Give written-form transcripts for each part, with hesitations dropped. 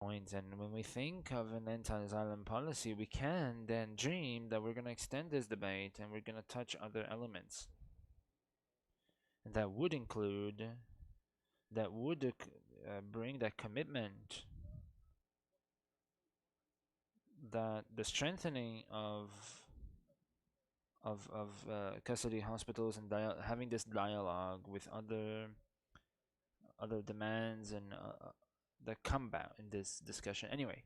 points. And when we think of an anti-asylum policy, we can then dream that we're going to extend this debate and we're going to touch other elements. And that would include, that would bring that commitment, that the strengthening of custody hospitals and having this dialogue with other demands and that come about in this discussion. Anyway,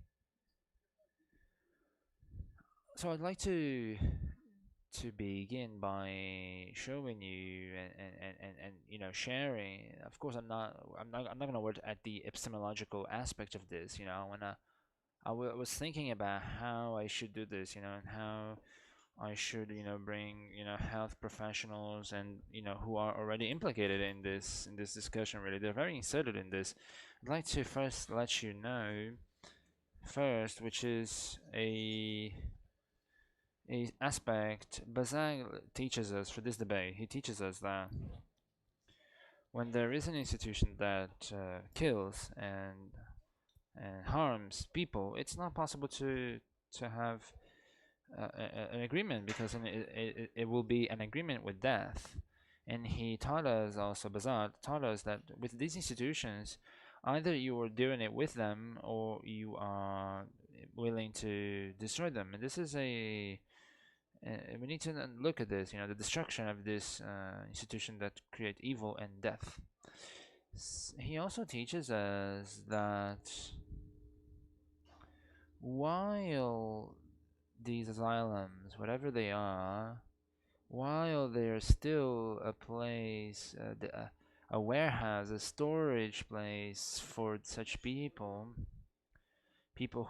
so I'd like to begin by showing you and you know, sharing. Of course, I'm not gonna work at the epistemological aspect of this. You know, was thinking about how I should do this. You know, and how I should, you know, bring, you know, health professionals and, you know, who are already implicated in this discussion. Really, they're very inserted in this. I'd like to first let you know first, which is a aspect Bazin teaches us for this debate. He teaches us that when there is an institution that kills and harms people, it's not possible to have an agreement, because it will be an agreement with death. And he taught us also, Bazin taught us that with these institutions, either you are doing it with them or you are willing to destroy them. And this is we need to look at this, you know, the destruction of this institution that create evil and death. He also teaches us that while these asylums, whatever they are, while they're still a place, a warehouse, a storage place for such people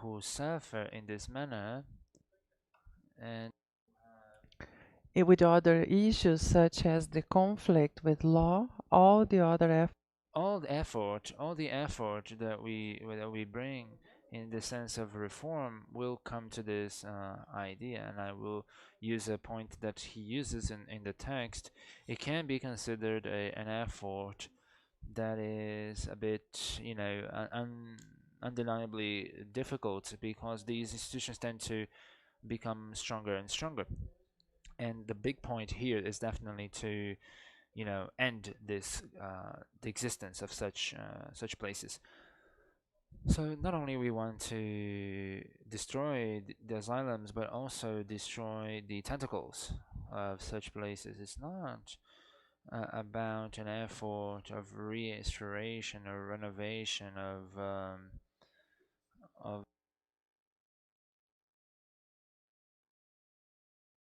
who suffer in this manner, and With other issues such as the conflict with law, all the other all the effort that we bring in the sense of reform will come to this idea. And I will use a point that he uses in the text. It can be considered an effort that is a bit, you know, undeniably difficult, because these institutions tend to become stronger and stronger. And the big point here is definitely to, you know, end this the existence of such places. So not only we want to destroy the asylums, but also destroy the tentacles of such places. It's not about an effort of restoration or renovation of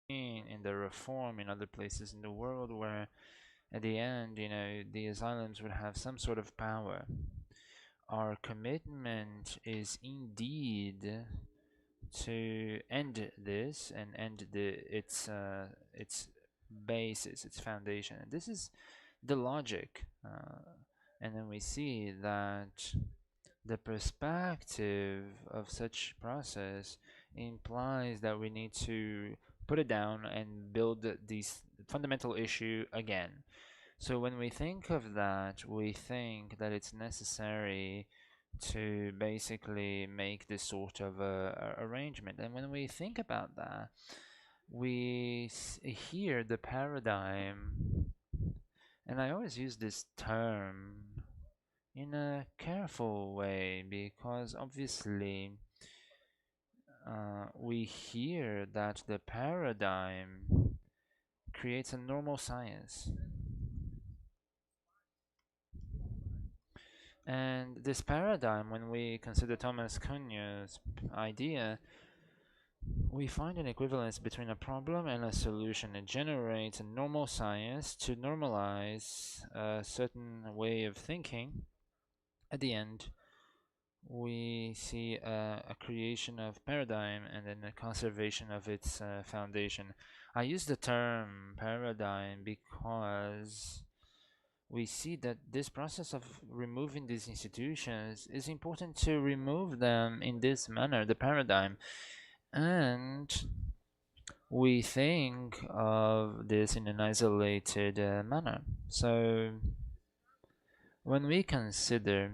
in the reform in other places in the world, where at the end, you know, the asylums would have some sort of power. Our commitment is indeed to end this and end its basis, its foundation. And this is the logic, and then we see that the perspective of such process implies that we need to put it down and build this fundamental issue again. So when we think of that, we think that it's necessary to basically make this sort of arrangement. And when we think about that, we hear the paradigm, and I always use this term in a careful way, because obviously we hear that the paradigm creates a normal science. And this paradigm, when we consider Thomas Kuhn's idea, we find an equivalence between a problem and a solution. It generates a normal science to normalize a certain way of thinking. At the end, we see a creation of paradigm and then a conservation of its foundation. I use the term paradigm because we see that this process of removing these institutions is important to remove them in this manner, the paradigm. And we think of this in an isolated manner. So when we consider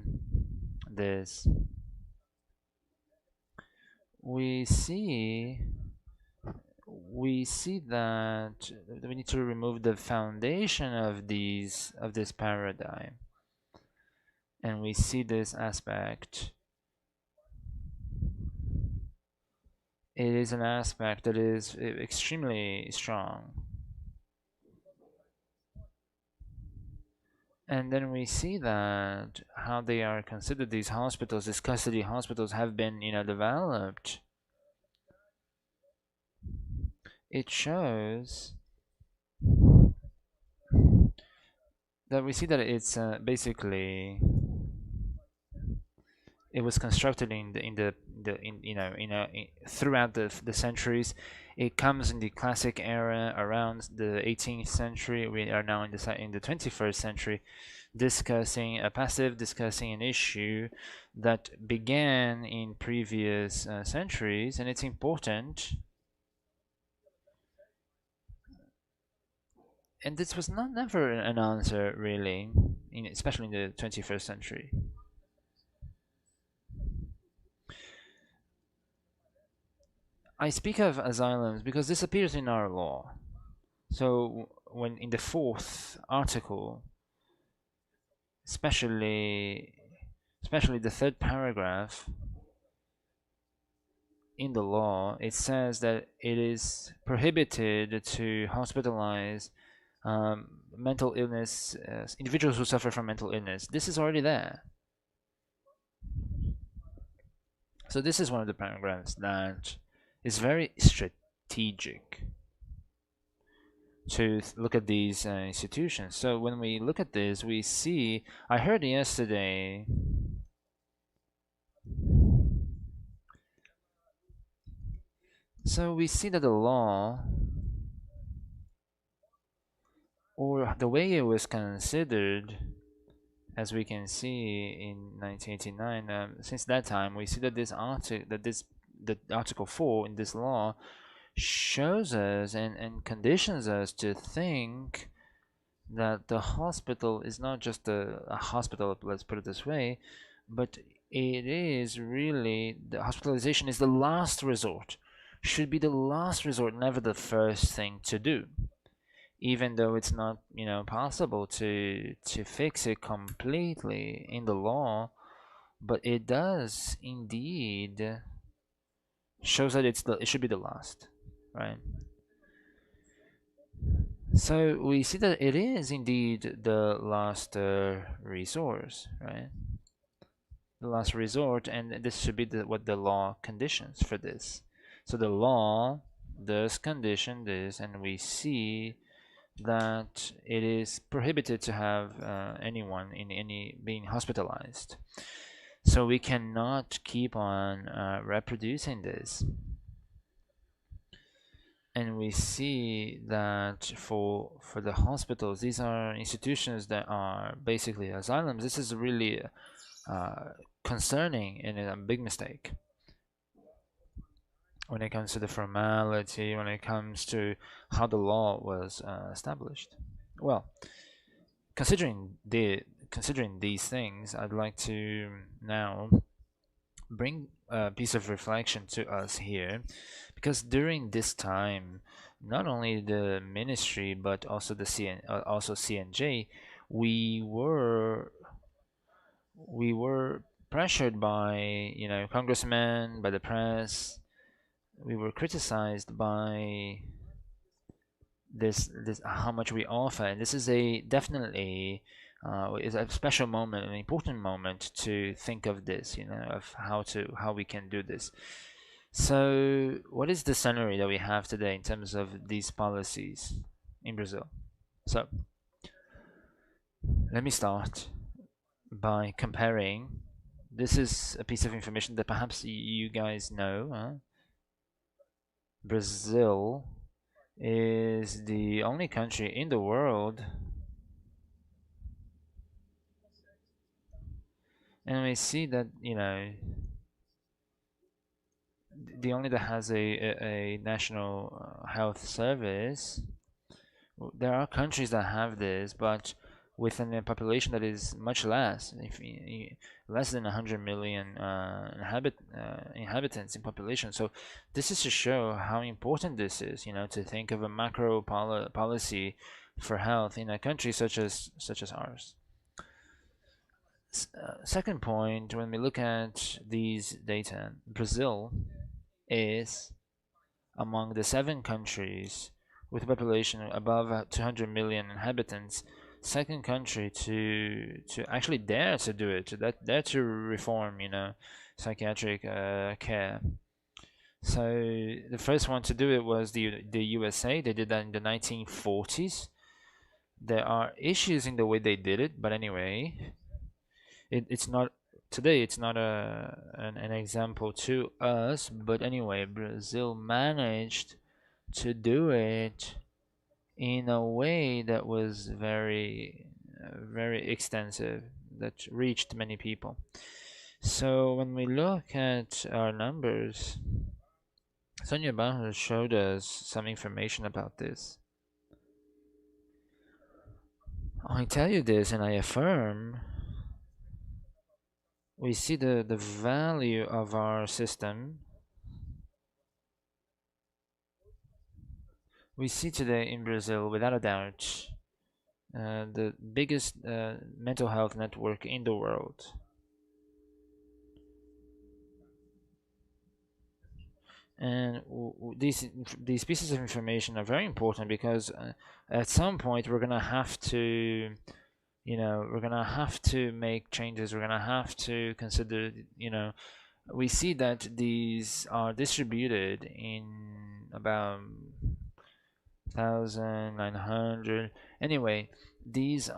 this, we see that we need to remove the foundation of this paradigm, and we see this aspect. It is an aspect that is extremely strong. And then we see that how they are considered, these hospitals, these custody hospitals have been, developed. It shows that we see that it's basically it was constructed throughout the centuries. It comes in the classic era around the 18th century. We are now in the 21st century, discussing an issue that began in previous centuries, and it's important. And this was not never an answer really, especially in the 21st century. I speak of asylums because this appears in our law. So when in the fourth article, especially the third paragraph in the law, it says that it is prohibited to hospitalize mental illness, individuals who suffer from mental illness. This is already there. So this is one of the paragraphs that is very strategic to look at these institutions. So when we look at this, we see, I heard yesterday, so we see that the law, or the way it was considered, as we can see in 1989, since that time, we see that the Article 4 in this law shows us and conditions us to think that the hospital is not just a hospital, let's put it this way, but it is really, the hospitalization is the last resort, should be the last resort, never the first thing to do, even though it's not, possible to fix it completely in the law, but it does indeed shows that it should be the last, right? So we see that it is indeed the last resource, right? The last resort, and this should be what the law conditions for this. So the law does condition this, and we see that it is prohibited to have anyone in any being hospitalized. So we cannot keep on reproducing this. And we see that for the hospitals, these are institutions that are basically asylums. This is really concerning and a big mistake when it comes to the formality, when it comes to how the law was established. Well, considering these things, I'd like to now bring a piece of reflection to us here, because during this time, not only the ministry but also the CNJ, we were pressured by congressmen, by the press. We were criticized by this how much we offer, and this is a definitely is a special moment, an important moment to think of this, of how we can do this. So what is the scenario that we have today in terms of these policies in Brazil? So let me start by comparing. This is a piece of information that perhaps you guys know. Brazil is the only country in the world, and we see that the only that has a national health service. There are countries that have this, but within a population that is much less, less than 100 million inhabitants in population. So this is to show how important this is, to think of a macro policy for health in a country such as ours. Second point, when we look at these data, Brazil is among the 7 countries with a population above 200 million inhabitants, second country to actually dare to do it, dare to reform, psychiatric care. So the first one to do it was the USA. They did that in the 1940s. There are issues in the way they did it, but anyway, it's not today. It's not an example to us, but anyway, Brazil managed to do it in a way that was very, very extensive, that reached many people. So when we look at our numbers, Sonia Barros showed us some information about this. I tell you this and I affirm, we see the value of our system. We see today in Brazil, without a doubt, the biggest mental health network in the world. And these pieces of information are very important because at some point we're gonna have to, we're gonna have to make changes. We're gonna have to consider, we see that these are distributed in about 1900. Anyway, this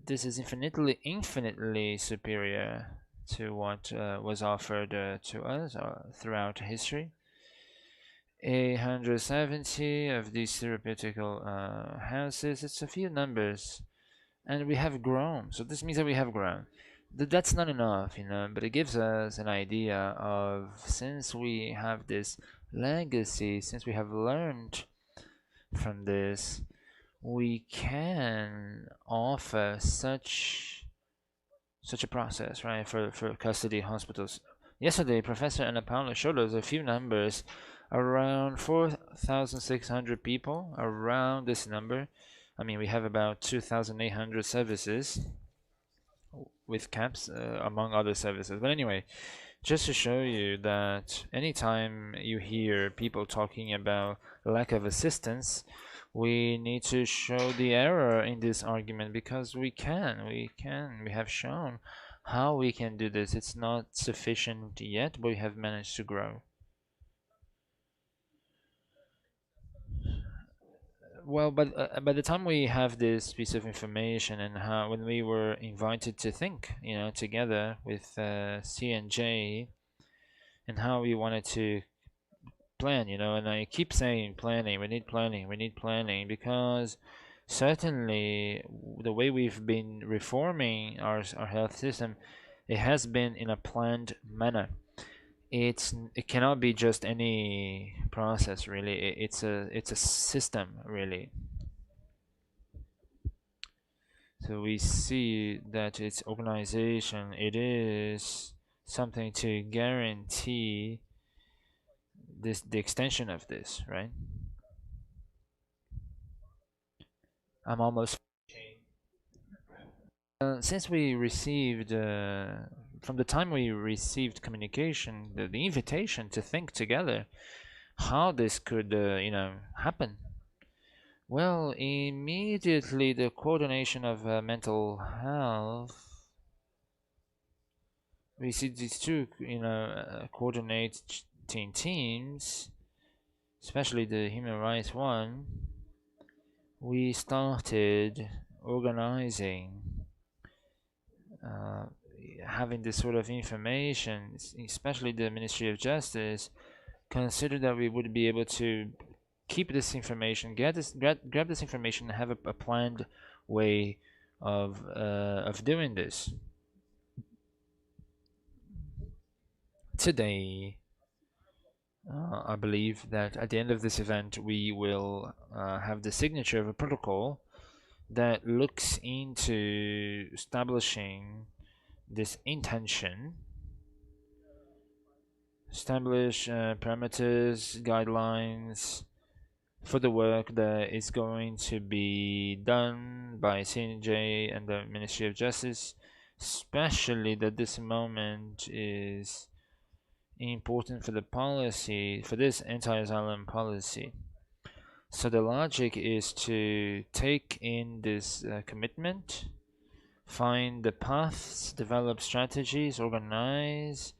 is infinitely superior to what was offered to us throughout history. 870 of these therapeutical houses. It's a few numbers, and we have grown. So this means that we have grown. That's not enough, but it gives us an idea of, since we have this legacy, since we have learned from this, we can offer such a process, right, for custody hospitals. Yesterday, Professor Ana Paula showed us a few numbers, around 4,600 people, around this number. I mean, we have about 2,800 services with CAPS, among other services. But anyway, just to show you that anytime you hear people talking about lack of assistance, we need to show the error in this argument, because we have shown how we can do this. It's not sufficient yet, but we have managed to grow. Well, but by the time we have this piece of information, and how when we were invited to think, together with C&J, and how we wanted to plan, and I keep saying planning. We need planning, because certainly the way we've been reforming our health system, it has been in a planned manner. It cannot be just any process, really. It's a system, really. So we see that its organization, it is something to guarantee the extension of this, right? I'm almost since we received from the time we received communication, the invitation to think together how this could happen. Well, immediately the coordination of mental health, we see these two coordinating teams, especially the human rights one. We started organizing, having this sort of information, especially the Ministry of Justice considered that we would be able to keep this information, grab this information, and have a planned way of doing this. Today, I believe that at the end of this event, we will have the signature of a protocol that looks into establishing this intention, establish parameters, guidelines for the work that is going to be done by CNJ and the Ministry of Justice, especially that this moment is important for the policy, for this anti-asylum policy. So the logic is to take in this commitment, find the paths, develop strategies, organize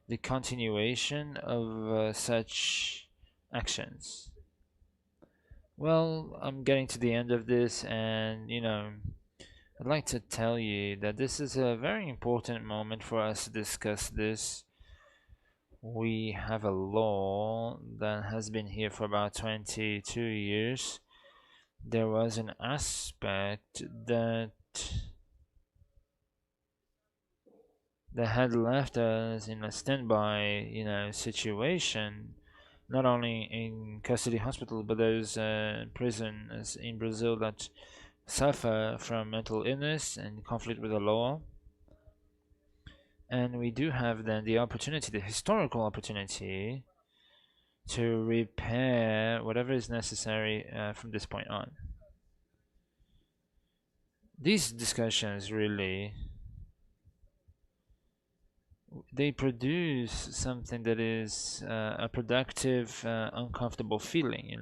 the continuation of such actions. Well, I'm getting to the end of this, and I'd like to tell you that this is a very important moment for us to discuss this. We have a law that has been here for about 22 years. There was an aspect that had left us in a standby, situation, not only in custody hospital, but those prisons in Brazil that suffer from mental illness and conflict with the law. And we do have then the opportunity, the historical opportunity, to repair whatever is necessary from this point on. These discussions really, they produce something that is a productive, uncomfortable feeling,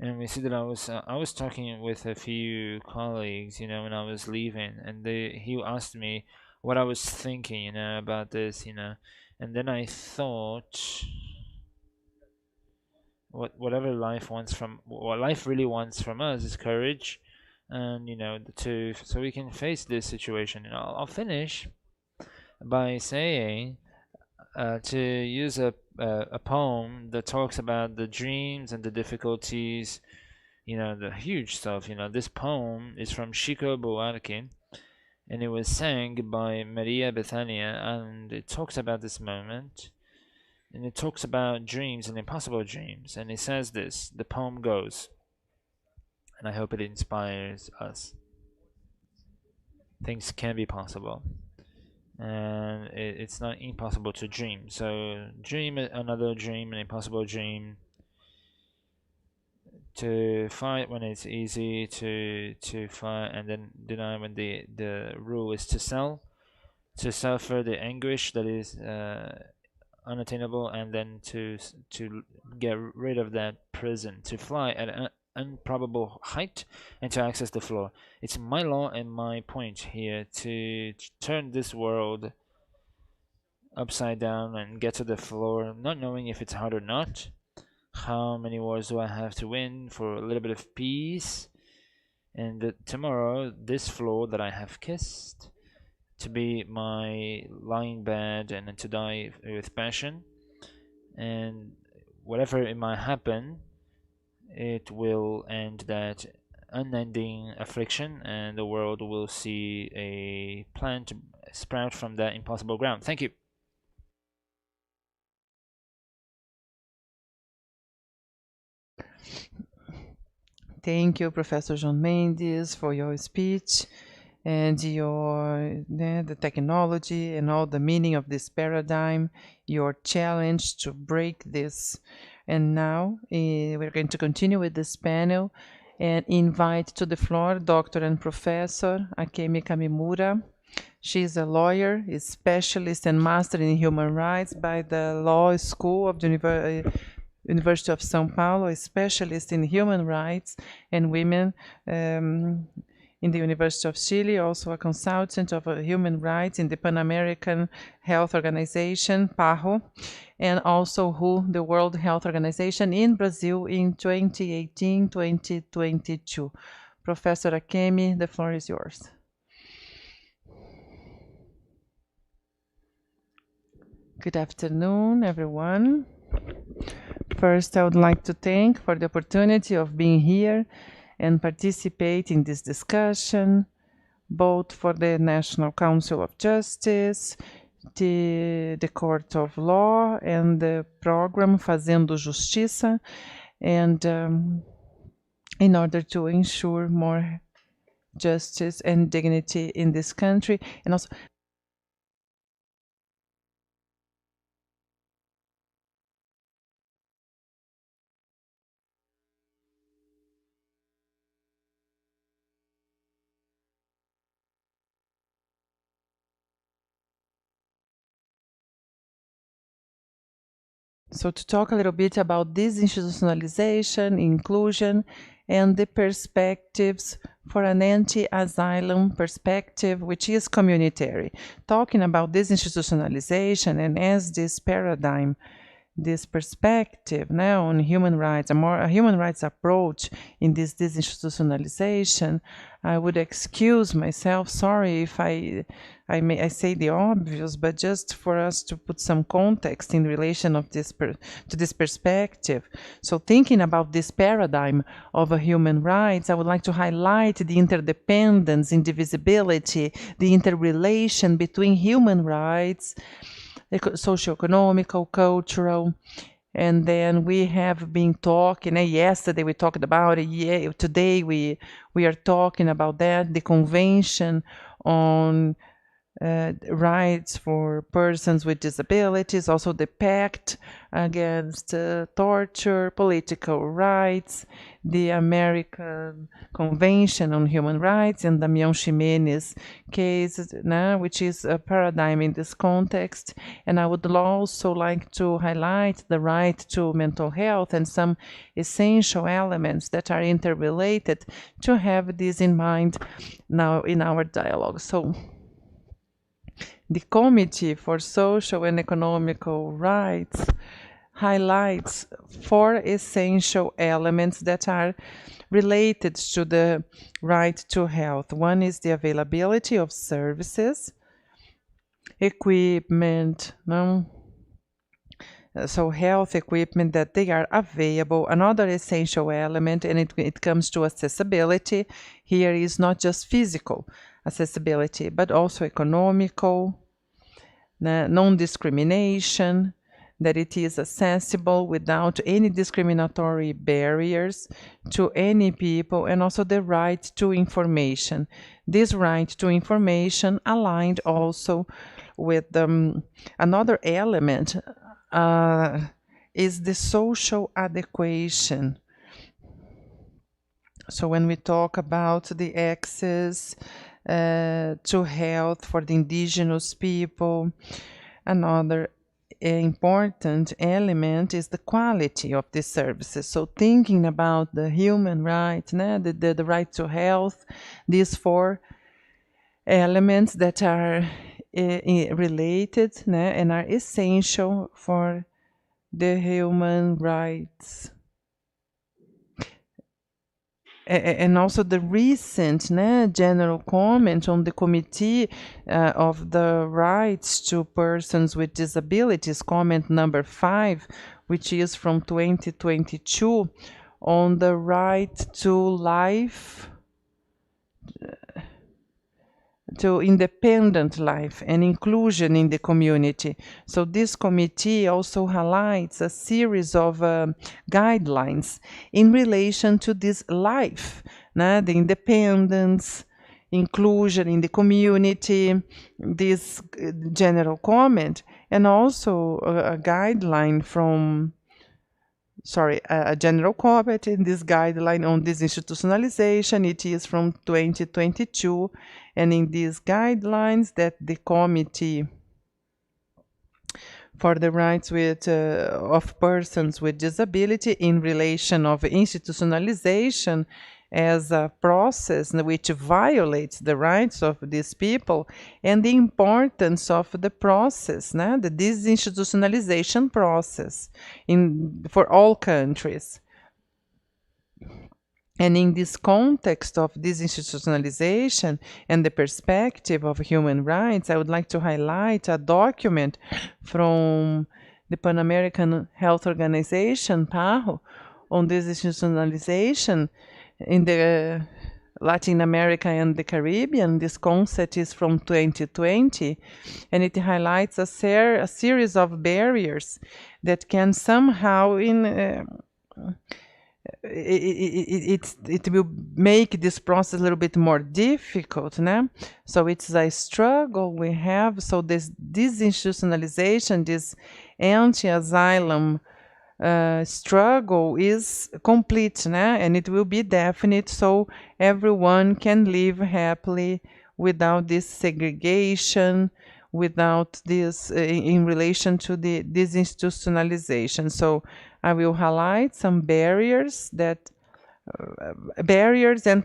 And we see that I was talking with a few colleagues, when I was leaving, and he asked me what I was thinking, about this, and then I thought, whatever life wants from, what life really wants from us is courage, and so we can face this situation. And I'll finish by saying to use a poem that talks about the dreams and the difficulties, the huge stuff. This poem is from Chico Buarque, and it was sang by Maria Bethania, and it talks about this moment, and it talks about dreams and impossible dreams. And it says this, the poem goes, and I hope it inspires us. Things can be possible, and it's not impossible to dream. So dream another dream, an impossible dream, to fight when it's easy, to fight and then deny when the rule is to sell, to suffer the anguish that is unattainable, and then to get rid of that prison, to fly at an improbable height and to access the floor. It's my law and my point here to turn this world upside down and get to the floor, not knowing if it's hard or not. How many wars do I have to win for a little bit of peace? And tomorrow, this floor that I have kissed to be my lying bed and to die with passion. And whatever it might happen, it will end that unending affliction, and the world will see a plant sprout from that impossible ground. Thank you. Thank you, Professor João Mendes, for your speech and your the technology and all the meaning of this paradigm, your challenge to break this. And now we're going to continue with this panel and invite to the floor Dr. and Professor Akemi Kamimura. She is a lawyer, a specialist and master in human rights by the Law School of the University of São Paulo, a specialist in human rights and women in the University of Chile, also a consultant of human rights in the Pan American Health Organization, PAHO, and also WHO, the World Health Organization, in Brazil in 2018-2022. Professor Akemi, the floor is yours. Good afternoon, everyone. First, I would like to thank for the opportunity of being here and participate in this discussion, both for the National Council of Justice, the Court of Law, and the program Fazendo Justiça, and in order to ensure more justice and dignity in this country, and also so to talk a little bit about disinstitutionalization, inclusion, and the perspectives for an anti-asylum perspective, which is communitary. Talking about disinstitutionalization and as this paradigm, this perspective now on human rights, a human rights approach in this disinstitutionalization, I would excuse myself. Sorry if I say the obvious, but just for us to put some context in relation of this to this perspective. So thinking about this paradigm of a human rights, I would like to highlight the interdependence, indivisibility, the interrelation between human rights, socio-economical, cultural, and then we have been talking. Yesterday we talked about it. Yeah, today we are talking about that. The Convention on rights for persons with disabilities, also the Pact against torture, political rights, the American Convention on Human Rights, and Damião Ximenes case, which is a paradigm in this context. And I would also like to highlight the right to mental health and some essential elements that are interrelated to have this in mind now in our dialogue. So the Committee for Social and Economical Rights highlights four essential elements that are related to the right to health. One is the availability of services, equipment, so health equipment that they are available. Another essential element, and it comes to accessibility, here is not just physical accessibility, but also economical, non-discrimination, that it is accessible without any discriminatory barriers to any people, and also the right to information. This right to information aligned also with another element is the social adequation. So when we talk about the access to health for the indigenous people, another important element is the quality of the services. So thinking about the human rights, the right to health, these four elements that are related and are essential for the human rights. And also the recent general comment on the Committee of the Rights to Persons with Disabilities, comment number 5, which is from 2022, on the right to life, to independent life and inclusion in the community. So this committee also highlights a series of guidelines in relation to this life, the independence, inclusion in the community, this general comment, and also a guideline from a general comment in this guideline on disinstitutionalization. It is from 2022, and in these guidelines that the Committee for the Rights of Persons with Disability in relation of institutionalization as a process which violates the rights of these people, and the importance of the process, the disinstitutionalization process for all countries. And in this context of disinstitutionalization and the perspective of human rights, I would like to highlight a document from the Pan American Health Organization, PAHO, on disinstitutionalization in the Latin America and the Caribbean. This concept is from 2020, and it highlights a series of barriers that can somehow it will make this process a little bit more difficult, né? So it's a struggle we have. So this disinstitutionalization, this anti-asylum struggle is complete, né? And it will be definite, so everyone can live happily without this segregation, without this in relation to the disinstitutionalization. So I will highlight some barriers and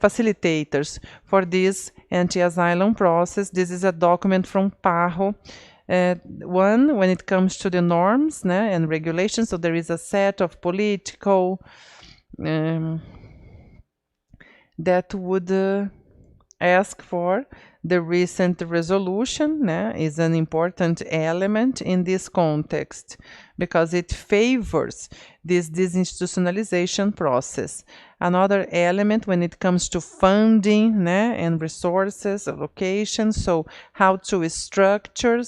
facilitators for this anti-asylum process. This is a document from PAHO. One, when it comes to the norms, né, and regulations, so there is a set of political that would ask for the recent resolution, né, is an important element in this context because it favors this disinstitutionalization process. Another element when it comes to funding, né, and resources allocation, so how to structure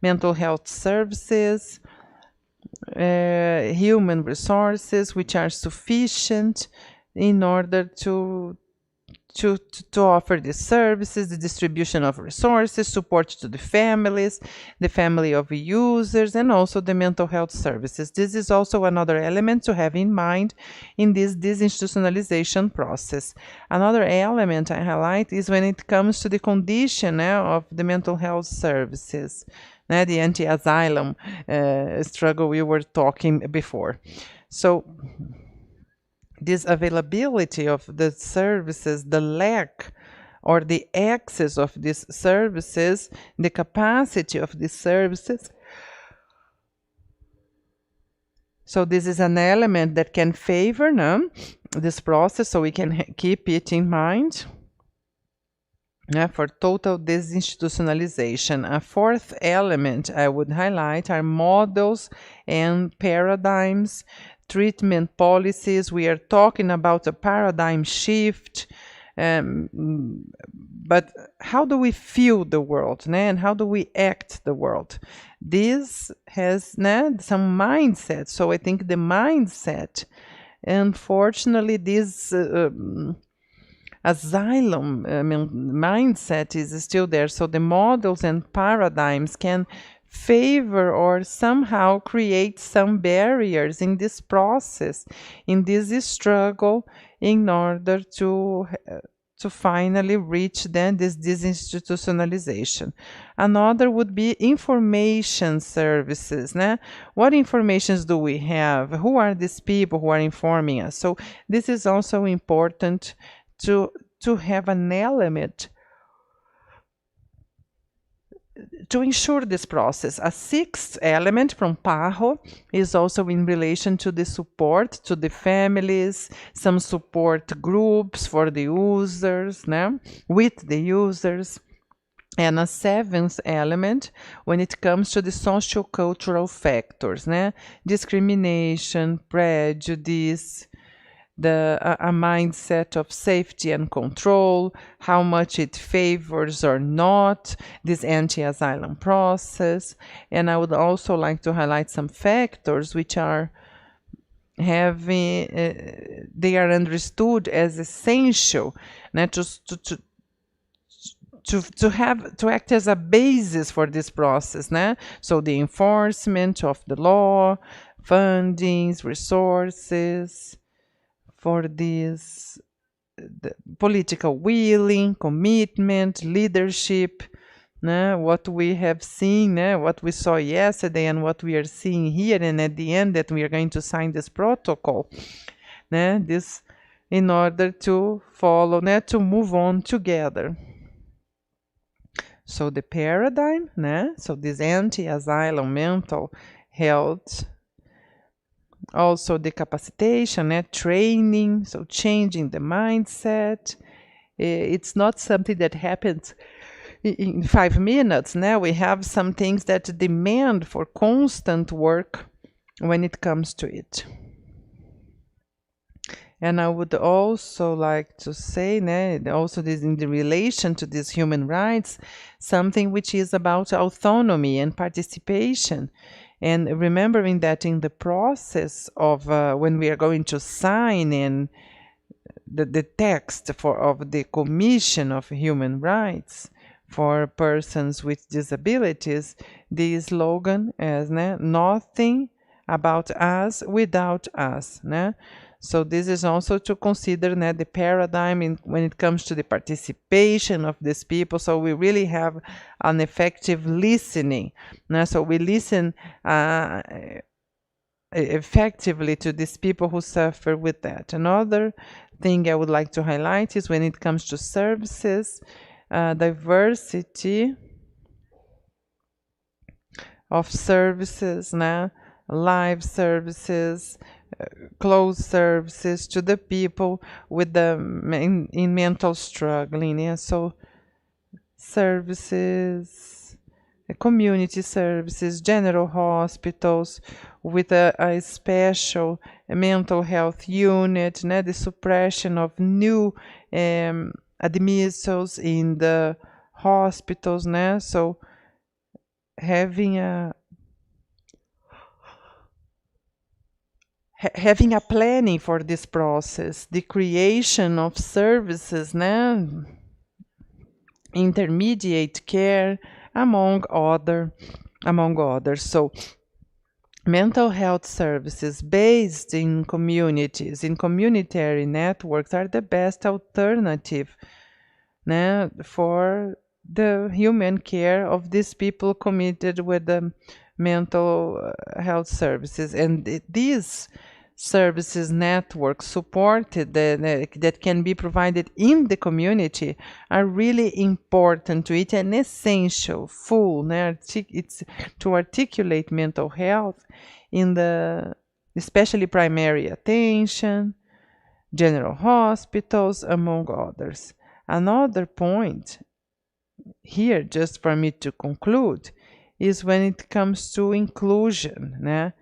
mental health services, human resources which are sufficient in order to offer these services, the distribution of resources, support to the family of users, and also the mental health services. This is also another element to have in mind in this disinstitutionalization process. Another element I highlight is when it comes to the condition of the mental health services, the anti-asylum struggle we were talking before. So this availability of the services, the lack or the access of these services, the capacity of these services. So this is an element that can favor this process, so we can keep it in mind for total disinstitutionalization. A fourth element I would highlight are models and paradigms, treatment policies. We are talking about a paradigm shift, but how do we feel the world, and how do we act the world? This has some mindset. So I think the mindset, unfortunately, this asylum mindset is still there. So the models and paradigms can favor or somehow create some barriers in this process, in this struggle, in order to finally reach then this disinstitutionalization. Another would be information services. What informations do we have? Who are these people who are informing us? So this is also important to have an element to ensure this process. A sixth element from PAHO is also in relation to the support to the families, some support groups for the users, with the users. And a seventh element when it comes to the socio-cultural factors, discrimination, prejudice, a mindset of safety and control, how much it favors or not this anti-asylum process. And I would also like to highlight some factors which are having, they are understood as essential to act as a basis for this process. So the enforcement of the law, fundings, resources, for this political willing, commitment, leadership, what we have seen, what we saw yesterday and what we are seeing here, and at the end that we are going to sign this protocol, this in order to follow, to move on together. So the paradigm, so this anti-asylum mental health, also the capacitation, training, so changing the mindset. It's not something that happens in 5 minutes. We have some things that demand for constant work when it comes to it. And I would also like to say, also this in the relation to these human rights, something which is about autonomy and participation And remembering that in the process of when we are going to sign in the text of the Commission of Human Rights for persons with disabilities, the slogan is nothing about us without us. So this is also to consider the paradigm when it comes to the participation of these people. So we really have an effective listening. So we listen effectively to these people who suffer with that. Another thing I would like to highlight is when it comes to services, diversity of services, live services, closed services to the people with in mental struggling. So services, community services, general hospitals with a special mental health unit, the suppression of new admissions in the hospitals, so having a planning for this process, the creation of services, intermediate care, among others. So mental health services based in communities, in communitary networks, are the best alternative for the human care of these people committed with the mental health services. And these services networks supported that can be provided in the community are really important to it and essential, it's to articulate mental health in the especially primary attention, general hospitals, among others. Another point here, just for me to conclude, is when it comes to inclusion.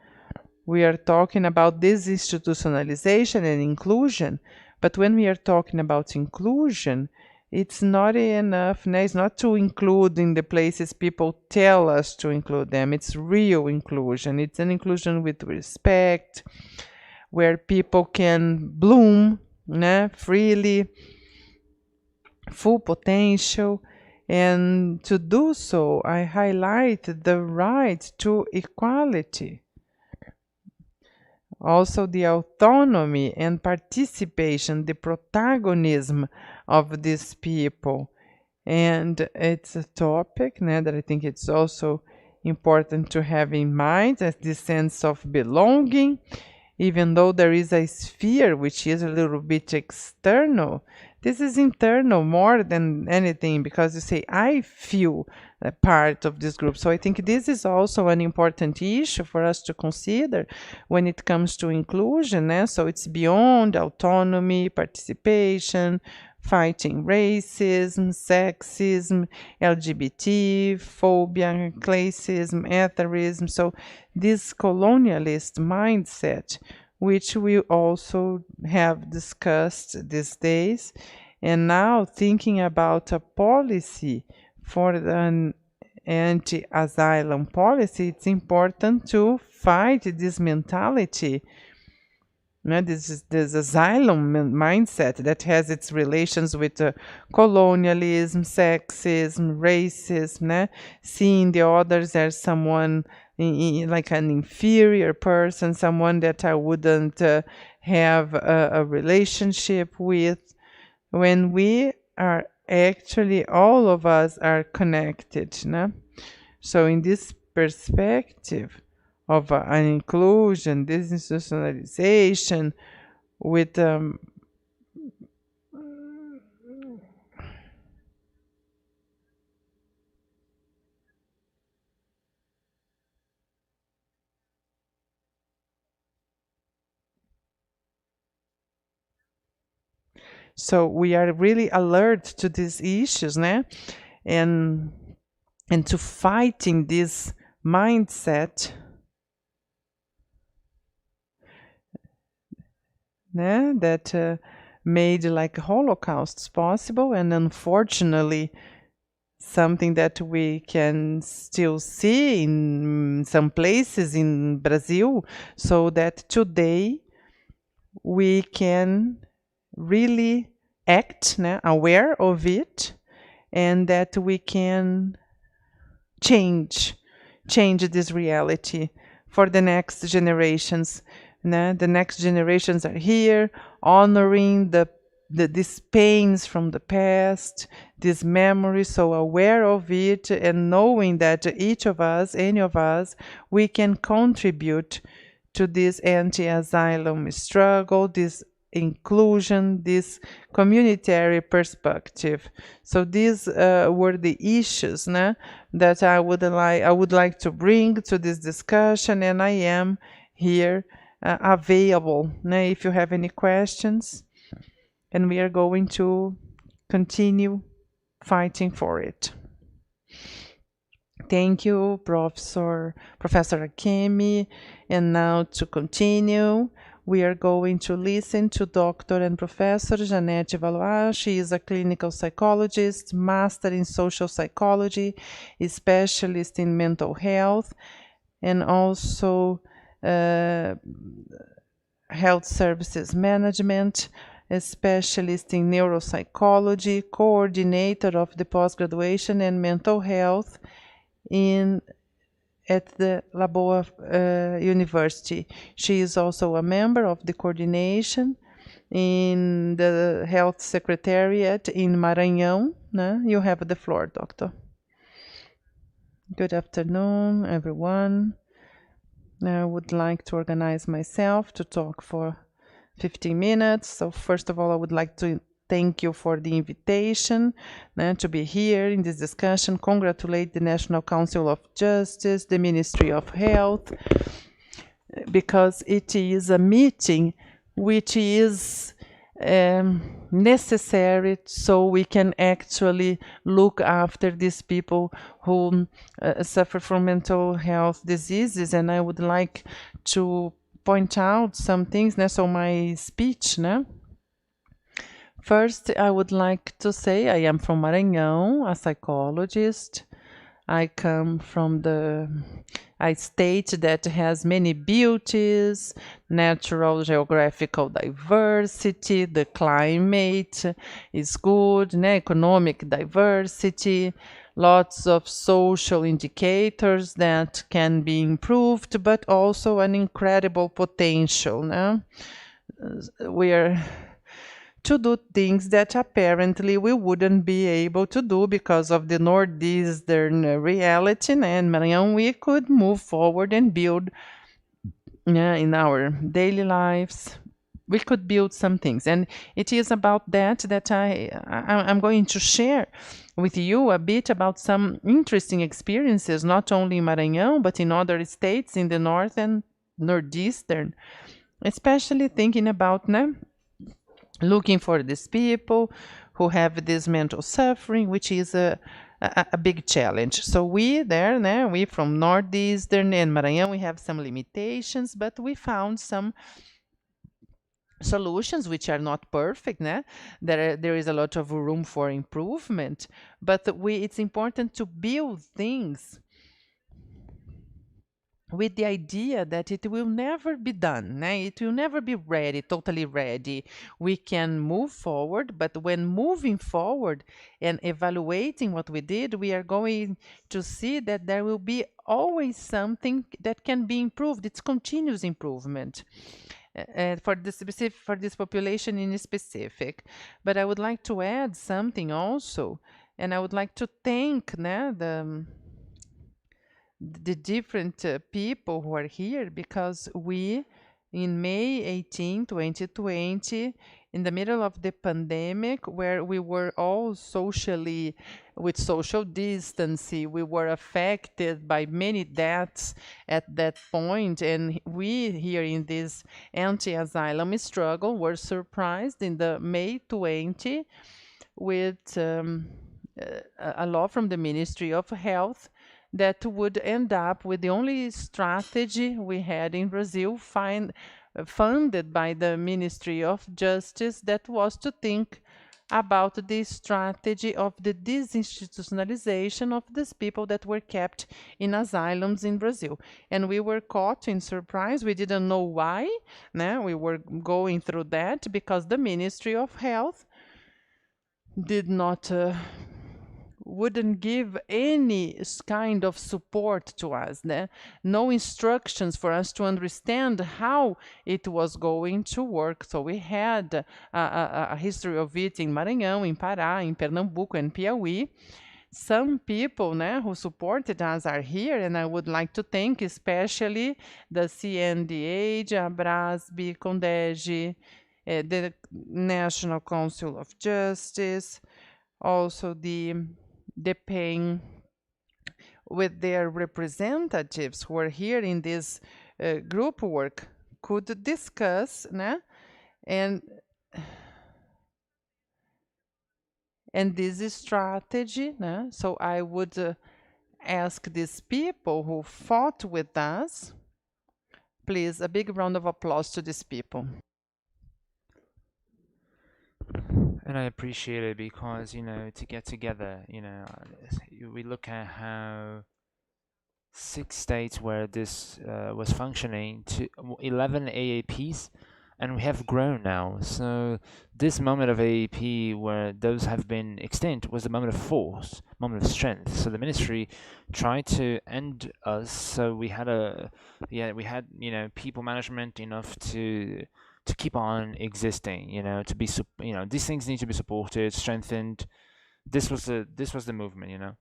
We are talking about disinstitutionalization and inclusion, but when we are talking about inclusion, it's not enough, it's not to include in the places people tell us to include them. It's real inclusion. It's an inclusion with respect, where people can bloom freely, full potential. And to do so, I highlight the right to equality, also the autonomy and participation, the protagonism of these people. And it's a topic that I think it's also important to have in mind, as this sense of belonging, even though there is a sphere which is a little bit external. This is internal more than anything, because you say, I feel a part of this group. So I think this is also an important issue for us to consider when it comes to inclusion. So it's beyond autonomy, participation, fighting racism, sexism, LGBT, phobia, classism, atheism. So this colonialist mindset, which we also have discussed these days, and now thinking about a policy for an anti-asylum policy, it's important to fight this mentality, this asylum mindset that has its relations with colonialism, sexism, racism, seeing the others as someone like an inferior person, someone that I wouldn't have a relationship with, when we are actually, all of us are connected. So in this perspective of an inclusion, disinstitutionalization, with so we are really alert to these issues, and to fighting this mindset, that made like holocausts possible. And unfortunately, something that we can still see in some places in Brazil, so that today we can really act, né, aware of it, and that we can change this reality for the next generations, né? The next generations are here honoring these pains from the past, this memory, so aware of it and knowing that each of us, any of us, we can contribute to this anti-asylum struggle, this inclusion, this communitary perspective. So these were the issues, né, that I would like to bring to this discussion, and I am here available, né, if you have any questions, and we are going to continue fighting for it. Thank you, Professor Akemi. And now to continue, we are going to listen to Dr. and Professor Janete Valois. She is a clinical psychologist, master in social psychology, a specialist in mental health, and also health services management, a specialist in neuropsychology, coordinator of the postgraduation and mental health at the Lagoa University. She is also a member of the coordination in the Health Secretariat in Maranhão. Né? You have the floor, Doctor. Good afternoon, everyone. I would like to organize myself to talk for 15 minutes. So first of all, I would like to thank you for the invitation to be here in this discussion. Congratulate the National Council of Justice, the Ministry of Health, because it is a meeting which is necessary so we can actually look after these people who suffer from mental health diseases. And I would like to point out some things. So my speech, first, I would like to say I am from Maranhão, a psychologist. I come from a state that has many beauties, natural geographical diversity, the climate is good, economic diversity, lots of social indicators that can be improved, but also an incredible potential. We are to do things that apparently we wouldn't be able to do because of the northeastern reality. And Maranhão, we could move forward and build in our daily lives. We could build some things, and it is about that I'm going to share with you a bit about some interesting experiences, not only in Maranhão, but in other states in the north and northeastern, especially thinking about looking for these people who have this mental suffering, which is a big challenge. So we from Northeastern and Maranhão, we have some limitations, but we found some solutions which are not perfect. There is a lot of room for improvement, but it's important to build things with the idea that it will never be done. It will never be ready, totally ready. We can move forward, but when moving forward and evaluating what we did, we are going to see that there will be always something that can be improved. It's continuous improvement. For this population in specific. But I would like to add something also, and I would like to thank the different people who are here, because we, in May 18, 2020, in the middle of the pandemic, where we were all with social distancing, we were affected by many deaths at that point, and we here in this anti-asylum struggle were surprised in the May 20 with a law from the Ministry of Health that would end up with the only strategy we had in Brazil, funded by the Ministry of Justice, that was to think about the strategy of the disinstitutionalization of these people that were kept in asylums in Brazil. And we were caught in surprise. We didn't know why. Né? We were going through that because the Ministry of Health did not wouldn't give any kind of support to us, né? No instructions for us to understand how it was going to work. So we had a history of it in Maranhão, in Pará, in Pernambuco, and Piauí. Some people né, who supported us are here, and I would like to thank especially the CNDH, Abrasb, Condege, the National Council of Justice, also the PEN with their representatives who are here in this group work could discuss né? and this strategy. Né? So I would ask these people who fought with us, please, a big round of applause to these people. And I appreciate it because, to get together, we look at how 6 states where this was functioning to 11 AAPs, and we have grown now. So this moment of AAP where those have been extinct was a moment of force, moment of strength. So the ministry tried to end us. So we had people management enough to keep on existing. To be these things need to be supported, strengthened. This was the movement.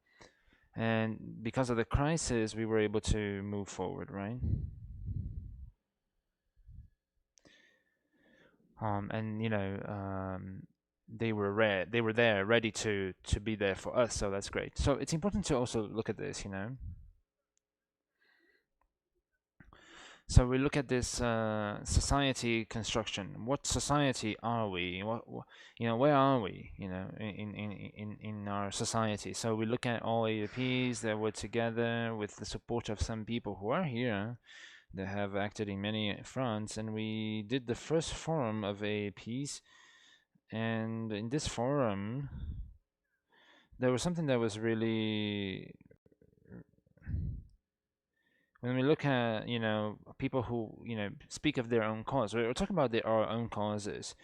And because of the crisis, we were able to move forward, right? And they were there ready to be there for us, so that's great. So it's important to also look at this. So we look at this society construction. What society are we? Where are we? In our society. So we look at all AAPs that were together with the support of some people who are here that have acted in many fronts, and we did the first forum of AAPs. And in this forum, there was something that was really, when we look at people who speak of their own cause, we're talking about our own causes,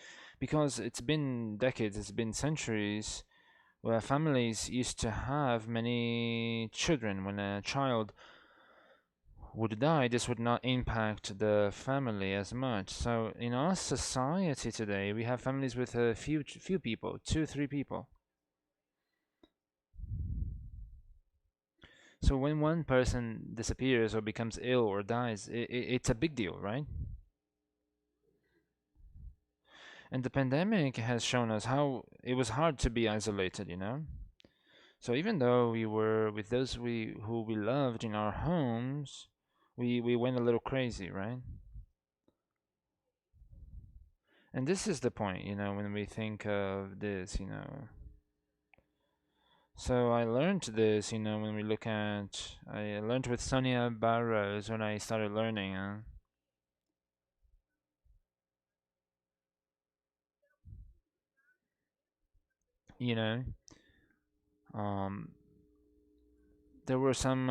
because it's been decades, it's been centuries where families used to have many children. When a child would die, this would not impact the family as much. So in our society today, we have families with a few people, 2 3 people. So when one person disappears or becomes ill or dies, it's a big deal, right? And the pandemic has shown us how it was hard to be isolated. So even though we were with those who we loved in our homes, we went a little crazy, right? And this is the point, when we think of this. So I learned this, when we look at, I learned with Sonia Barros when I started learning. You know, um, there were some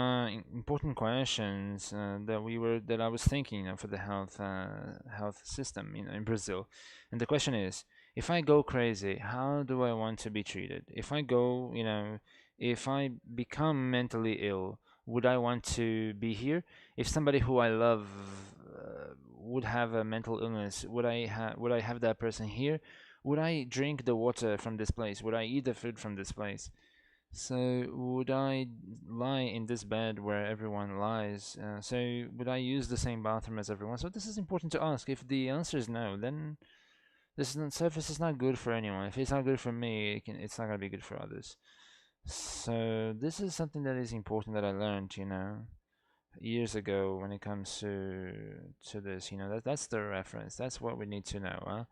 important questions that I was thinking for the health system, in Brazil, and the question is, if I go crazy, how do I want to be treated? If I become mentally ill, would I want to be here? If somebody who I love would have a mental illness, would I have that person here? Would I drink the water from this place? Would I eat the food from this place? So would I lie in this bed where everyone lies? So would I use the same bathroom as everyone? So this is important to ask. If the answer is no, then surface is not good for anyone. If it's not good for me, it's not gonna be good for others. So this is something that is important that I learned, years ago when it comes to this. That's the reference. That's what we need to know, huh?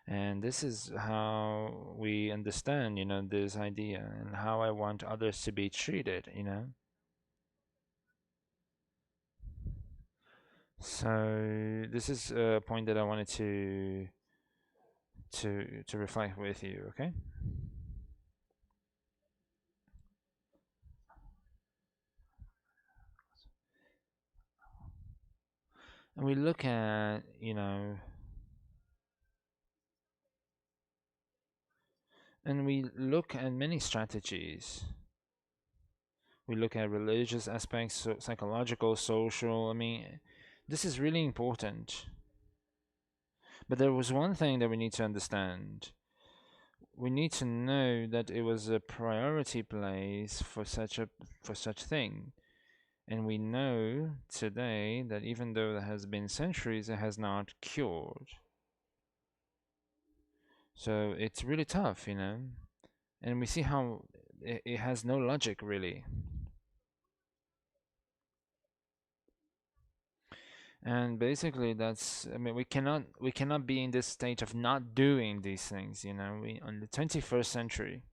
And this is how we understand, this idea and how I want others to be treated. So this is a point that I wanted to reflect with you, okay? And we look at, and we look at many strategies. We look at religious aspects, psychological, social. I mean, this is really important. But there was one thing that we need to understand. We need to know that it was a priority place for such thing. And we know today that even though there has been centuries, it has not cured. So it's really tough, and we see how it has no logic really. And basically that's, I mean, we cannot be in this state of not doing these things, we on the 21st century.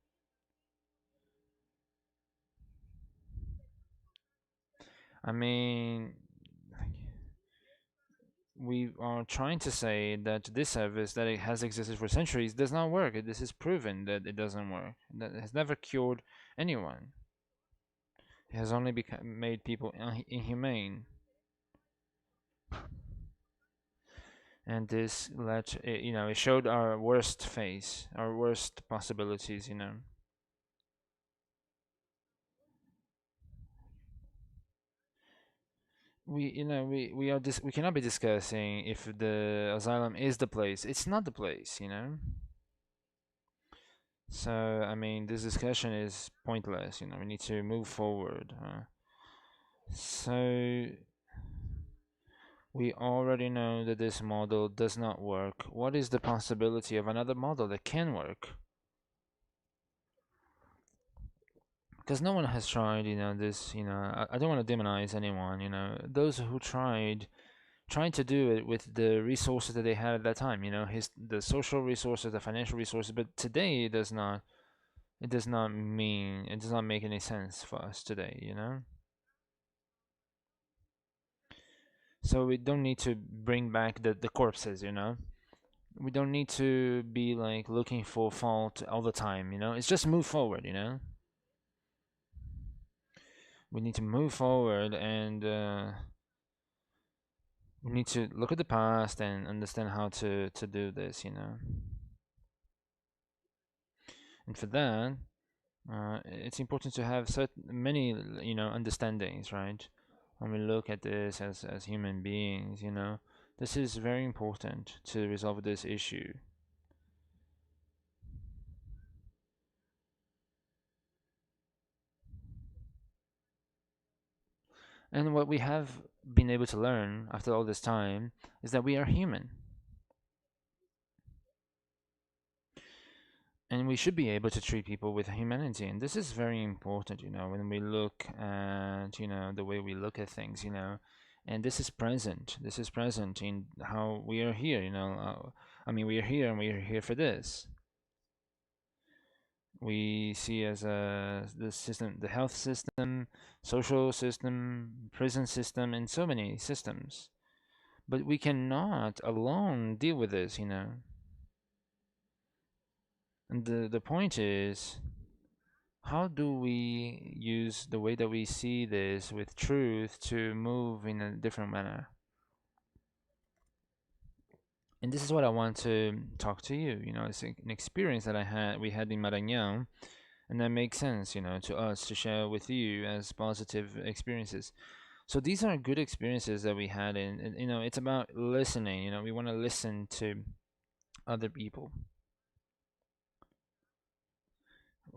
I mean, we are trying to say that this service that it has existed for centuries does not work. This is proven that it doesn't work, that it has never cured anyone. It has only made people inhumane. And this led, it showed our worst face, our worst possibilities. We cannot be discussing if the asylum is the place. It's not the place. So I mean, this discussion is pointless. We need to move forward. So we already know that this model does not work. What is the possibility of another model that can work? Because no one has tried, this, I don't want to demonize anyone, those who trying to do it with the resources that they had at that time, the social resources, the financial resources, but today it does not make any sense for us today. So we don't need to bring back the corpses. We don't need to be like looking for fault all the time. It's just move forward. We need to move forward, and we need to look at the past and understand how to do this. And for that, it's important to have many understandings, right? When we look at this as human beings. This is very important to resolve this issue. And what we have been able to learn after all this time is that we are human. And we should be able to treat people with humanity, and this is very important, when we look at the way we look at things. And this is present in how we are here. I mean, we are here and we are here for this. We see as the system, the health system, social system, prison system, and so many systems, but we cannot alone deal with this. And the point is, how do we use the way that we see this with truth to move in a different manner? And this is what I want to talk to you. It's an experience that we had in Maranhão, and that makes sense, to us to share with you as positive experiences. So these are good experiences that we had, and it's about listening. We want to listen to other people.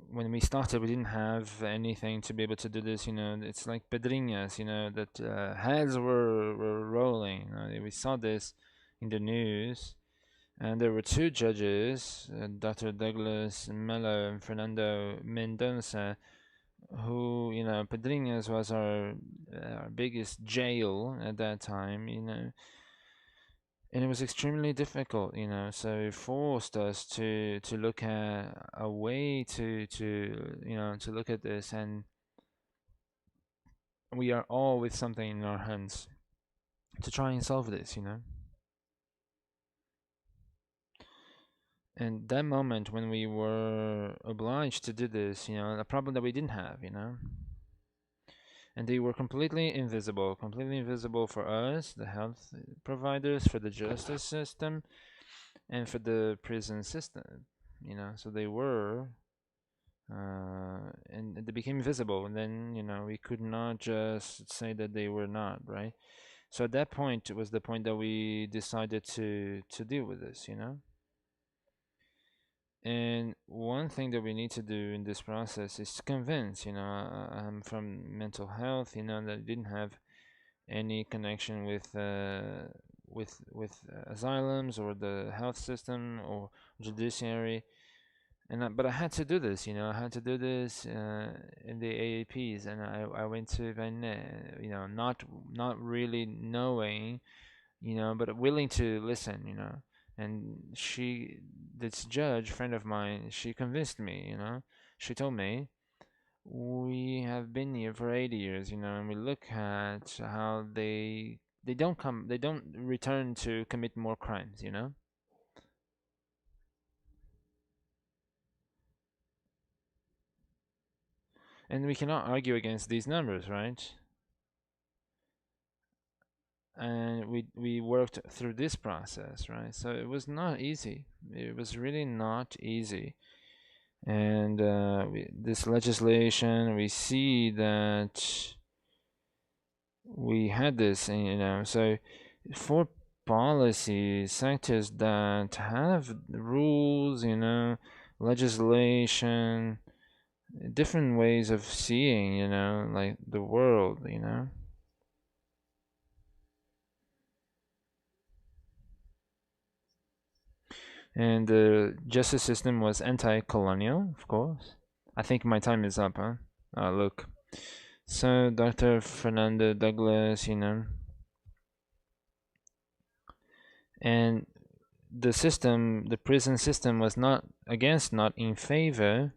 When we started, we didn't have anything to be able to do this. It's like pedrinhas, that heads were rolling. We saw this in the news, and there were two judges, Dr. Douglas Mello and Fernando Mendonça, who, Pedrinhas was our biggest jail at that time. And it was extremely difficult, so it forced us to look at a way to look at this, and we are all with something in our hands to try and solve this. And that moment when we were obliged to do this, a problem that we didn't have, and they were completely invisible for us, the health providers, for the justice system, and for the prison system, so they were, and they became visible, and then, we could not just say that they were not, right? So at that point, it was the point that we decided to deal with this, And one thing that we need to do in this process is to convince, I'm from mental health, that I didn't have any connection with asylums or the health system or judiciary, but I had to do this, I had to do this in the AAPs, and I went to Vanet, not really knowing, but willing to listen, and this judge friend of mine, she convinced me, she told me, we have been here for 80 years, and we look at how they don't return to commit more crimes, and we cannot argue against these numbers, right? And we worked through this process, right? So it was not easy. It was really not easy. And this legislation, we see that we had this, so for policy sectors that have rules, legislation, different ways of seeing, like the world, and the justice system was anti-colonial, of course. I think my time is up, huh? Look. So Dr. Fernando Douglas, and the prison system was not in favor,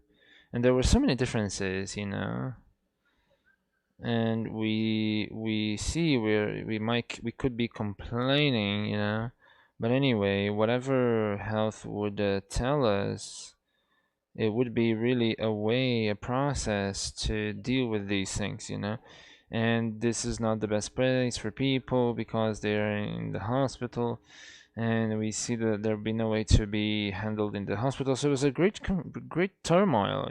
and there were so many differences, and we see where we could be complaining, but anyway, whatever health would tell us, it would be really a process to deal with these things, and this is not the best place for people because they're in the hospital, and we see that there'll be no way to be handled in the hospital. So it was a great turmoil,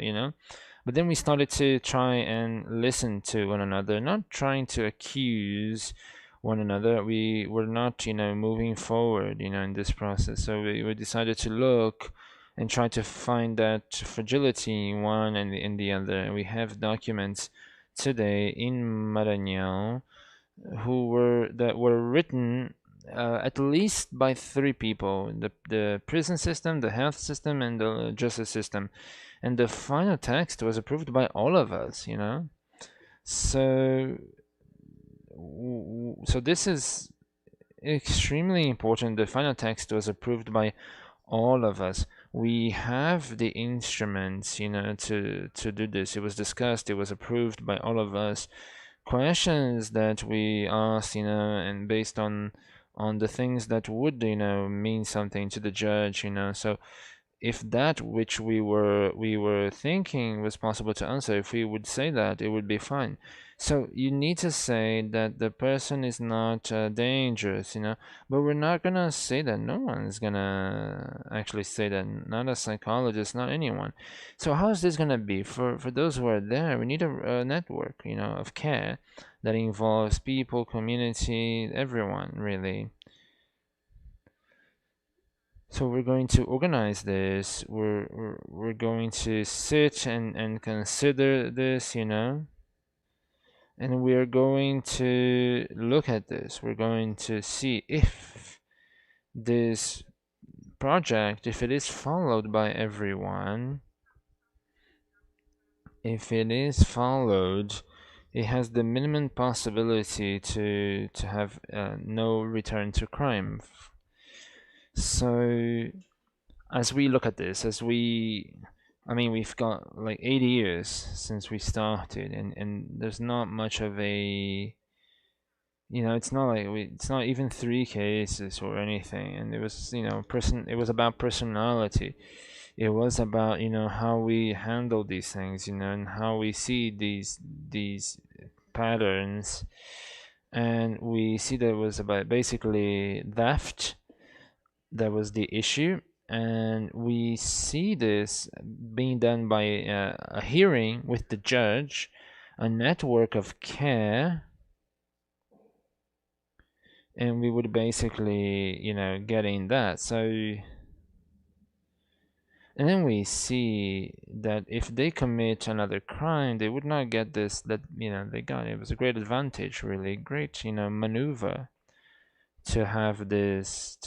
But then we started to try and listen to one another, not trying to accuse one another. We were not, moving forward, in this process. So we decided to look and try to find that fragility in one and in the other. And we have documents today in Maranhão that were written at least by three people: the prison system, the health system, and the justice system. And the final text was approved by all of us, So, so this is extremely important. The final text was approved by all of us. We have the instruments, to do this. It was discussed, it was approved by all of us. Questions that we asked, and based on the things that would, mean something to the judge, So if that which we were thinking was possible to answer, if we would say that, it would be fine. So you need to say that the person is not dangerous, but we're not gonna say that. No one is gonna actually say that, not a psychologist, not anyone. So how is this gonna be for those who are there? We need a network, of care that involves people, community, everyone, really. So we're going to organize this. We're going to sit and consider this, and we're going to look at this. We're going to see if this project, if it is followed by everyone, if it is followed, it has the minimum possibility to have no return to crime. So as we look at this, we've got like 80 years since we started, and there's not much of a You know, it's not like it's not even 3 cases or anything, and it was, it was about personality. It was about, how we handle these things, and how we see these patterns. And we see that it was about basically theft that was the issue. And we see this being done by a hearing with the judge, a network of care, and we would basically, get in that. So, and then we see that if they commit another crime, they would not get this, that, they got. It was a great advantage, really great, maneuver to have this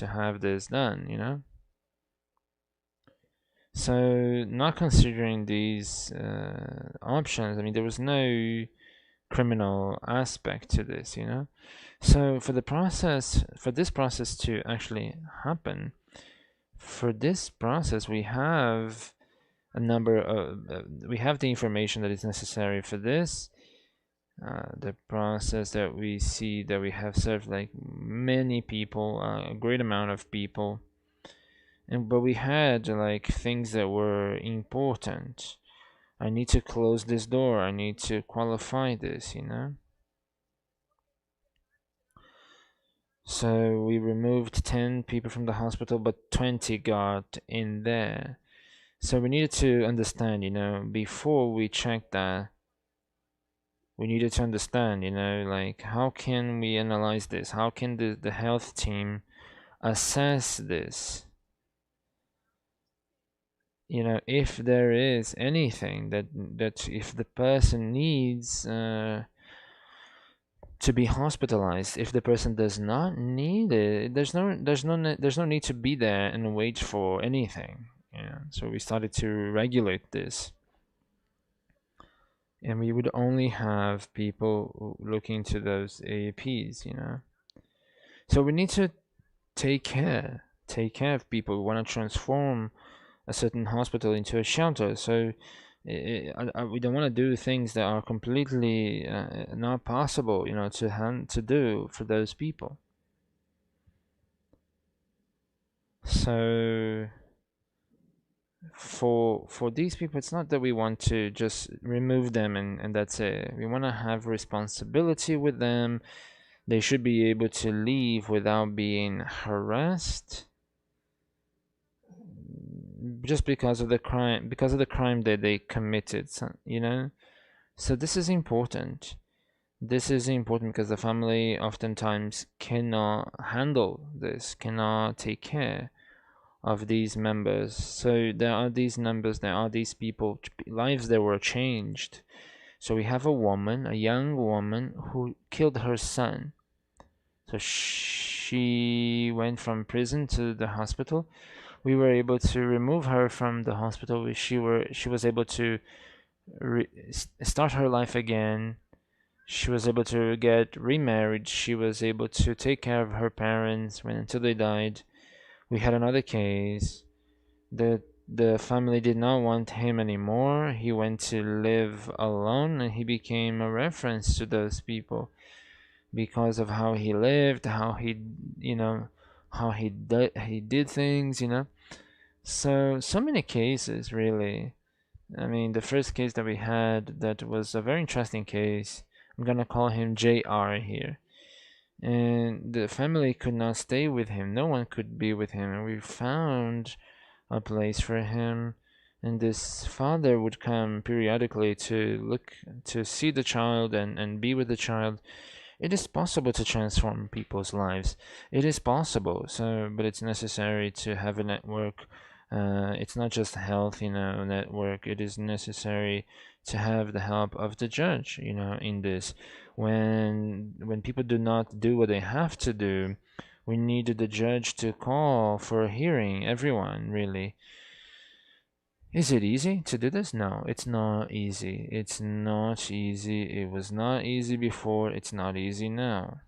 done, So, not considering these options, I mean, there was no criminal aspect to this, So, for this process to actually happen, for this process, we have we have the information that is necessary for this. The process that we see that we have served like many people, a great amount of people, but we had like things that were important. I need to close this door. I need to qualify this, So we removed 10 people from the hospital, but 20 got in there. So we needed to understand, before we check that, we needed to understand, like how can we analyze this? How can the health team assess this? If there is anything that if the person needs to be hospitalized, if the person does not need it, there's no need to be there and wait for anything. So we started to regulate this, and we would only have people looking to those AAPs. So we need to take care of people. We want to transform a certain hospital into a shelter. So we don't want to do things that are completely not possible, to do for those people. So for these people, it's not that we want to just remove them and that's it. We want to have responsibility with them. They should be able to leave without being harassed just because of the crime that they committed, so this is important. This is important because the family oftentimes cannot handle this, cannot take care of these members. So there are these numbers, there are these people, lives that were changed. So we have a young woman who killed her son. So she went from prison to the hospital. We were able to remove her from the hospital. She was able to start her life again. She was able to get remarried. She was able to take care of her parents until they died. We had another case. The family did not want him anymore. He went to live alone, and he became a reference to those people because of how he lived, how you know, how he did things, So many cases, really. I mean, the first case that we had that was a very interesting case. I'm gonna call him JR here. And the family could not stay with him. No one could be with him. And we found a place for him. And this father would come periodically to see the child and be with the child. It is possible to transform people's lives. It is possible. But it's necessary to have a network. It's not just health, network. It is necessary to have the help of the judge, in this. When people do not do what they have to do, we need the judge to call for a hearing. Everyone, really. Is it easy to do this? No, it's not easy. It's not easy. It was not easy before. It's not easy now.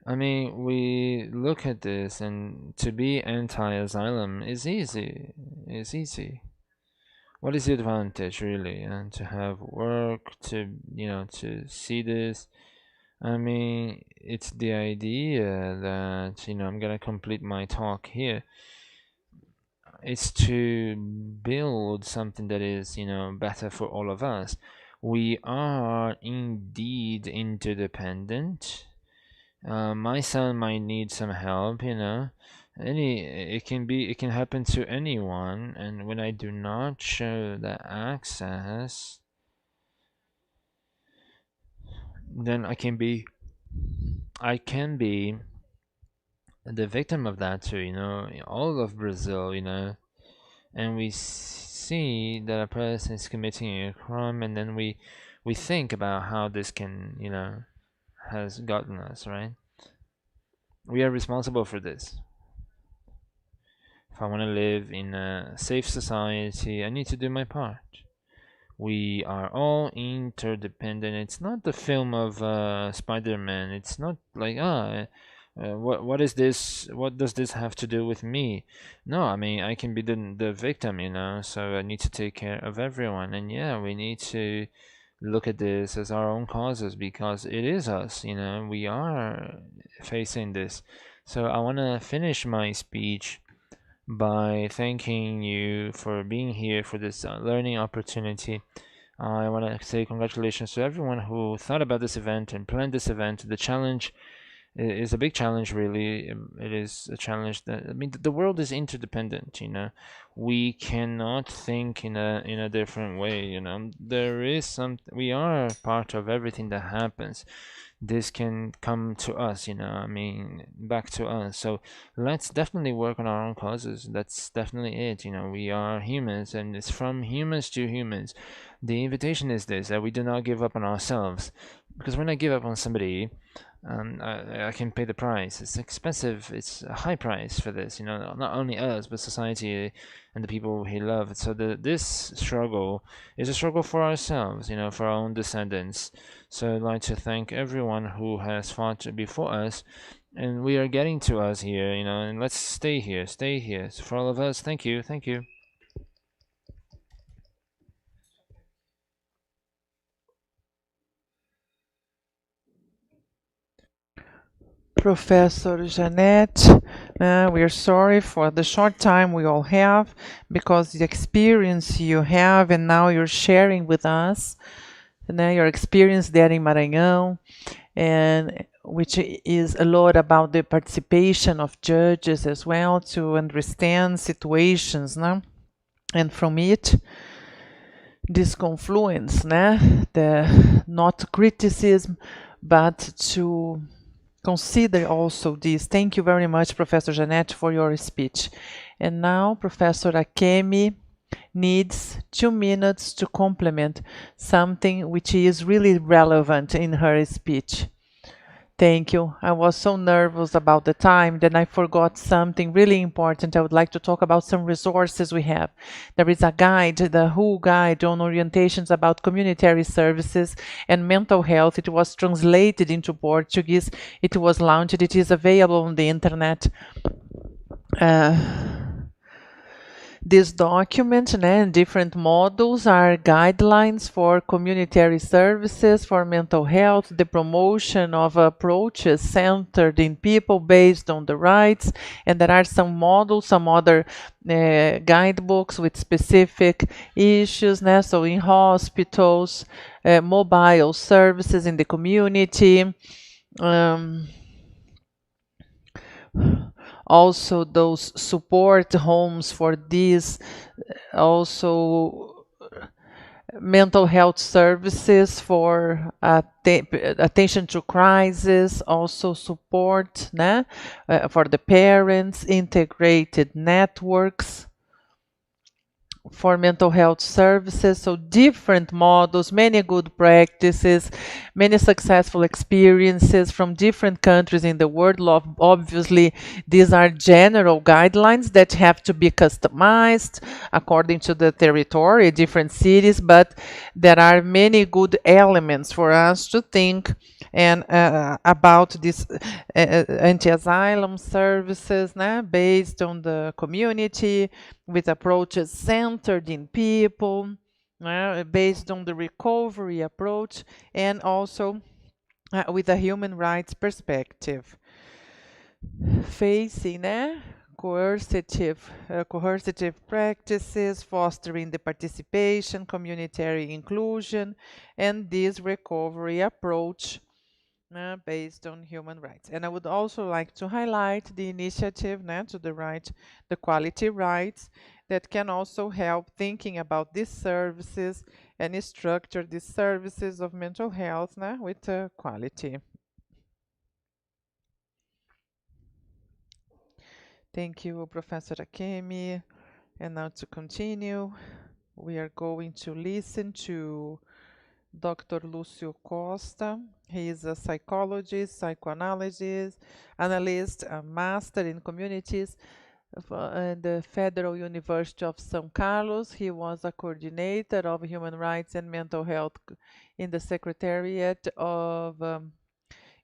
I mean, we look at this, and to be anti-asylum is easy. It's easy. what is the advantage really, and to have work to to see this. I mean, it's the idea that I'm gonna complete my talk here. It's to build something that is better for all of us. We are indeed interdependent. My son might need some help, it can happen to anyone, and when I do not show the access, then I can be the victim of that too, all of Brazil, and we see that a person is committing a crime, and then we think about how this can, has gotten us, right? We are responsible for this. If I want to live in a safe society, I need to do my part. We are all interdependent. It's not the film of Spider-Man. It's not like what is this? What does this have to do with me? No, I mean I can be the victim, So I need to take care of everyone, and yeah, we need to look at this as our own causes because it is us. We are facing this. So I want to finish my speech by thanking you for being here for this learning opportunity. I want to say congratulations to everyone who thought about this event and planned this event. The challenge is a big challenge, really. It is a challenge that, I mean, the world is interdependent, We cannot think in a different way, There is we are part of everything that happens. This can come to us, I mean, back to us. So let's definitely work on our own causes. That's definitely it. We are humans, and it's from humans to humans. The invitation is this, that we do not give up on ourselves. Because when I give up on somebody, I can pay the price. It's expensive. It's a high price for this. Not only us, but society and the people he loved. So this struggle is a struggle for ourselves. For our own descendants. So I'd like to thank everyone who has fought before us, and we are getting to us here. And let's stay here. Stay here. So for all of us, thank you. Thank you. Professor Jeanette, we are sorry for the short time we all have because the experience you have and now you're sharing with us, your experience there in Maranhão, and which is a lot about the participation of judges as well to understand situations, and from it, this confluence, the not criticism, but to consider also this. Thank you very much, Professor Jeanette, for your speech. And now Professor Akemi needs 2 minutes to complement something which is really relevant in her speech. Thank you. I was so nervous about the time that I forgot something really important. I would like to talk about some resources we have. There is a guide, the WHO guide on orientations about community services and mental health. It was translated into Portuguese. It was launched. It is available on the internet. This document and different modules are guidelines for community services for mental health, the promotion of approaches centered in people based on the rights, and there are some modules, some other guidebooks with specific issues, so in hospitals, mobile services in the community, also those support homes for this, also mental health services for attention to crisis, also support for the parents, integrated networks for mental health services. So different models, many good practices, many successful experiences from different countries in the world. Obviously, these are general guidelines that have to be customized according to the territory, different cities, but there are many good elements for us to think and about this anti-asylum services based on the community, with approaches centered in people, based on the recovery approach, and also with a human rights perspective, facing coercive practices, fostering the participation, community inclusion, and this recovery approach based on human rights. And I would also like to highlight the initiative to the right, the quality rights, that can also help thinking about these services and structure these services of mental health with quality. Thank you, Professor Akemi. And now to continue, we are going to listen to Dr. Lúcio Costa. He is a psychologist, psychoanalyst, analyst, a master in communities at the Federal University of São Carlos. He was a coordinator of human rights and mental health in the Secretariat of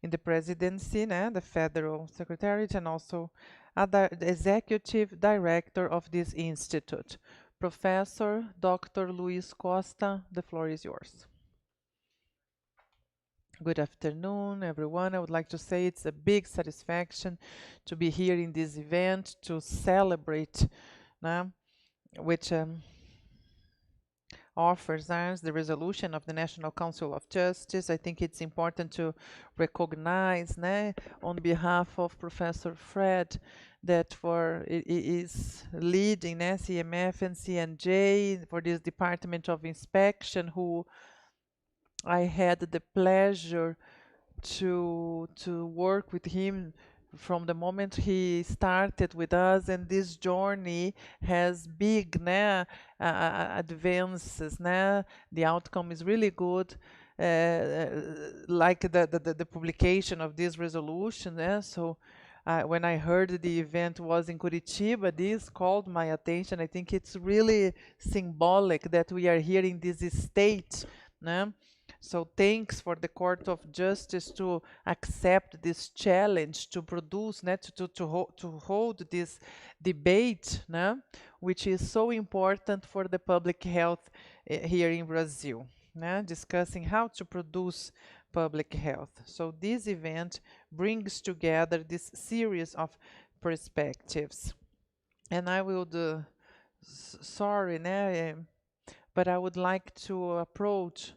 in the presidency, the Federal Secretariat, and also the executive director of this institute. Professor Dr. Luis Costa, the floor is yours. Good afternoon, everyone. I would like to say it's a big satisfaction to be here in this event to celebrate, which offers us the resolution of the National Council of Justice. I think it's important to recognize, on behalf of Professor Fred, that is leading CMF and CNJ for this Department of Inspection, who I had the pleasure to work with him from the moment he started with us, and this journey has big advances. The outcome is really good, like the publication of this resolution. So when I heard the event was in Curitiba, this called my attention. I think it's really symbolic that we are here in this state. So thanks for the Court of Justice to accept this challenge to produce, to hold this debate, which is so important for the public health here in Brazil, discussing how to produce public health. So this event brings together this series of perspectives. And I will sorry, but I would like to approach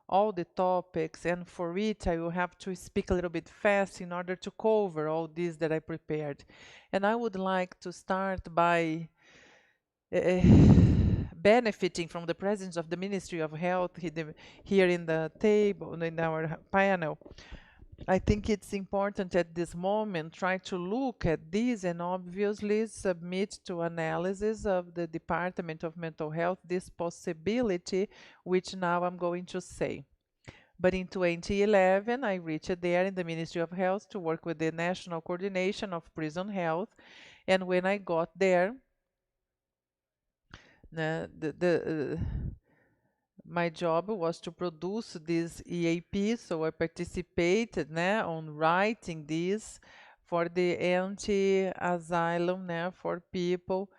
all the topics, and for it I will have to speak a little bit fast in order to cover all these that I prepared. And I would like to start by benefiting from the presence of the Ministry of Health here in the table, in our panel. I think it's important at this moment try to look at these and obviously submit to analysis of the Department of Mental Health this possibility, which now I'm going to say. But in 2011, I reached there in the Ministry of Health to work with the National Coordination of Prison Health. And when I got there, my job was to produce this EAP, so I participated on writing this for the anti-asylum for people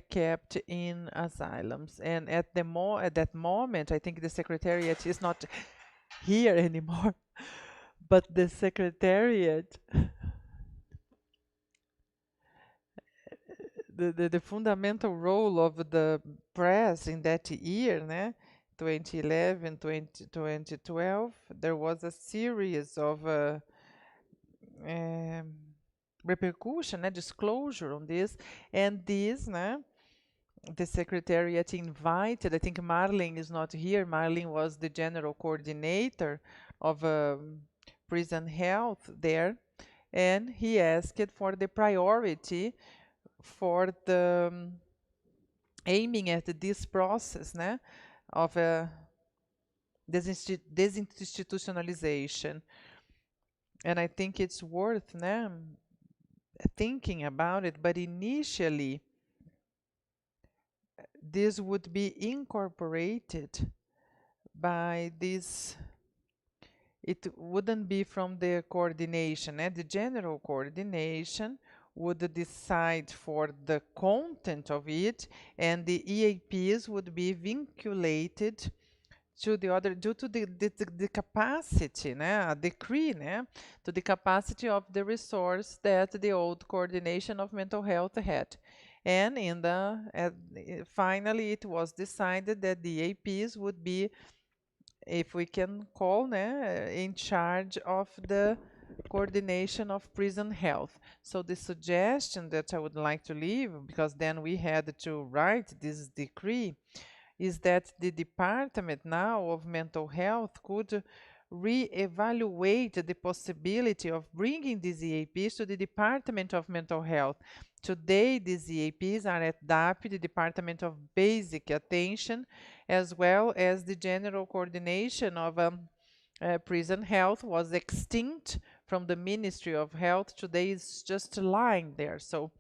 kept in asylums. And at that moment, I think the Secretariat is not here anymore, but the Secretariat, the fundamental role of the press in that year, 2011, 2012, there was a series of repercussion, disclosure on this, and this, the Secretariat invited, I think Marlene is not here, Marlene was the general coordinator of prison health there, and he asked for the priority for the aiming at this process of desinstitutionalization. And I think it's worth thinking about it, but initially this would be incorporated by this, it wouldn't be from the coordination, the general coordination would decide for the content of it, and the EAPs would be vinculated to the other due to the capacity, né, a decree, né, to the capacity of the resource that the old coordination of mental health had. And finally, it was decided that the APs would be, if we can call, né, in charge of the coordination of prison health. So the suggestion that I would like to leave, because then we had to write this decree, is that the Department now of Mental Health could re-evaluate the possibility of bringing these EAPs to the Department of Mental Health. Today, these EAPs are at DAP, the Department of Basic Attention, as well as the General Coordination of Prison Health was extinct from the Ministry of Health. Today, it's just lying there. So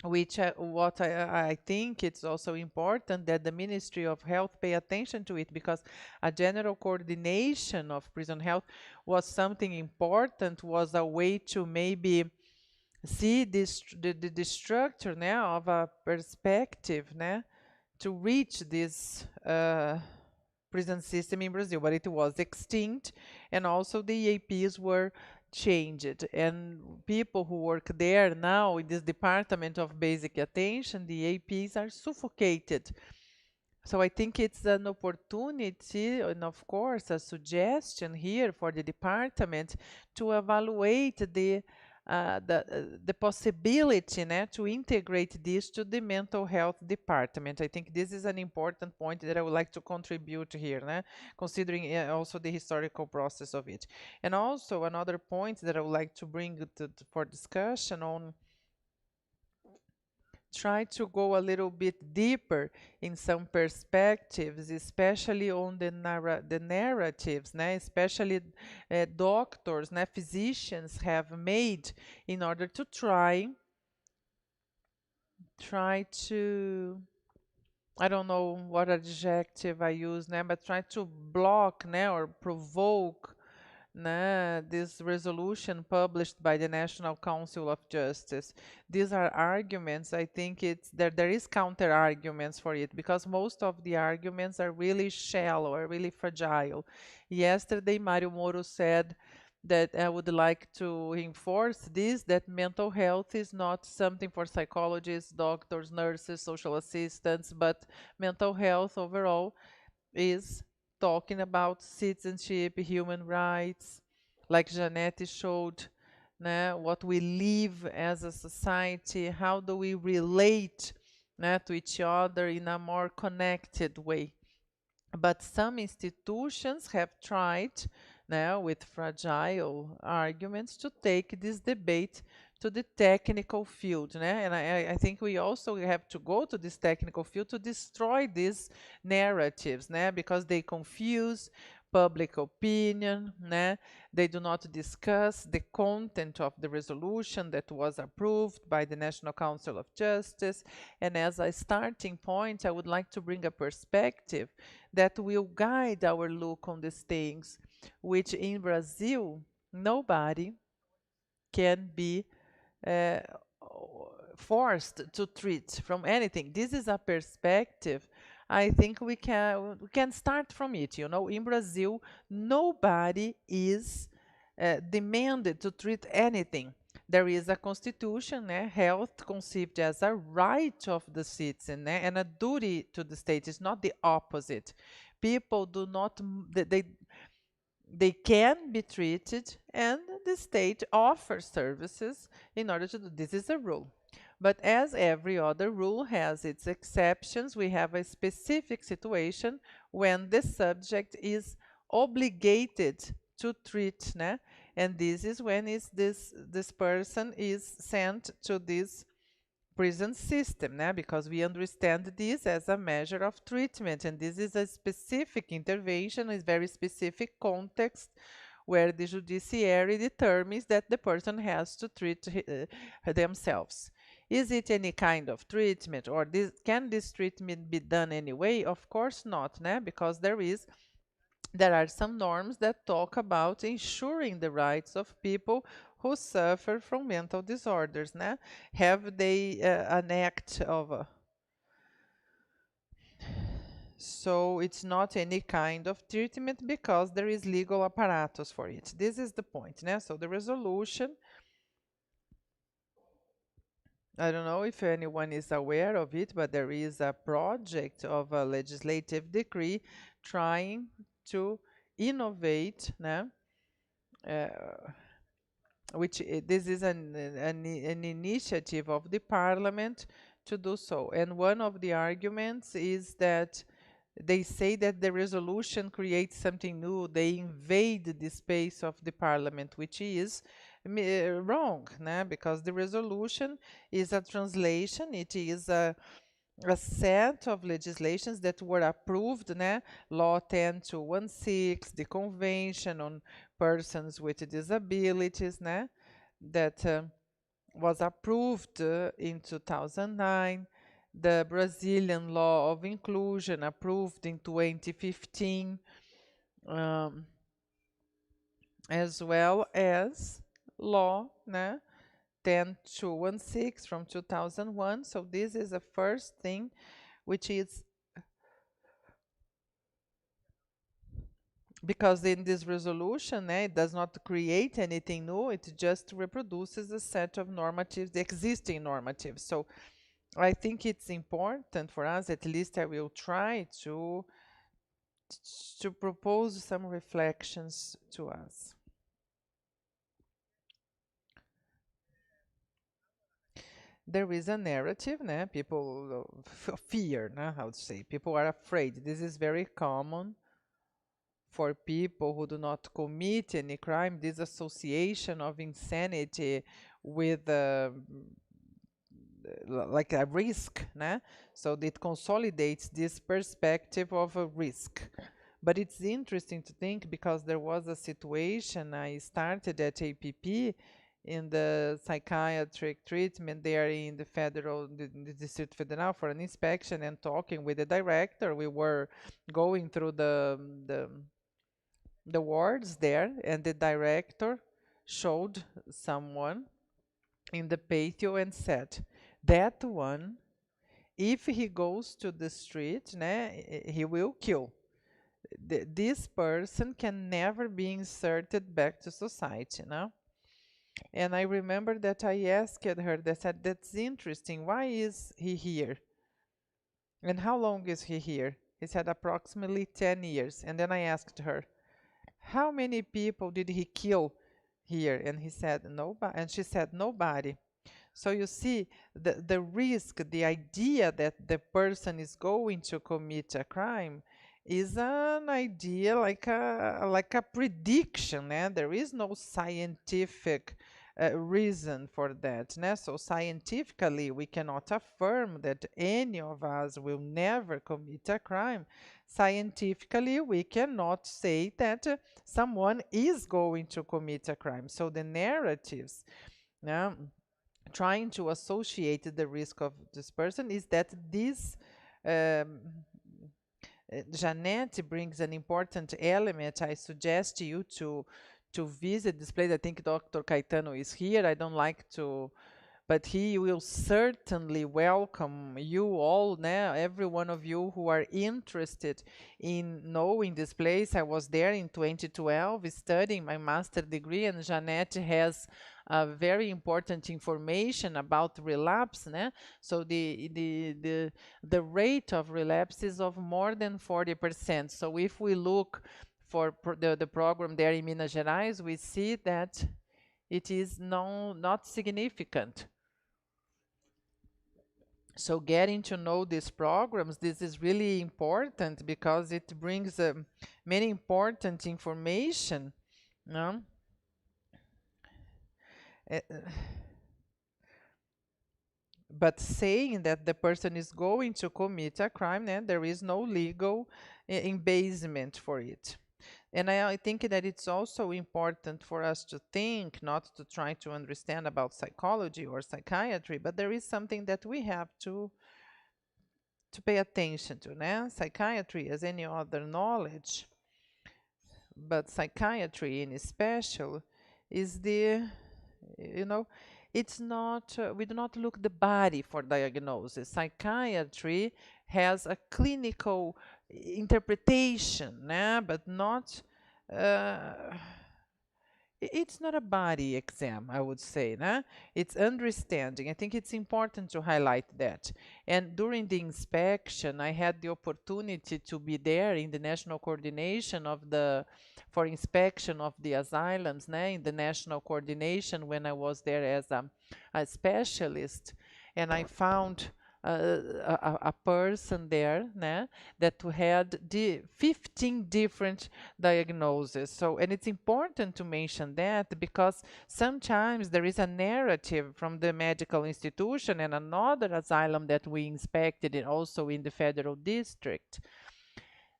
what I think it's also important that the Ministry of Health pay attention to it, because a general coordination of prison health was something important, was a way to maybe see the structure now of a perspective, né, to reach this prison system in Brazil, but it was extinct, and also the EAPs were changed, and people who work there now in this Department of Basic Attention, the EAPs are suffocated. So I think it's an opportunity, and of course a suggestion here for the department to evaluate the possibility, né, to integrate this to the mental health department. I think this is an important point that I would like to contribute here, né, considering also the historical process of it. And also another point that I would like to bring for discussion on, try to go a little bit deeper in some perspectives, especially on the narratives, né? Especially doctors, né? Physicians have made in order to try to, I don't know what adjective I use, né? But try to block, né? Or provoke, né, this resolution published by the National Council of Justice. These are arguments. I think it's there is counter arguments for it, because most of the arguments are really shallow, are really fragile. Yesterday, Mario Moro said that I would like to reinforce this, that mental health is not something for psychologists, doctors, nurses, social assistants, but mental health overall is talking about citizenship, human rights, like Janete showed, né, what we live as a society, how do we relate, né, to each other in a more connected way. But some institutions have tried now with fragile arguments to take this debate to the technical field, né? And I think we also have to go to this technical field to destroy these narratives, né? Because they confuse public opinion, né? They do not discuss the content of the resolution that was approved by the National Council of Justice. And as a starting point, I would like to bring a perspective that will guide our look on these things, which in Brazil, nobody can be uh, forced to treat from anything. This is a perspective. I think we can start from it. You know, in Brazil, nobody is demanded to treat anything. There is a constitution, health conceived as a right of the citizen, and a duty to the state. It's not the opposite. People do not, they can be treated, and the state offers services in order to do this. Is a rule. But as every other rule has its exceptions, we have a specific situation when the subject is obligated to treat, né? And this is when this person is sent to this prison system, né? Because we understand this as a measure of treatment, and this is a specific intervention, a very specific context where the judiciary determines that the person has to treat themselves. Is it any kind of treatment, or can this treatment be done anyway? Of course not, né? Because there is there are some norms that talk about ensuring the rights of people who suffer from mental disorders, né? Have they an act of so it's not any kind of treatment because there is legal apparatus for it. This is the point, né? So the resolution, I don't know if anyone is aware of it, but there is a project of a legislative decree trying to innovate, né? Which this is an initiative of the parliament to do so. And one of the arguments is that they say that the resolution creates something new. They invade the space of the parliament, which is wrong, né? Because the resolution is a translation. It is a set of legislations that were approved, né? Law 10216, the Convention on Persons with Disabilities, né? That was approved in 2009. The Brazilian Law of Inclusion, approved in 2015, as well as Law, né? 10216 from 2001. So this is the first thing, which is because in this resolution, it does not create anything new, it just reproduces a set of normatives, the existing normatives. So I think it's important for us, at least I will try to propose some reflections to us. There is a narrative, né? People fear, né? How to say? People are afraid. This is very common for people who do not commit any crime. This association of insanity with like a risk, né? So it consolidates this perspective of a risk. But it's interesting to think because there was a situation I started at APP in the psychiatric treatment there in the District Federal for an inspection and talking with the director. We were going through the wards there, and the director showed someone in the patio and said, that one, if he goes to the street, né, he will kill. This person can never be inserted back to society, no? And I remember that I asked her, that said, that's interesting, why is he here? And how long is he here? He said approximately 10 years. And then I asked her, how many people did he kill here? And he said nobody, and she said nobody. So you see, the risk, the idea that the person is going to commit a crime is an idea like a prediction, né? There is no scientific reason for that, né? So scientifically, we cannot affirm that any of us will never commit a crime. Scientifically, we cannot say that someone is going to commit a crime. So the narratives, yeah, trying to associate the risk of this person is that this Jeanette brings an important element. I suggest you to visit this place. I think Dr. Caetano is here. I don't like to, but he will certainly welcome you all, now, every one of you who are interested in knowing this place. I was there in 2012 studying my master degree, and Jeanette has very important information about relapse, né? So the rate of relapse is of more than 40%. So if we look for the program there in Minas Gerais, we see that it is not significant. So getting to know these programs, this is really important because it brings many important information, no? But saying that the person is going to commit a crime, then there is no legal embasement for it. And I think that it's also important for us to think, not to try to understand about psychology or psychiatry, but there is something that we have to pay attention to, né? Psychiatry, as any other knowledge, but psychiatry in special is the, you know, it's not, we do not look the body for diagnosis. Psychiatry has a clinical interpretation, but not, uh, it's not a body exam, I would say. It's understanding. I think it's important to highlight that. And during the inspection, I had the opportunity to be there in the national coordination of the, for inspection of the asylums, in the national coordination when I was there as a specialist. And I found a person there that had the 15 different diagnosis. So, and it's important to mention that because sometimes there is a narrative from the medical institution and another asylum that we inspected and also in the federal district.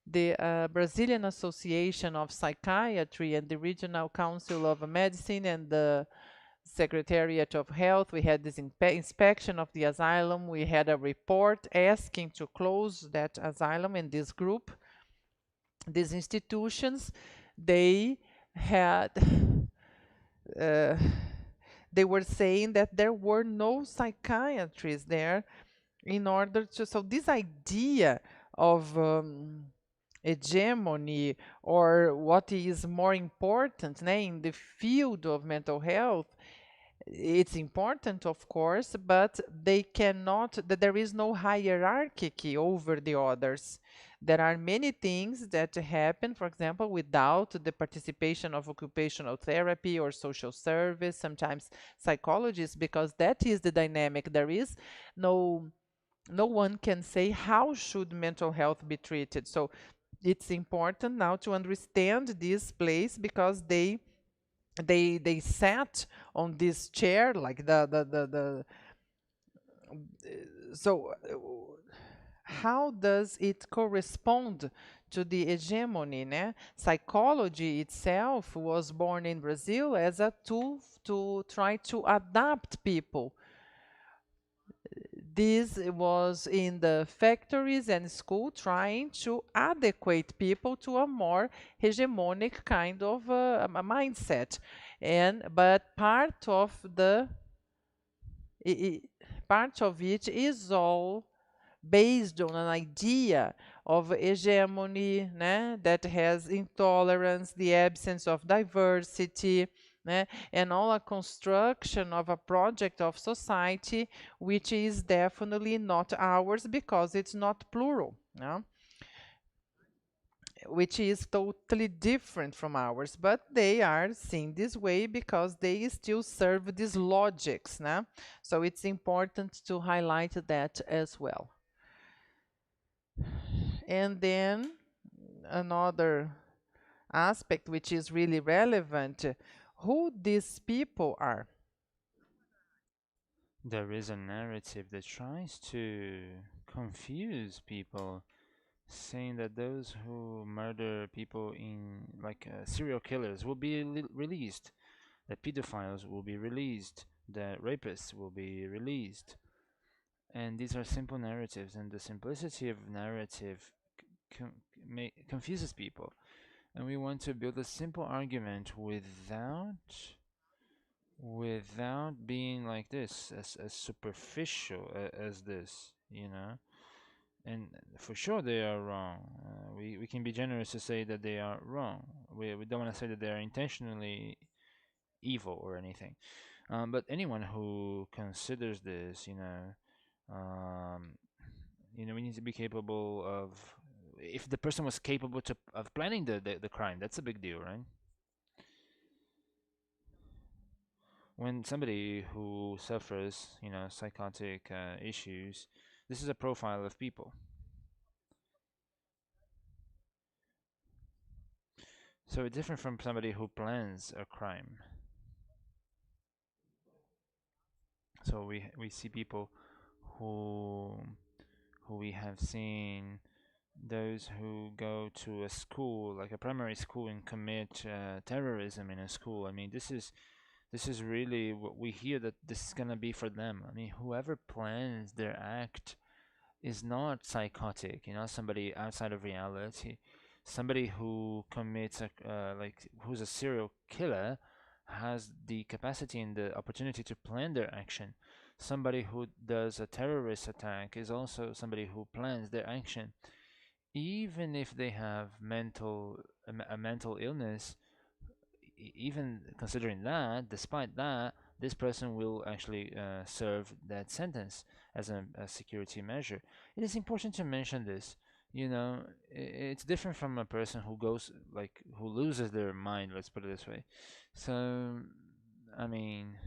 The Brazilian Association of Psychiatry and the Regional Council of Medicine and the Secretariat of Health, we had this inspection of the asylum. We had a report asking to close that asylum in this group. These institutions, they had, uh, they were saying that there were no psychiatrists there in order to, so this idea of hegemony or what is more important in the field of mental health, it's important, of course, but they cannot, that there is no hierarchy over the others. There are many things that happen, for example, without the participation of occupational therapy or social service, sometimes psychologists, because that is the dynamic. There is no one can say how should mental health be treated. So it's important now to understand this place because they sat on this chair like the so how does it correspond to the hegemony? Psychology itself was born in Brazil as a tool to try to adapt people. This was in the factories and school trying to adequate people to a more hegemonic kind of a mindset. And but part of it is all based on an idea of hegemony, that has intolerance, the absence of diversity, and all a construction of a project of society which is definitely not ours because it's not plural. Which is totally different from ours, but they are seen this way because they still serve these logics. So it's important to highlight that as well. And then another aspect which is really relevant, who these people are. There is a narrative that tries to confuse people, saying that those who murder people in like serial killers will be released, that pedophiles will be released, that rapists will be released. And these are simple narratives, and the simplicity of narrative confuses people. And we want to build a simple argument without being like this, as superficial as this, and for sure they are wrong. We can be generous to say that they are wrong. We don't want to say that they are intentionally evil or anything. But anyone who considers this, we need to be capable of. If the person was capable of planning the crime, that's a big deal, right? When somebody who suffers, psychotic issues, this is a profile of people. So it's different from somebody who plans a crime. So we see people who we have seen, those who go to a school, like a primary school, and commit terrorism in a school. I mean, this is really what we hear, that this is gonna be for them. I mean, whoever plans their act is not psychotic, somebody outside of reality. Somebody who commits who's a serial killer has the capacity and the opportunity to plan their action. Somebody who does a terrorist attack is also somebody who plans their action. Even if they have a mental illness, even considering that, despite that, this person will actually serve that sentence as a security measure. It is important to mention this. You know, it's different from a person who goes who loses their mind. Let's put it this way. So, I mean,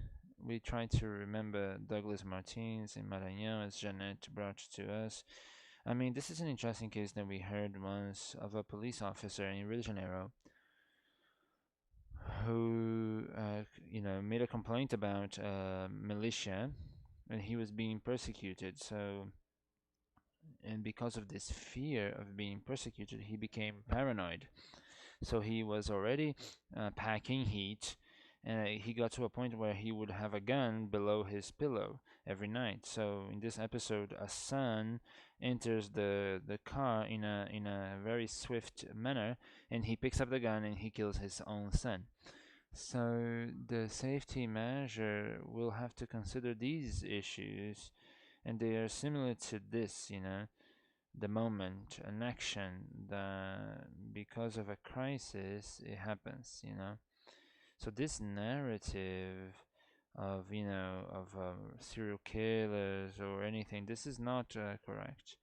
we try to remember Douglas Martins in Maranhão, as Jeanette brought to us. I mean, this is an interesting case that we heard once of a police officer in Rio de Janeiro who made a complaint about militia, and he was being persecuted. So, and because of this fear of being persecuted, he became paranoid. So he was already packing heat, and he got to a point where he would have a gun below his pillow every night. So in this episode, a son enters the car in a very swift manner, and he picks up the gun and he kills his own son. So the safety measure will have to consider these issues, and they are similar to this, the moment, an action that because of a crisis it happens, So this narrative of serial killers or anything, this is not correct.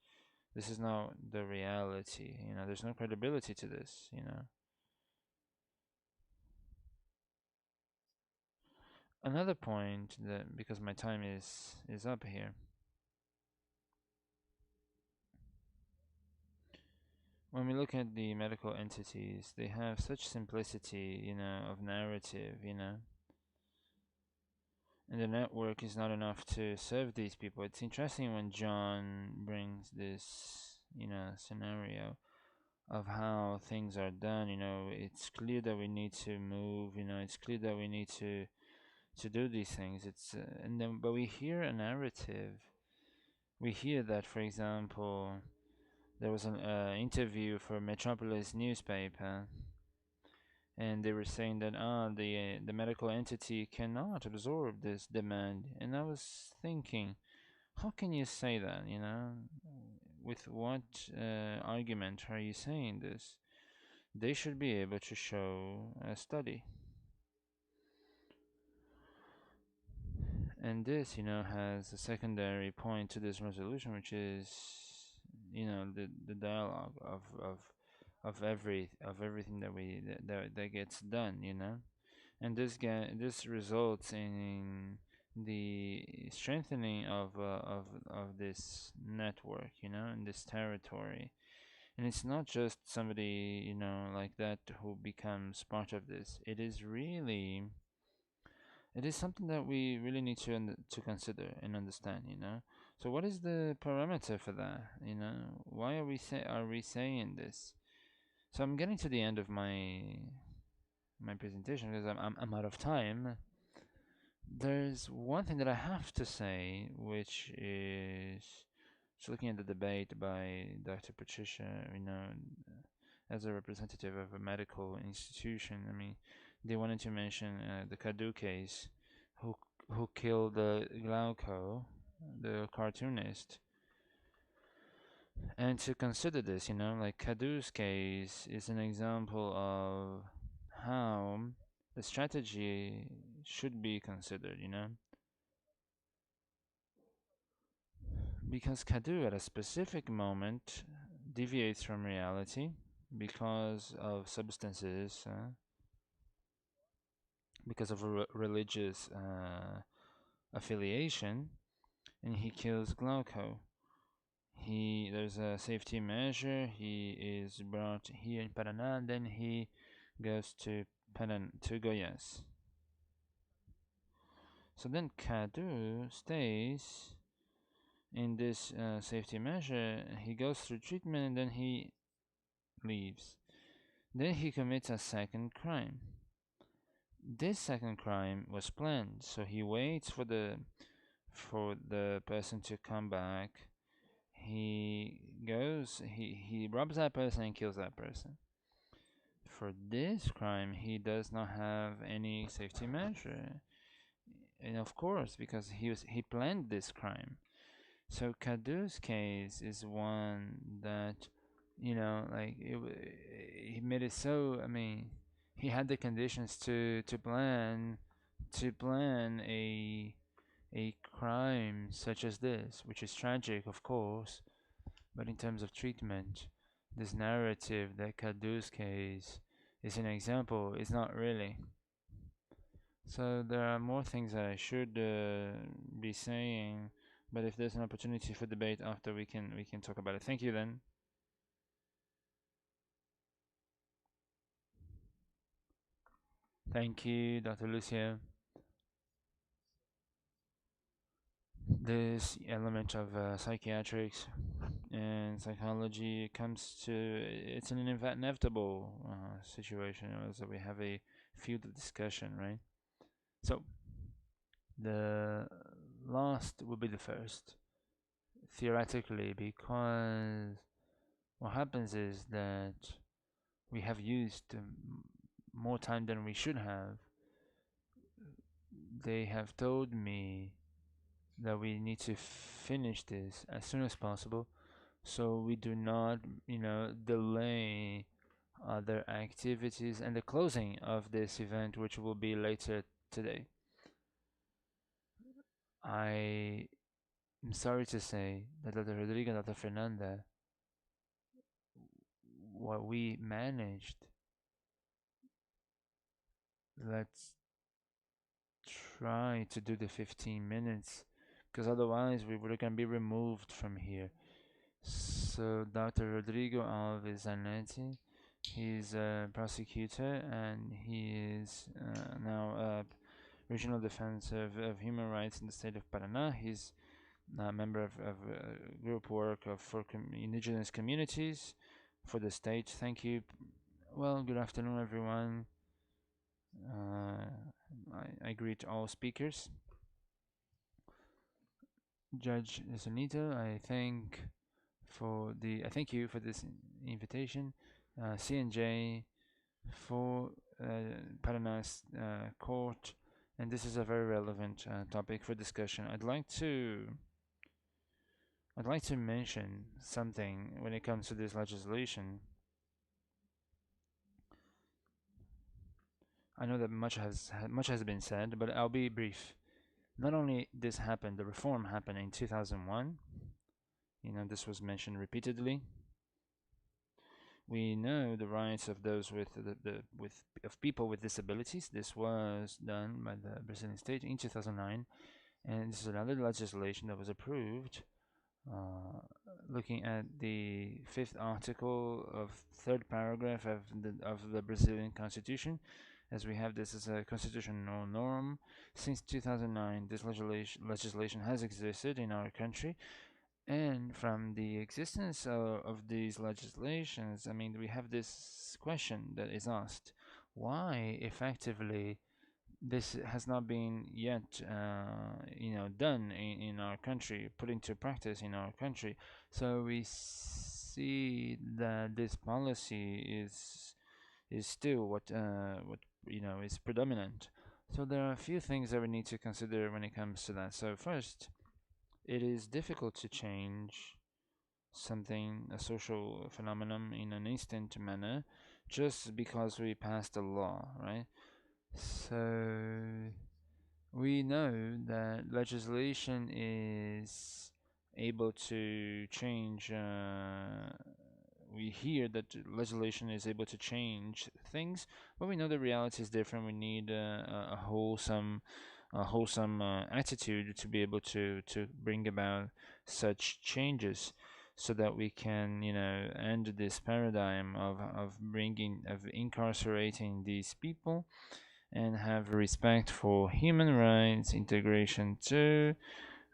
This is not the reality. There's no credibility to this. Another point that, because my time is up here, when we look at the medical entities, they have such simplicity, of narrative, and the network is not enough to serve these people. It's interesting when John brings this, scenario of how things are done. It's clear that we need to move. It's clear that we need to do these things. But we hear a narrative. We hear that, for example, there was an interview for Metropolis newspaper, and they were saying that the medical entity cannot absorb this demand. And I was thinking, how can you say that? With what argument are you saying this? They should be able to show a study. And this, has a secondary point to this resolution, which is, the dialogue of everything that gets done, and this results in the strengthening of this network, in this territory. And it's not just somebody, like that who becomes part of this. It is something that we really need to consider and understand, So what is the parameter for that? Why are we saying this? So I'm getting to the end of my presentation because I'm out of time. There's one thing that I have to say, which is just looking at the debate by Dr. Patricia, as a representative of a medical institution. I mean, they wanted to mention the Kadu case, who killed Glauco, the cartoonist, and to consider this, like Kadu's case is an example of how the strategy should be considered, because Kadu at a specific moment deviates from reality because of substances, because of a religious affiliation, and he kills Glauco. There's a safety measure. He is brought here in Paraná, then he goes to Goiás. So then Kadu stays in this safety measure. He goes through treatment and then he leaves. Then he commits a second crime. This second crime was planned, so he waits for the person to come back. He robs that person and kills that person. for this crime, he does not have any safety measure. And of course, because he planned this crime. So Kadu's case is one that, like he made it so. I mean, he had the conditions to plan a crime such as this, which is tragic, of course, but in terms of treatment, this narrative that Kadu's case is an example is not really. So there are more things that I should be saying, but if there's an opportunity for debate after, we can talk about it. Thank you then. Thank you, Dr. Lucia. This element of psychiatrics and psychology comes to it's an inevitable situation as we have a field of discussion, right? So the last will be the first, theoretically, because what happens is that we have used more time than we should have. They have told me that we need to finish this as soon as possible so we do not, delay other activities and the closing of this event, which will be later today. I am sorry to say that Dr. Rodrigo and Dr. Fernanda, what we managed, let's try to do the 15 minutes because otherwise we were going to be removed from here. So Dr. Rodrigo Alves Zanetti, he's a prosecutor and he is now a regional defensor of human rights in the state of Paraná. He's a member of group work for indigenous communities for the state. Thank you. Well, good afternoon, everyone. I greet all speakers. Judge Sunita, I thank you for this invitation. CNJ for Paraná's court, and this is a very relevant topic for discussion. I'd like to mention something when it comes to this legislation. I know that much has been said, but I'll be brief. Not only this happened, the reform happened in 2001. This was mentioned repeatedly. We know the rights of those of people with disabilities. This was done by the Brazilian state in 2009, and this is another legislation that was approved. Looking at the fifth article of third paragraph of the Brazilian Constitution, as we have this as a constitutional norm since 2009. This legislation has existed in our country, and from the existence of these legislations, I mean, we have this question that is asked: why effectively this has not been yet, done in our country, put into practice in our country? So we see that this policy is still what is predominant. So there are a few things that we need to consider when it comes to that. So first, it is difficult to change something, a social phenomenon, in an instant manner just because we passed a law, right? So we know that legislation is able to change. We hear that legislation is able to change things, but we know the reality is different. We need a wholesome attitude to be able to bring about such changes, so that we can end this paradigm of incarcerating these people and have respect for human rights, integration to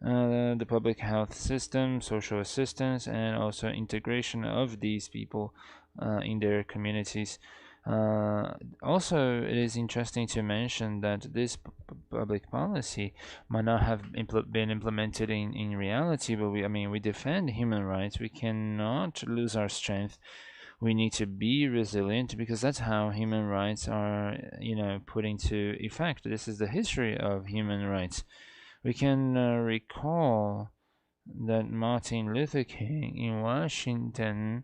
the public health system, social assistance, and also integration of these people in their communities. Also, it is interesting to mention that this public policy might not have been implemented in reality, but we defend human rights. We cannot lose our strength. We need to be resilient because that's how human rights are, put into effect. This is the history of human rights. We can recall that Martin Luther King in Washington,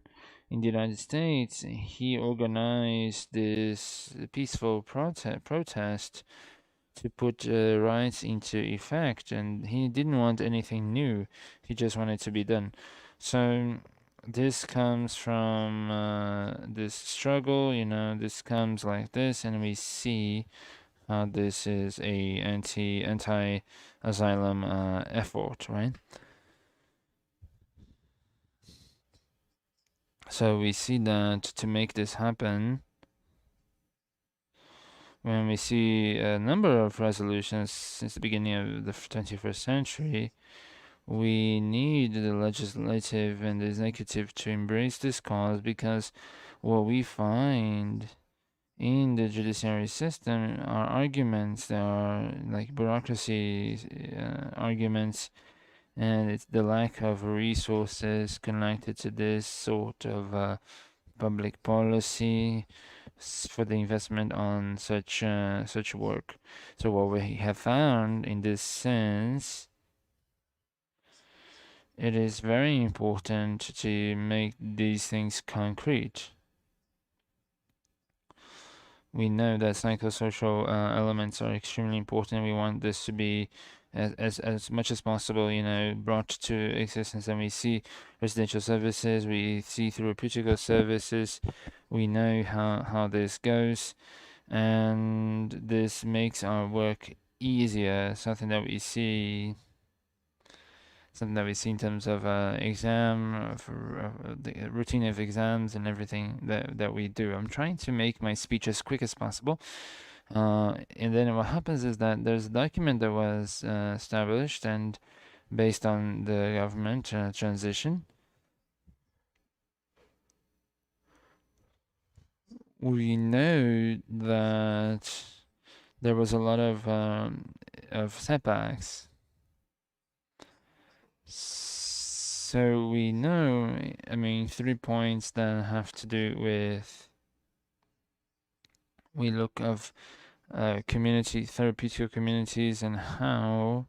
in the United States, he organized this peaceful protest to put rights into effect, and he didn't want anything new. He just wanted to be done. So this comes from this struggle, this comes like this, and we see how this is a anti asylum effort, right? So we see that to make this happen, when we see a number of resolutions since the beginning of the 21st century, we need the legislative and the executive to embrace this cause, because what we find in the judiciary system are arguments that are like bureaucracy arguments, and it's the lack of resources connected to this sort of public policy for the investment on such work. So what we have found in this sense, it is very important to make these things concrete. We know that psychosocial elements are extremely important. We want this to be as much as possible, brought to existence. And we see residential services, we see therapeutical services, we know how this goes, and this makes our work easier. Something that we see in terms of exam, for the routine of exams and everything that we do. I'm trying to make my speech as quick as possible. And then what happens is that there's a document that was established and based on the government transition. We know that there was a lot of setbacks. So we know, 3 points that have to do with, we look of therapeutic communities, and how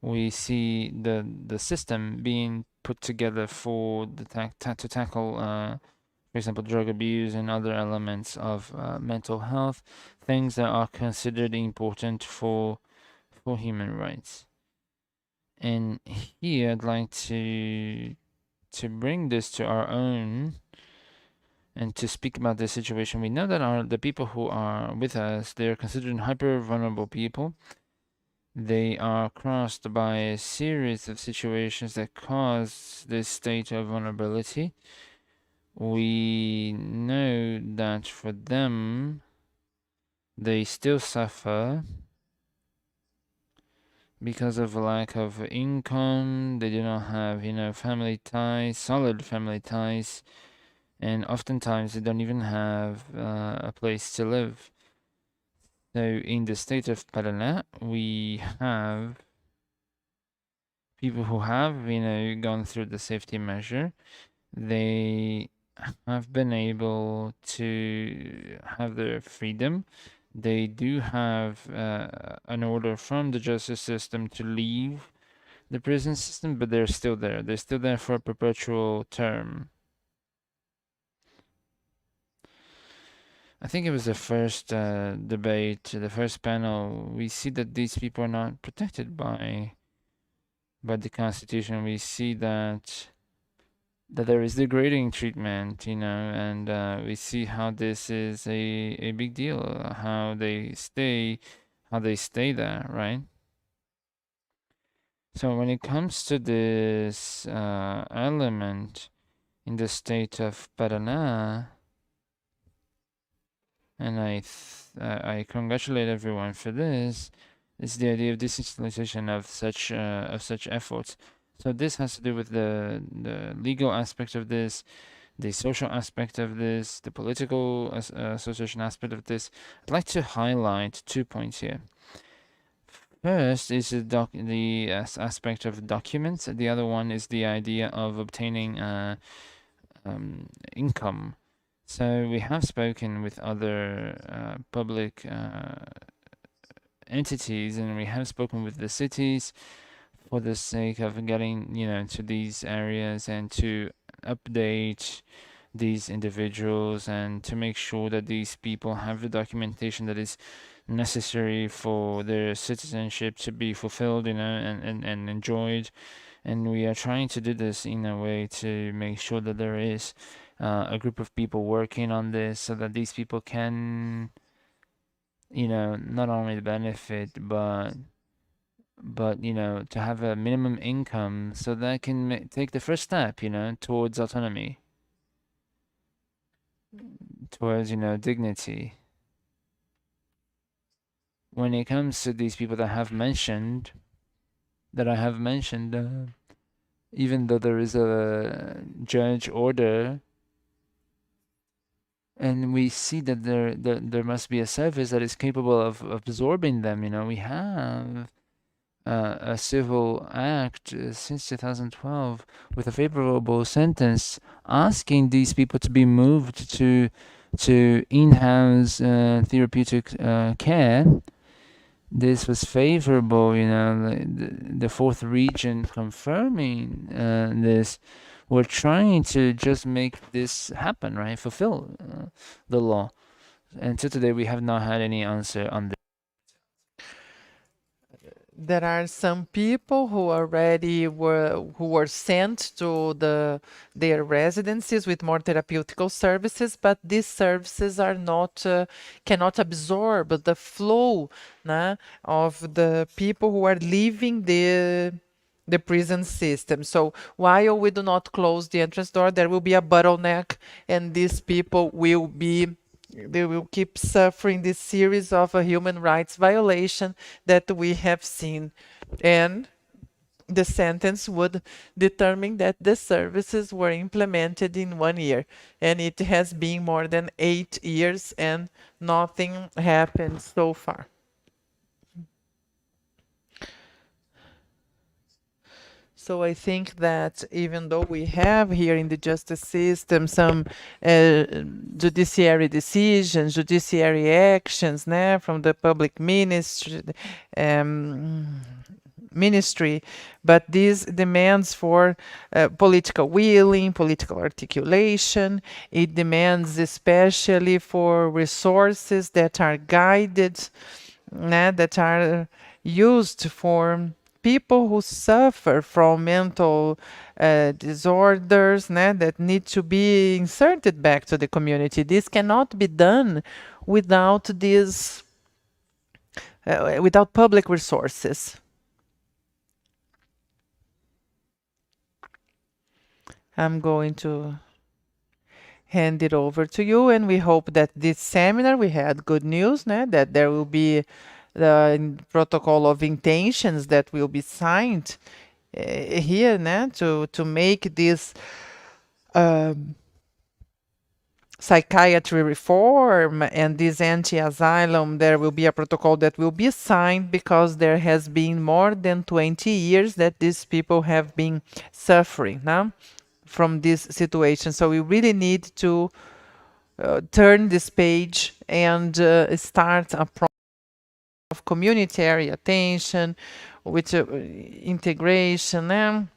we see the system being put together for to tackle, for example, drug abuse and other elements of mental health, things that are considered important for human rights. And here I'd like to bring this to our own and to speak about this situation. We know that the people who are with us, they are considered hyper vulnerable people. They are crossed by a series of situations that cause this state of vulnerability. We know that for them, they still suffer because of a lack of income. They do not have, family ties, solid family ties, and oftentimes they don't even have a place to live. So in the state of Paraná, we have people who have, gone through the safety measure. They have been able to have their freedom. They do have an order from the justice system to leave the prison system, but they're still there. They're still there for a perpetual term. I think it was the first debate, the first panel. We see that these people are not protected by the Constitution. We see that there is degrading treatment, and we see how this is a big deal. How they stay there, right? So when it comes to this element in the state of Paraná, and I congratulate everyone for this, is the idea of decentralization of such efforts. So this has to do with the legal aspect of this, the social aspect of this, the political association aspect of this. I'd like to highlight 2 points here. First is the aspect of documents. The other one is the idea of obtaining income. So we have spoken with other public entities, and we have spoken with the cities for the sake of getting, to these areas and to update these individuals and to make sure that these people have the documentation that is necessary for their citizenship to be fulfilled, and enjoyed. And we are trying to do this in a way to make sure that there is a group of people working on this so that these people can, not only benefit, but to have a minimum income so that can take the first step, towards autonomy, towards, dignity. When it comes to these people that I have mentioned, even though there is a judge order, and we see that there must be a service that is capable of absorbing them. We have a civil act since 2012 with a favorable sentence asking these people to be moved to in-house therapeutic care. This was favorable, the fourth region confirming this. We're trying to just make this happen, right? Fulfill the law. Until today, we have not had any answer on this. There are some people who were sent to their residencies with more therapeutical services, but these services are not cannot absorb the flow, né, of the people who are leaving the prison system. So while we do not close the entrance door, there will be a bottleneck, and these people they will keep suffering this series of a human rights violation that we have seen. And the sentence would determine that the services were implemented in 1 year. And it has been more than 8 years and nothing happened so far. So I think that even though we have here in the justice system some judiciary decisions, judiciary actions, from the public ministry, but these demands for political willing, political articulation. It demands especially for resources that are guided, that are used for people who suffer from mental disorders, that need to be inserted back to the community. This cannot be done without without public resources. I'm going to hand it over to you, and we hope that this seminar we had good news, that there will be the protocol of intentions that will be signed here, to make this psychiatry reform and this anti-asylum. There will be a protocol that will be signed because there has been more than 20 years that these people have been suffering from this situation. So we really need to turn this page and start a process of communitary attention with integration, and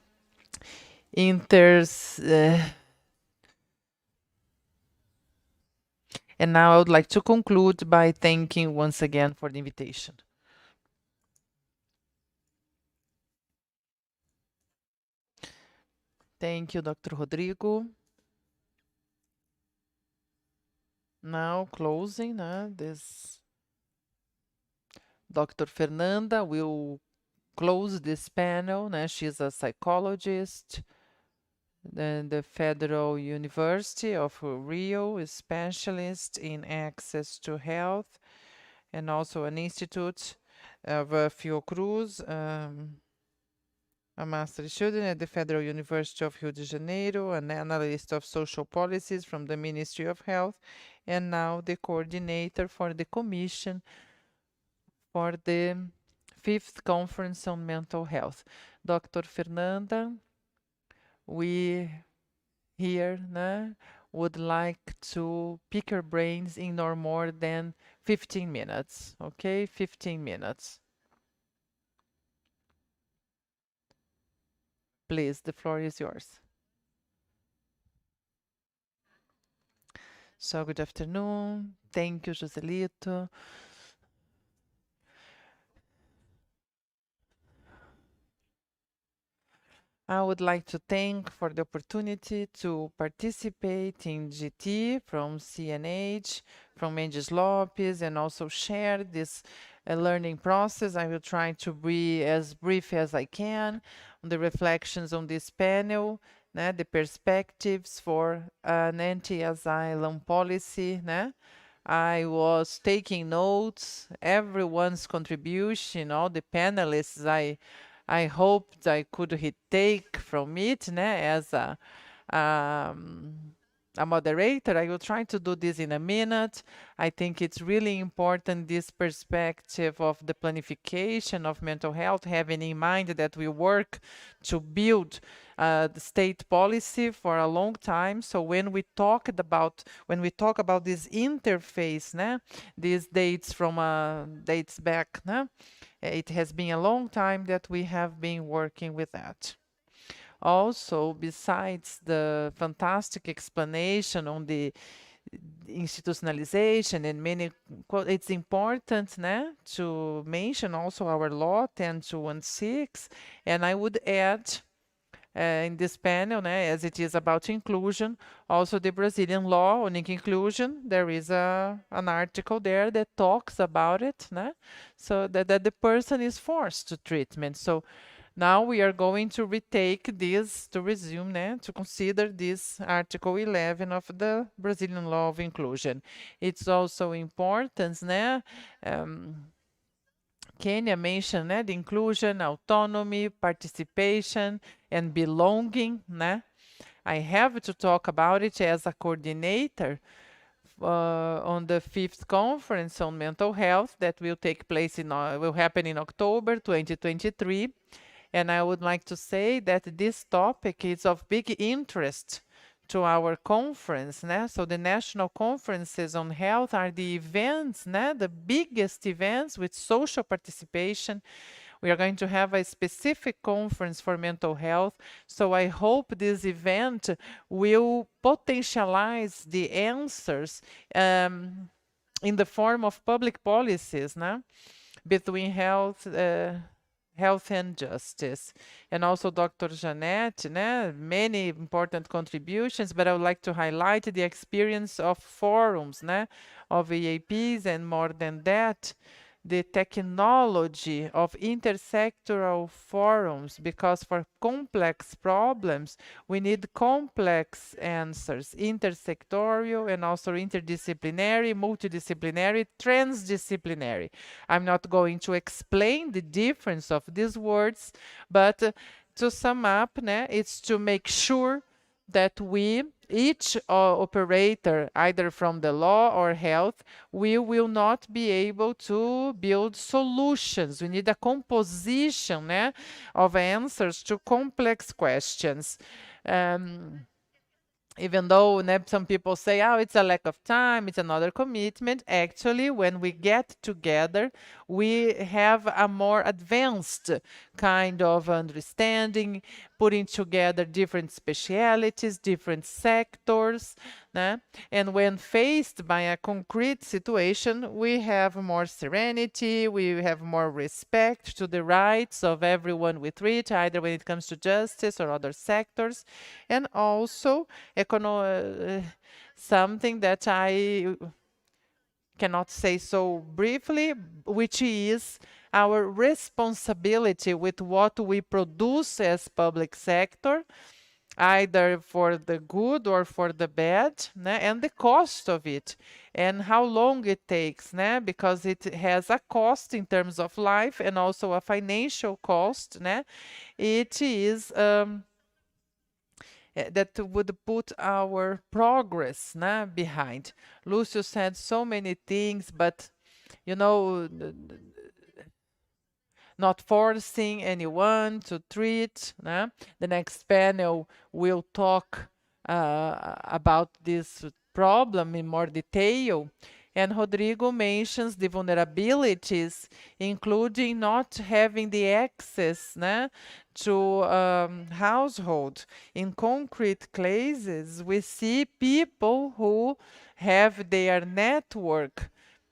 now I would like to conclude by thanking once again for the invitation. Thank you, Dr. Rodrigo. Now closing this. Dr. Fernanda will close this panel. She's a psychologist in the Federal University of Rio, a specialist in access to health, and also an institute of Fiocruz, a master's student at the Federal University of Rio de Janeiro, an analyst of social policies from the Ministry of Health, and now the coordinator for the Commission for the 5th Conference on Mental Health. Dr. Fernanda, we here, would like to pick your brains in no more than 15 minutes, okay? 15 minutes. Please, the floor is yours. So, good afternoon. Thank you, Joselito. I would like to thank for the opportunity to participate in GT from CNH, from Mendes Lopes, and also share this learning process. I will try to be as brief as I can on the reflections on this panel, the perspectives for an anti-asylum policy. I was taking notes, everyone's contribution, all the panelists. I hoped I could take from it, as um, a moderator. I will try to do this in a minute. I think it's really important, this perspective of the planification of mental health, having in mind that we work to build the state policy for a long time. So when we talk about this interface, these dates from dates back, it has been a long time that we have been working with that. Also, besides the fantastic explanation on the institutionalization and many, it's important to mention also our law 10216, and I would add in this panel, as it is about inclusion, also the Brazilian law on inclusion. There is an article there that talks about it, so that the person is forced to treatment. So now we are going to retake this, to resume, to consider this Article 11 of the Brazilian Law of Inclusion. It's also important, Kenya mentioned the inclusion, autonomy, participation, and belonging. I have to talk about it as a coordinator on the 5th conference on mental health that will take place will happen in October 2023. And I would like to say that this topic is of big interest to our conference. So the national conferences on health are the events, the biggest events with social participation. We are going to have a specific conference for mental health. So I hope this event will potentialize the answers in the form of public policies between health and justice. And also Dr. Jeanette, many important contributions, but I would like to highlight the experience of forums, of EAPs, and more than that, the technology of intersectoral forums, because for complex problems, we need complex answers, intersectorial and also interdisciplinary, multidisciplinary, transdisciplinary. I'm not going to explain the difference of these words, but to sum up, it's to make sure that each operator, either from the law or health, we will not be able to build solutions. We need a composition of answers to complex questions. Even though some people say, oh, it's a lack of time, it's another commitment, actually, when we get together, we have a more advanced kind of understanding, putting together different specialities, different sectors, and when faced by a concrete situation, we have more serenity, we have more respect to the rights of everyone we treat, either when it comes to justice or other sectors, and also something that I cannot say so briefly, which is our responsibility with what we produce as public sector, either for the good or for the bad, and the cost of it, and how long it takes, because it has a cost in terms of life and also a financial cost. It is that would put our progress behind. Lucio said so many things, but not forcing anyone to treat. The next panel will talk about this problem in more detail. And Rodrigo mentions the vulnerabilities, including not having the access to household. In concrete cases, we see people who have their network,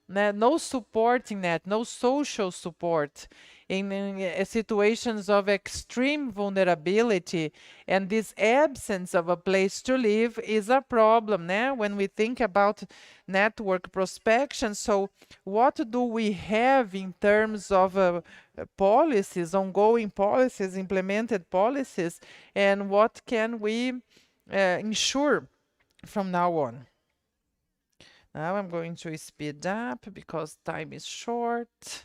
no supporting net, no social support in situations of extreme vulnerability, and this absence of a place to live is a problem when we think about network prospection. So what do we have in terms of policies, ongoing policies, implemented policies, and what can we ensure from now on? Now I'm going to speed up because time is short.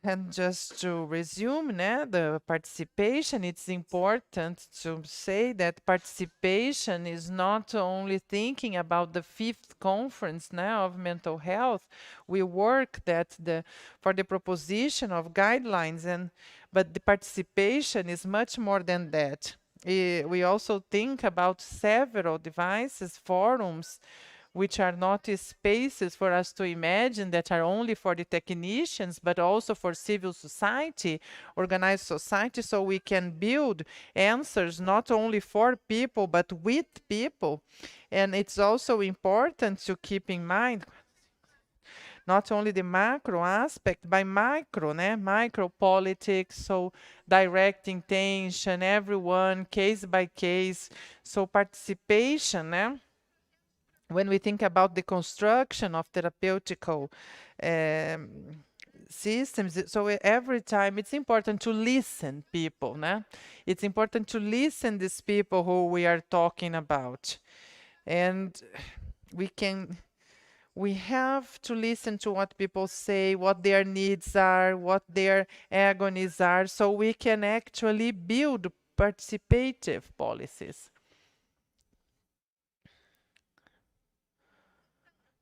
And just to resume the participation, it's important to say that participation is not only thinking about the fifth conference now of mental health. We work for the proposition of guidelines, but the participation is much more than that. We also think about several devices, forums, which are not spaces for us to imagine that are only for the technicians, but also for civil society, organized society, so we can build answers not only for people, but with people. And it's also important to keep in mind not only the macro aspect, by micro politics, so directing tension, everyone, case by case, so participation, when we think about the construction of therapeutical systems, so every time it's important to listen people, it's important to listen these people who we are talking about, and we have to listen to what people say, what their needs are, what their agonies are, so we can actually build participative policies.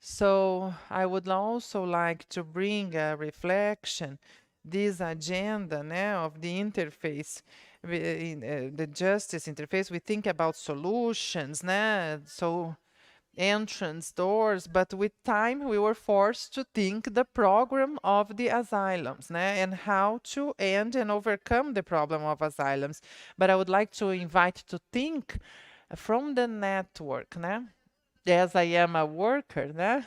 So I would also like to bring a reflection, this agenda of the interface, the justice interface. We think about solutions, so entrance doors, but with time we were forced to think the program of the asylums and how to end and overcome the problem of asylums. But I would like to invite to think from the network, as I am a worker,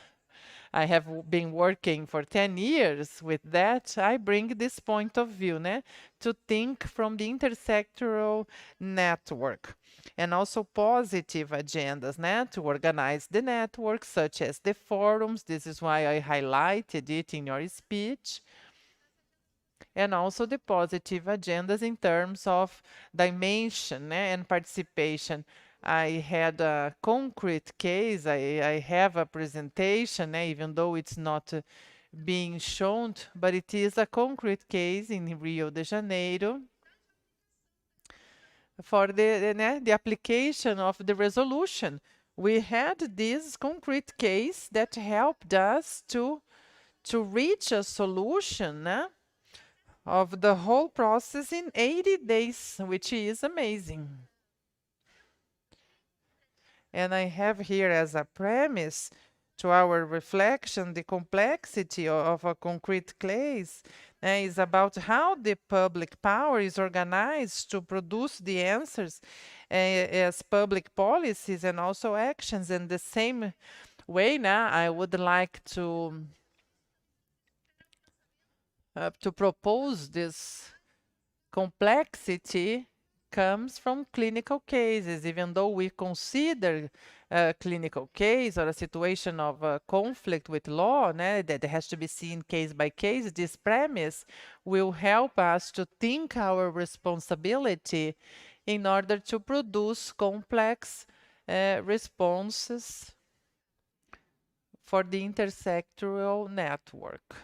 I have been working for 10 years with that. I bring this point of view to think from the intersectoral network and also positive agendas to organize the network, such as the forums. This is why I highlighted it in your speech. And also the positive agendas in terms of dimension and participation. I had a concrete case. I have a presentation, even though it's not being shown, but it is a concrete case in Rio de Janeiro for the application of the resolution. We had this concrete case that helped us to reach a solution of the whole process in 80 days, which is amazing. And I have here as a premise to our reflection the complexity of a concrete case is about how the public power is organized to produce the answers as public policies and also actions. In the same way, I would like to propose this complexity comes from clinical cases, even though we consider a clinical case or a situation of conflict with law that has to be seen case by case. This premise will help us to think our responsibility in order to produce complex responses for the intersectoral network.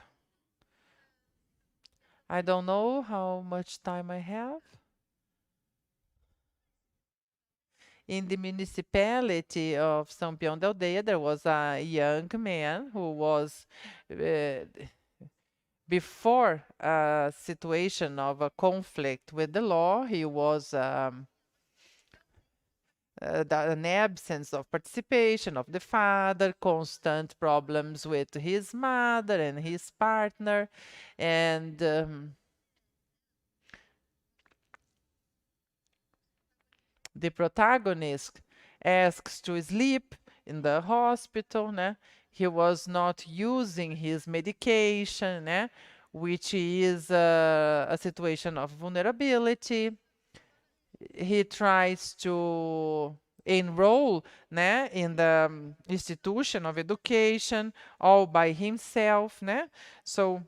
I don't know how much time I have. In the municipality of São Peão da Aldeia, there was a young man who was, before a situation of a conflict with the law, he was an absence of participation of the father, constant problems with his mother and his partner, and the protagonist asks to sleep in the hospital, né? He was not using his medication, né? Which is a situation of vulnerability. He tries to enroll, né, in the institution of education all by himself, né? So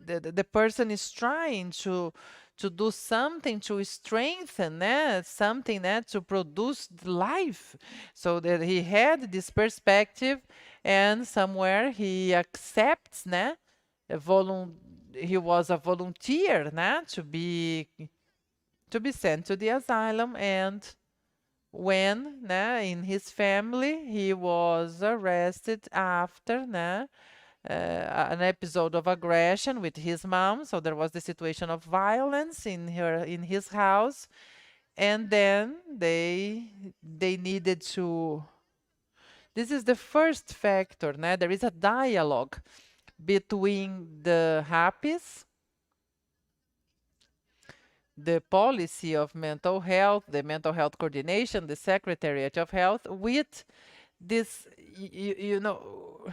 the person is trying to do something to strengthen, né, something, né, to produce life, so that he had this perspective, and somewhere he accepts, né, he was a volunteer, né, to be sent to the asylum, and when, né, in his family he was arrested after, né, an episode of aggression with his mom. So there was the situation of violence in his house, and then they needed to. This is the first factor. Né? There is a dialogue between the HAPIS, the policy of mental health, the mental health coordination, the Secretariat of Health, with this, you know,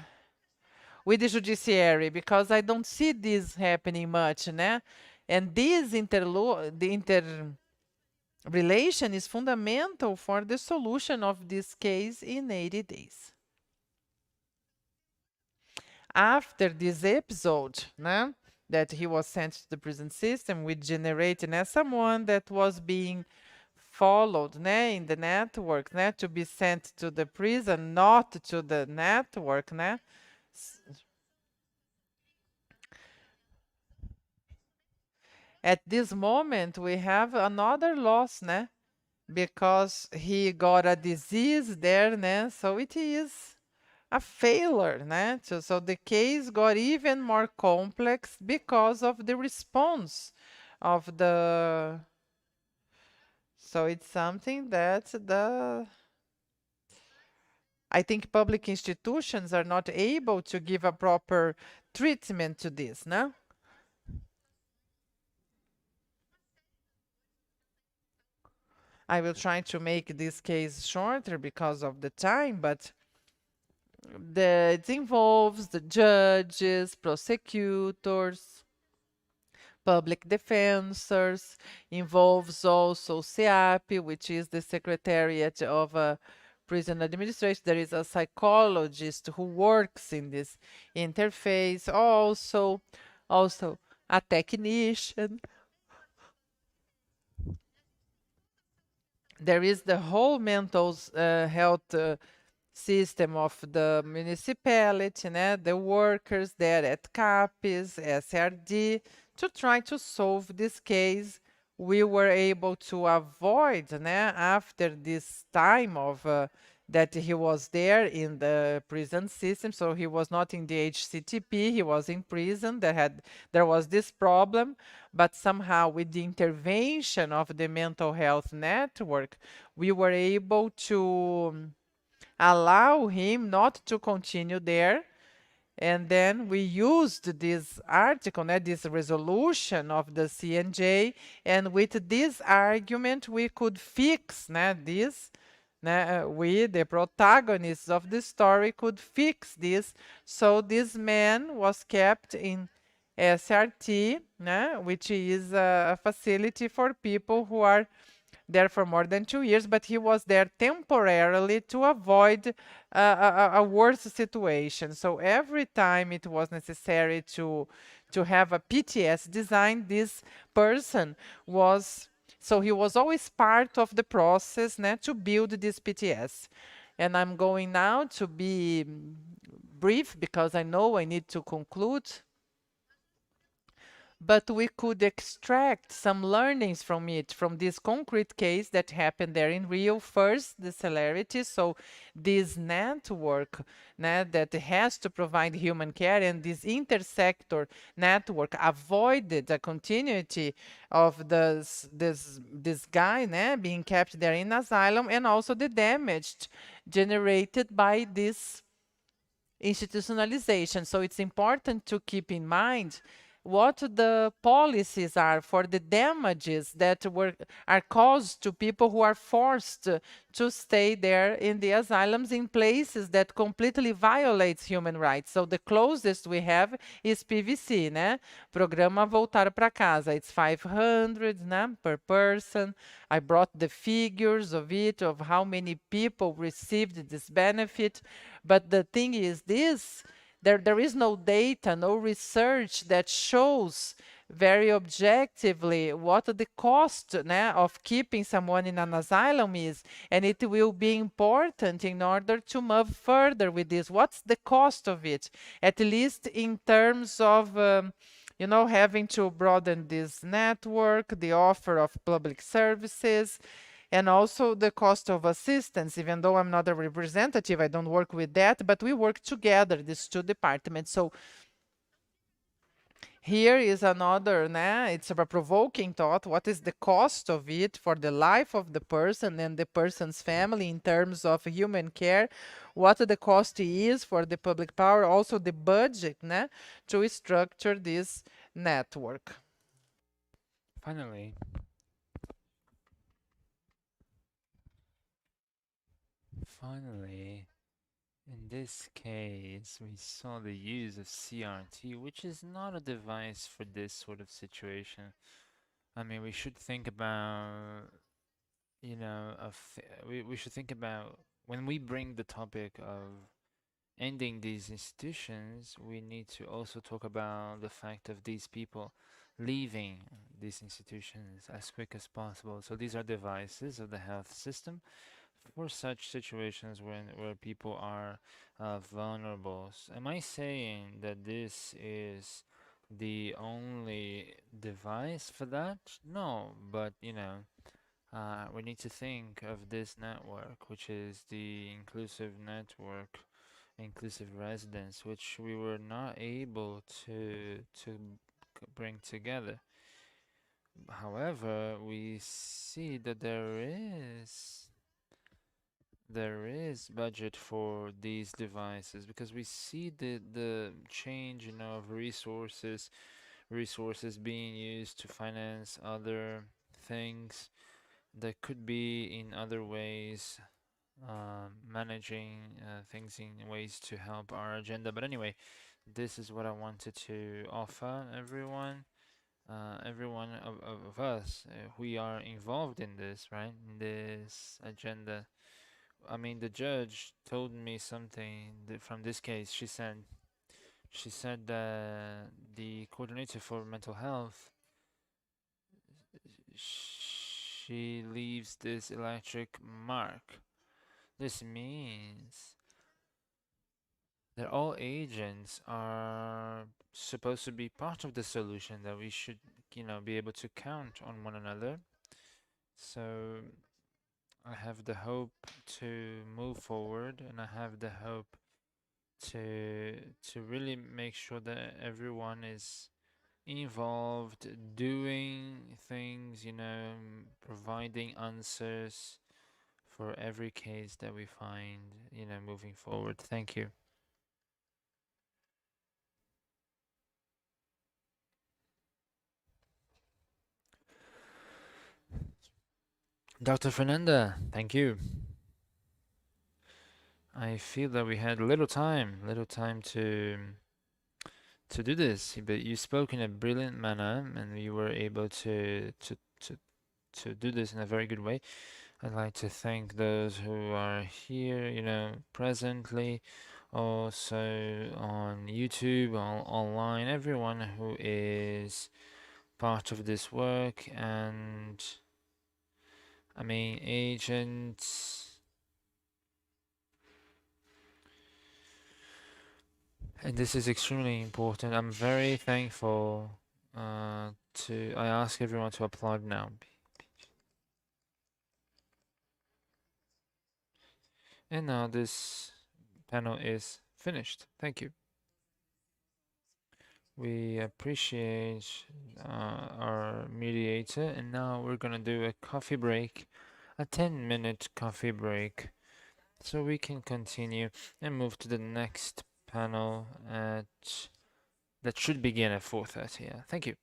with the judiciary, because I don't see this happening much, né? And this interrelation is fundamental for the solution of this case in 80 days. After this episode, né, that he was sent to the prison system, we generated, né, someone that was being followed, né, in the network, né, to be sent to the prison, not to the network, né. At this moment, we have another loss, né? Because he got a disease there, né? So it is a failure, né? So the case got even more complex because of the response of the. So it's something that I think public institutions are not able to give a proper treatment to this, no? I will try to make this case shorter because of the time, but it involves the judges, prosecutors, public defenders, involves also SEAP, which is the Secretariat of Prison Administration. There is a psychologist who works in this interface, also a technician. There is the whole mental health system of the municipality, né? The workers there at CAPES, SRD, to try to solve this case. We were able to avoid, né, after this time of that he was there in the prison system, so he was not in the HCTP, he was in prison. There was this problem, but somehow with the intervention of the mental health network, we were able to allow him not to continue there. And then we used this article, this resolution of the CNJ, and with this argument we could fix this. We, the protagonists of the story, could fix this. So this man was kept in SRT, which is a facility for people who are there for more than 2 years, but he was there temporarily to avoid a worse situation. So every time it was necessary to have a PTS design, this person was, so he was always part of the process to build this PTS. And I'm going now to be brief because I know I need to conclude. but we could extract some learnings from it, from this concrete case that happened there in Rio. First, the celerity. So this network that has to provide human care, and this intersector network avoided the continuity of this guy being kept there in asylum, and also the damage generated by this institutionalization. So it's important to keep in mind what the policies are for the damages that are caused to people who are forced to stay there in the asylums in places that completely violates human rights. So the closest we have is PVC, Programa Voltar para Casa. It's 500, per person. I brought the figures of it, of how many people received this benefit. But the thing is this, there is no data, no research that shows very objectively what the cost of keeping someone in an asylum is, and it will be important in order to move further with this. What's the cost of it? At least in terms of having to broaden this network, the offer of public services, and also the cost of assistance. Even though I'm not a representative, I don't work with that, but we work together, these two departments. So here is another, it's a provoking thought. What is the cost of it for the life of the person and the person's family in terms of human care? What the cost is for the public power, also the budget to structure this network. Finally, in this case, we saw the use of CRT, which is not a device for this sort of situation. I mean, we should think about, we should think about when we bring the topic of ending these institutions, we need to also talk about the fact of these people leaving these institutions as quick as possible. So these are devices of the health system for such situations where people are vulnerable. Am I saying that this is the only device for that? No, but we need to think of this network, which is the inclusive network, inclusive residence, which we were not able to bring together. However, we see that there is budget for these devices because we see the change, of resources being used to finance other things that could be in other ways, managing things in ways to help our agenda. But anyway, this is what I wanted to offer everyone. Everyone of us, we are involved in this, right? In this agenda. I mean, the judge told me something from this case. She said that the coordinator for mental health, she leaves this electric mark. This means that all agents are supposed to be part of the solution, that we should, be able to count on one another. So I have the hope to move forward, and I have the hope to really make sure that everyone is involved, doing things, providing answers for every case that we find, moving forward. Thank you. Dr. Fernanda, thank you. I feel that we had little time to do this, but you spoke in a brilliant manner, and you were able to do this in a very good way. I'd like to thank those who are here, presently, also on YouTube, online, everyone who is part of this work, and I mean, agents. And this is extremely important. I'm very thankful I ask everyone to applaud now. And now this panel is finished. Thank you. We appreciate our mediator, and now we're gonna do a coffee break, a 10-minute coffee break, so we can continue and move to the next panel that should begin at 4:30. Yeah, thank you.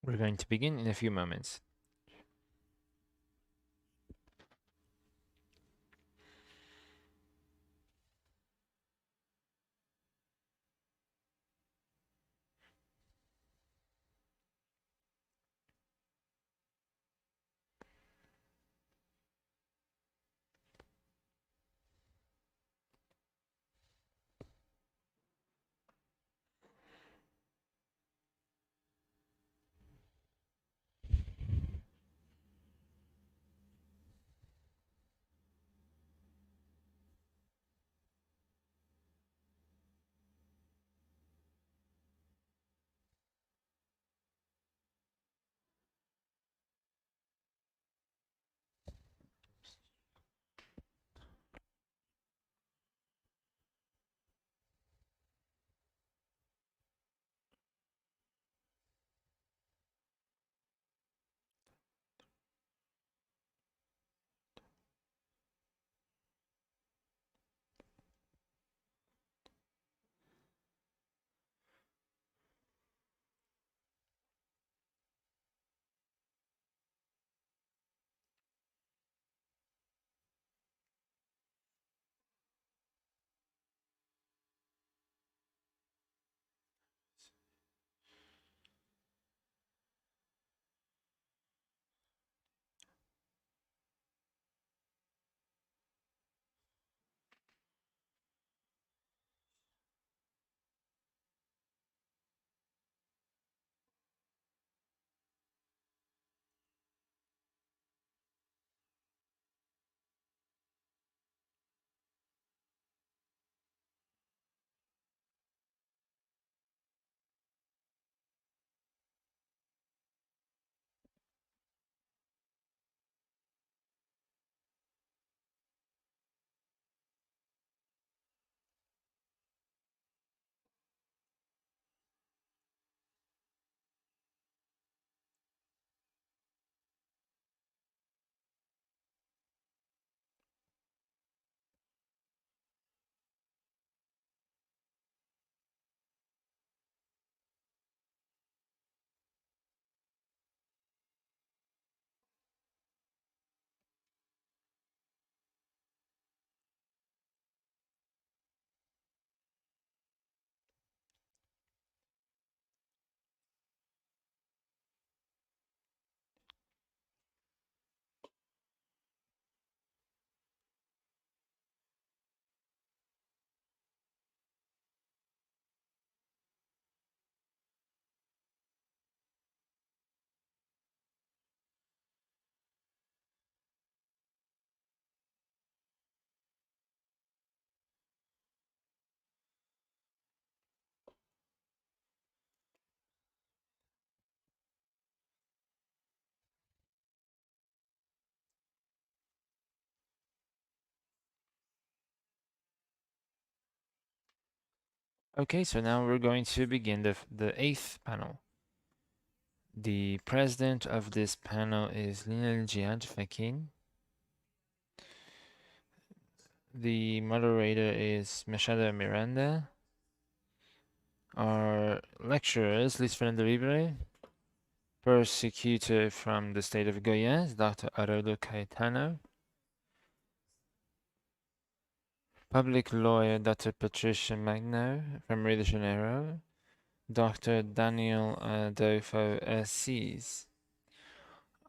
We're going to begin in a few moments. Okay, so now we're going to begin the eighth panel. The president of this panel is Lina Jihad Fakin. The moderator is Machado Miranda. Our lecturer is Luis Fernando Libre. Prosecutor from the state of Goiás, Dr. Haroldo Caetano. Public lawyer, Dr. Patricia Magno from Rio de Janeiro. Dr. Daniel Adolfo Assis.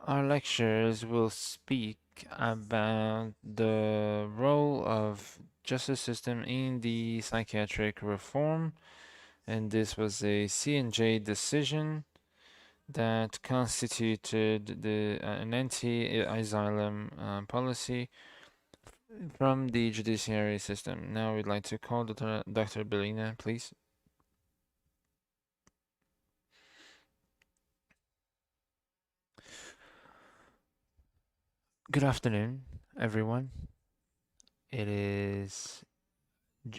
Our lecturers will speak about the role of justice system in the psychiatric reform, and this was a CNJ decision that constituted an anti-asylum policy from the judiciary system. Now we'd like to call Dr. Bellina, please. Good afternoon, everyone. It is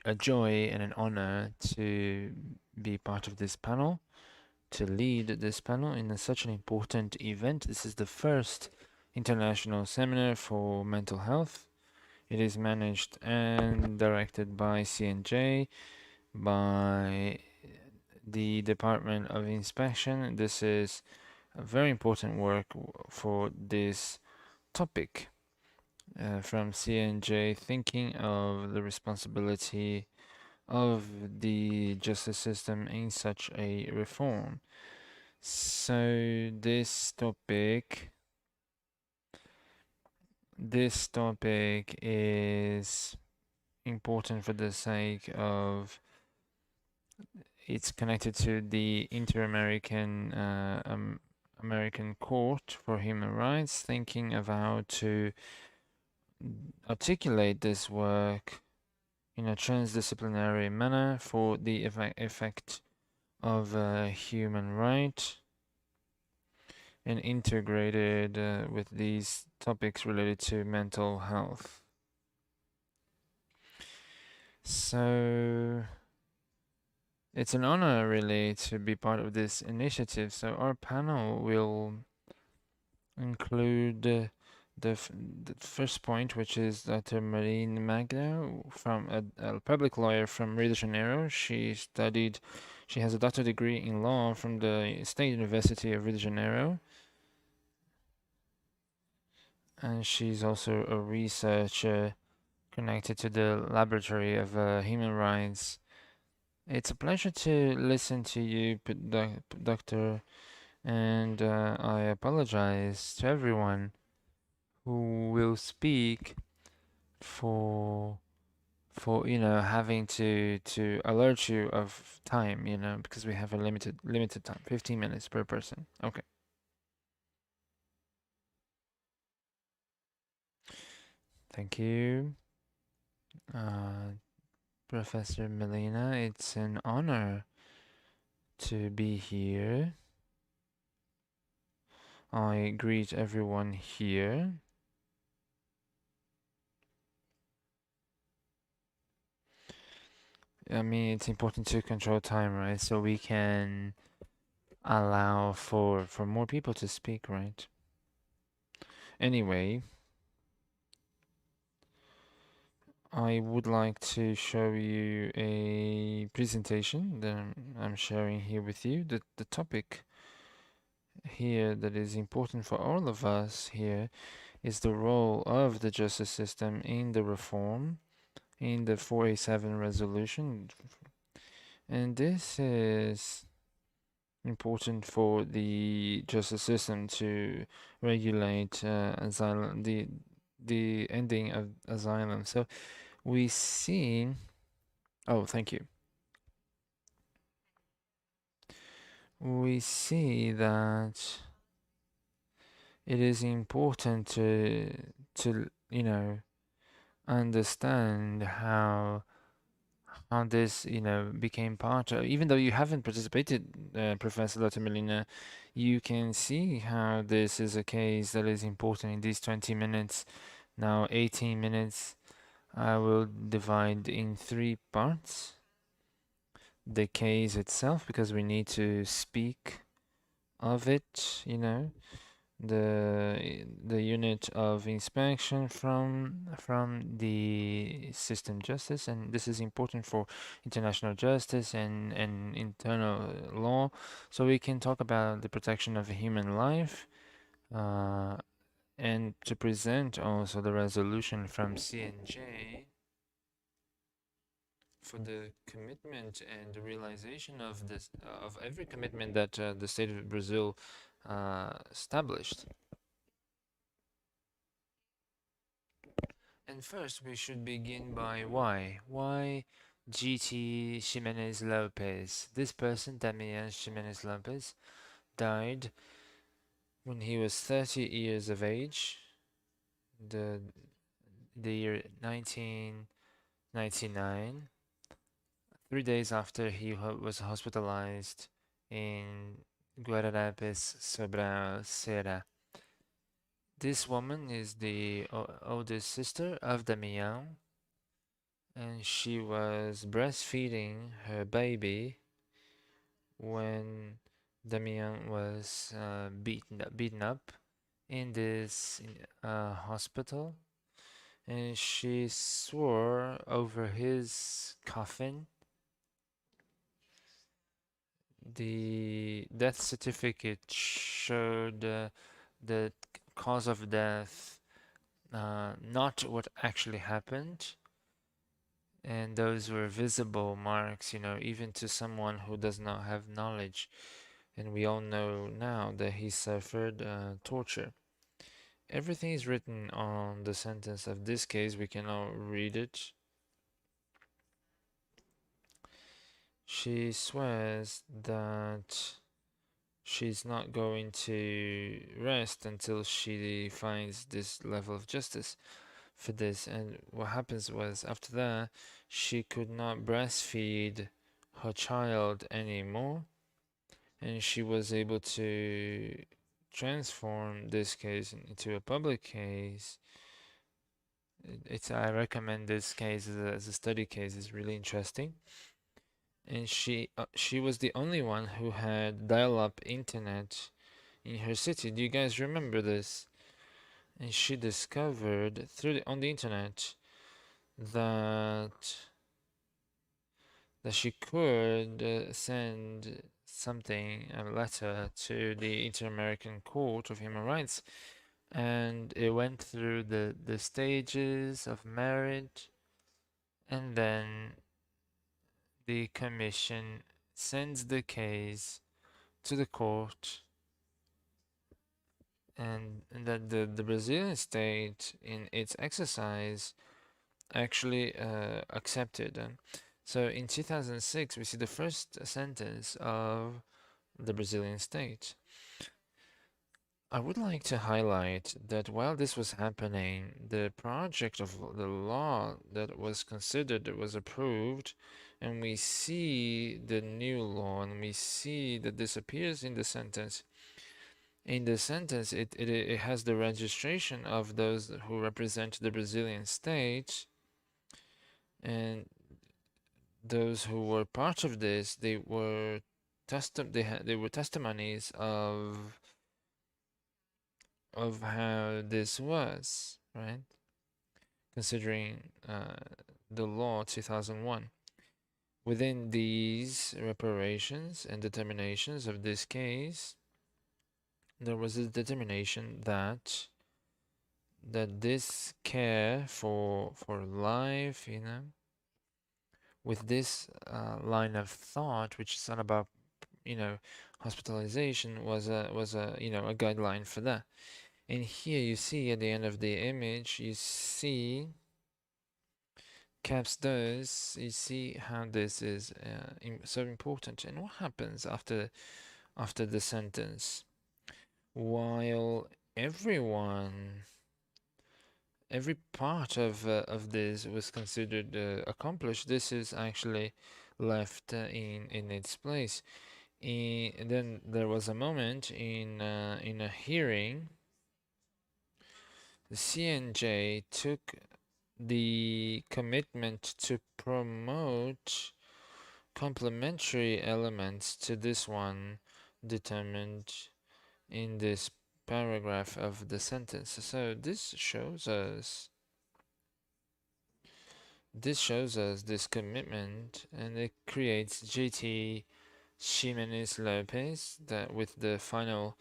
a joy and an honor to be part of this panel, to lead this panel in such an important event. This is the first international seminar for mental health. It is managed and directed by CNJ, by the Department of Inspection. This is a very important work for this topic from CNJ, thinking of the responsibility of the justice system in such a reform. So this topic is important for the sake of it's connected to the Inter-American American Court for Human Rights, thinking of how to articulate this work in a transdisciplinary manner for the effect of human right and integrated with these topics related to mental health. So it's an honor really to be part of this initiative. So our panel will include the first point, which is Dr. Marine Magno, from a public lawyer from Rio de Janeiro. She has a doctorate degree in law from the State University of Rio de Janeiro. And she's also a researcher connected to the Laboratory of Human Rights. It's a pleasure to listen to you, Doctor, and I apologize to everyone who will speak for having to alert you of time, because we have a limited time, 15 minutes per person. Okay. Thank you. Professor Melina, it's an honor to be here. I greet everyone here. I mean, it's important to control time, right? So we can allow for more people to speak, right? Anyway, I would like to show you a presentation that I'm sharing here with you. The topic here that is important for all of us here is the role of the justice system in the reform in the 487 resolution. And this is important for the justice system to regulate asylum, the ending of asylum. So we see, oh, thank you. We see that it is important to understand how this became part of, even though you haven't participated, Professor Dr. Melina, you can see how this is a case that is important in these 20 minutes. Now 18 minutes I will divide in 3 parts. The case itself, because we need to speak of it, the unit of inspection from the system justice, and this is important for international justice and internal law. So we can talk about the protection of human life, and to present also the resolution from CNJ for the commitment and the realization of this of every commitment that the state of Brazil established. And first, we should begin by why. Why GT Ximenez Lopez? This person, Damian Ximenez Lopez, died when he was 30 years of age, the year 1999, 3 days after he was hospitalized in Guararapes, Sobral, Ceará. This woman is the oldest sister of Damian, and she was breastfeeding her baby when Damian was beaten up in this hospital, and she swore over his coffin the death certificate showed the cause of death, not what actually happened, and those were visible marks, even to someone who does not have knowledge. And we all know now that he suffered torture. Everything is written on the sentence of this case. We can all read it. She swears that she's not going to rest until she finds this level of justice for this. And what happens was, after that, she could not breastfeed her child anymore, and she was able to transform this case into a public case. I recommend this case as a study case. It's really interesting. And she was the only one who had dial-up internet in her city. Do you guys remember this? And she discovered on the internet that she could send something, a letter, to the Inter-American Court of Human Rights, and it went through the stages of merit, and then the commission sends the case to the court, and that the Brazilian state, in its exercise, actually accepted. So in 2006, we see the first sentence of the Brazilian state. I would like to highlight that while this was happening, the project of the law that was considered, that was approved, and we see the new law, and we see that this appears in the sentence. In the sentence, it has the registration of those who represent the Brazilian state, and those who were part of this, they were testimonies of how this was, right? Considering the law 2001. Within these reparations and determinations of this case, there was a determination that this care for life, with this line of thought, which is not about, hospitalization, was a a guideline for that. And here you see at the end of the image, you see caps those, you see how this is so important. And what happens after the sentence? While every part of this was considered accomplished, this is actually left in its place. And then there was a moment in a hearing. The CNJ took the commitment to promote complementary elements to this one determined in this paragraph of the sentence. So this shows us this commitment, and it creates JT Ximenez Lopez, that with the final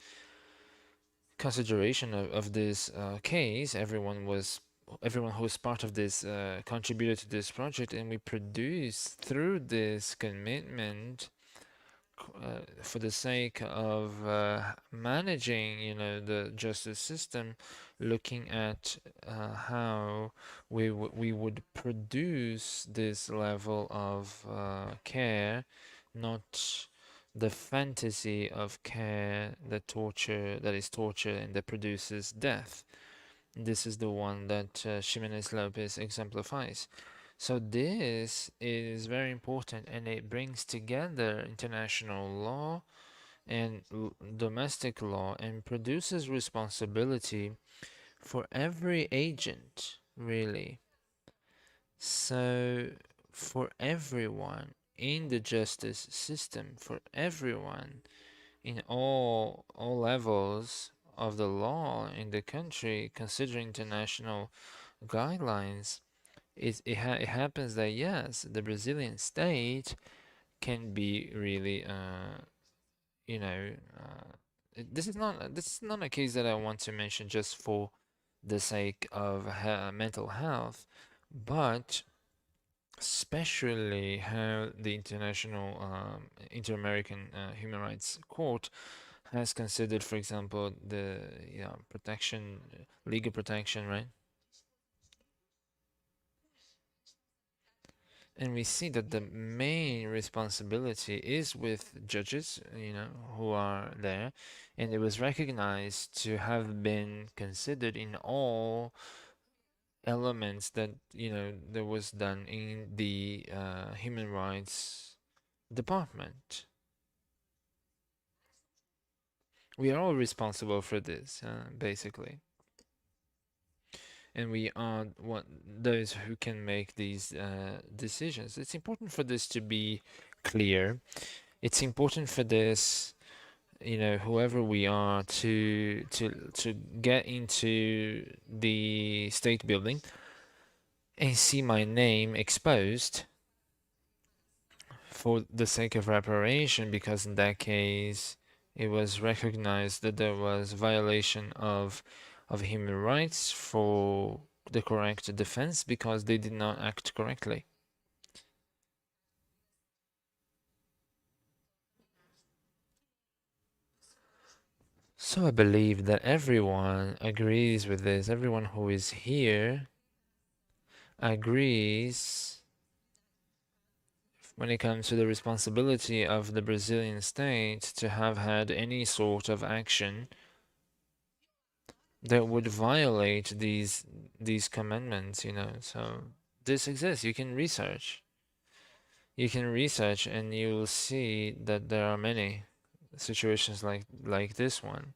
consideration of this case, everyone who was part of this contributed to this project, and we produced through this commitment for the sake of managing, the justice system, looking at how we would produce this level of care, not the fantasy of care that is torture and that produces death. This is the one that Ximenez Lopez exemplifies. So this is very important, and it brings together international law and domestic law, and produces responsibility for every agent, really. So for everyone in the justice system, for everyone in all levels of the law in the country, considering international guidelines, it happens that yes, the Brazilian state can be really you know, this is not a case that I want to mention just for the sake of mental health, but especially how the International Inter-American Human Rights Court has considered, for example, the protection, legal protection, right? And we see that the main responsibility is with judges, who are there, and it was recognized to have been considered in all elements that, that was done in the human rights department. We are all responsible for this, basically. And we are those who can make these decisions. It's important for this to be clear. It's important for this, whoever we are, to get into the state building and see my name exposed for the sake of reparation, because in that case it was recognized that there was violation of human rights for the correct defense because they did not act correctly. So I believe that everyone agrees with this. Everyone who is here agrees when it comes to the responsibility of the Brazilian state to have had any sort of action that would violate these commandments, So this exists. You can research. You can research and you will see that there are many situations like this one.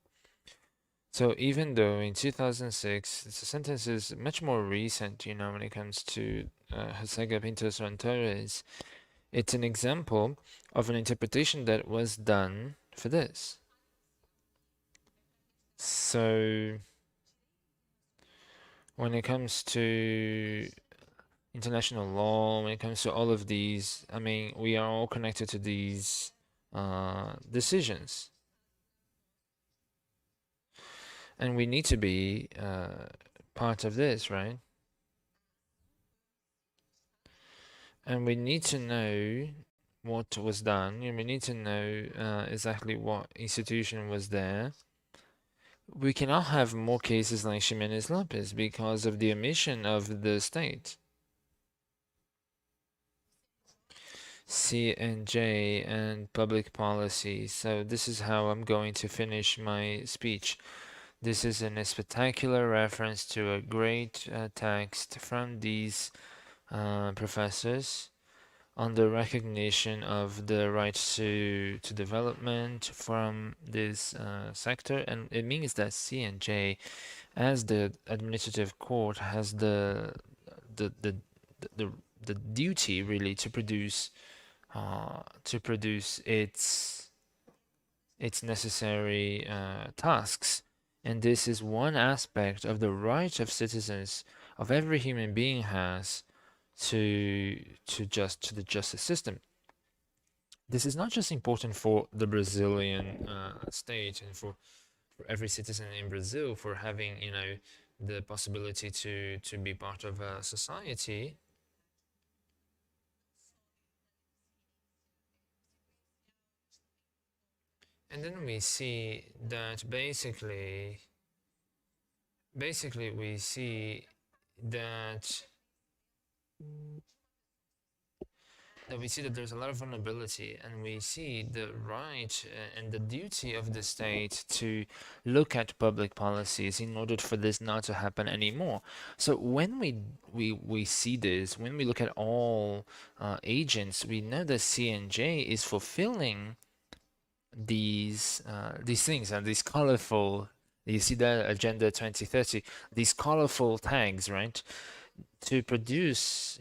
So even though in 2006, the sentence is much more recent, when it comes to José Pinto Torres, it's an example of an interpretation that was done for this. So when it comes to international law, when it comes to all of these, I mean, we are all connected to these decisions. And we need to be part of this, right? And we need to know what was done, and we need to know exactly what institution was there. We cannot have more cases like Ximenes Lopez because of the omission of the state. C&J and public policy. So this is how I'm going to finish my speech. This is a spectacular reference to a great text from these professors on the recognition of the right to development from this sector, and it means that C&J, as the administrative court, has the duty really to produce its necessary tasks. And this is one aspect of the right of citizens, of every human being has to the justice system. This is not just important for the Brazilian state and for every citizen in Brazil for having, the possibility to be part of a society. And then we see that basically we see that there's a lot of vulnerability, and we see the right and the duty of the state to look at public policies in order for this not to happen anymore. So when we see this, when we look at all agents, we know that C&J is fulfilling these things and these colorful. You see that Agenda 2030, these colorful tags, right? To produce,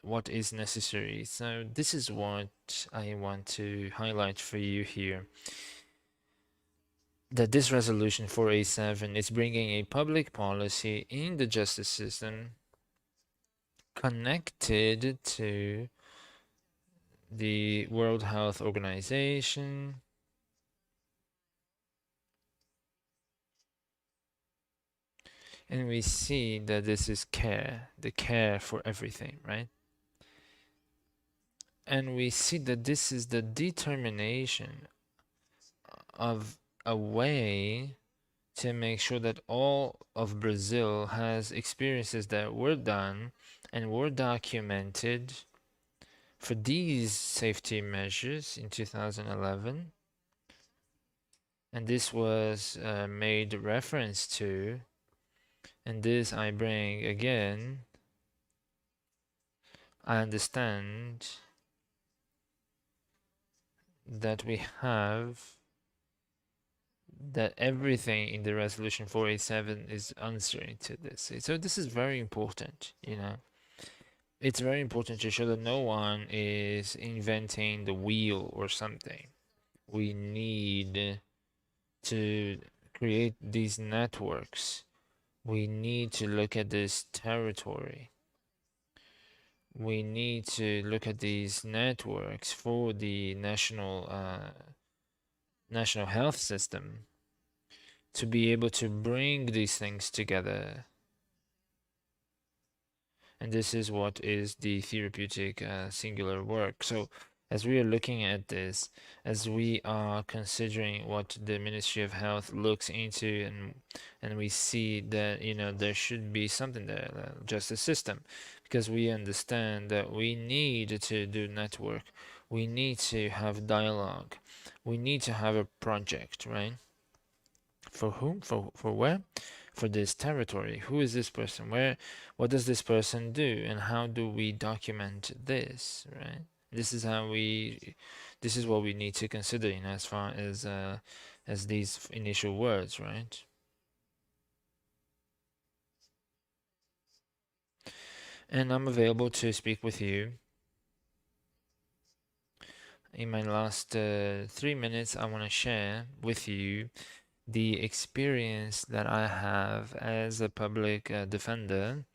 what is necessary. So this is what I want to highlight for you here. That this resolution 487 is bringing a public policy in the justice system connected to the World Health Organization, And we see that this is care, the care for everything, right? And we see that this is the determination of a way to make sure that all of Brazil has experiences that were done and were documented for these safety measures in 2011. And this was made reference to, and this I bring again. I understand that we have that everything in the resolution 487 is answering to this. So this is very important, you know. It's very important to show that no one is inventing the wheel or something. We need to create these networks. We need to look at this territory. We need to look at these networks for the national health system to be able to bring these things together. And this is what is the therapeutic singular work. So as we are looking at this, as we are considering what the Ministry of Health looks into, and we see that, you know, there should be something there, just a system, because we understand that we need to do network, we need to have dialogue, we need to have a project, right? For whom? For where? For this territory. Who is this person? Where? What does this person do? And how do we document this? Right? This is how we. This is what we need to consider in as far as these initial words, right? And I'm available to speak with you. In my last 3 minutes, I want to share with you the experience that I have as a public defender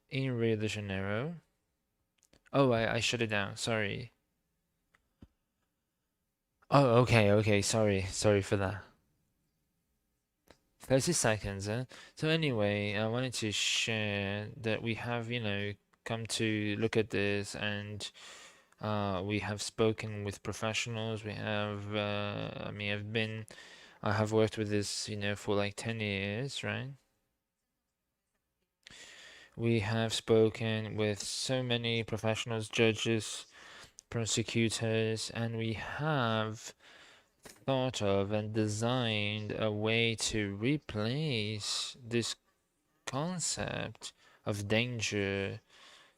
in Rio de Janeiro. Oh, I shut it down. Sorry. Oh, okay. Sorry for that. 30 seconds, huh? So anyway, I wanted to share that we have, you know, come to look at this, and we have spoken with professionals. We have, I mean, I have worked with this, you know, for like 10 years, right? We have spoken with so many professionals, judges, prosecutors, and we have thought of and designed a way to replace this concept of danger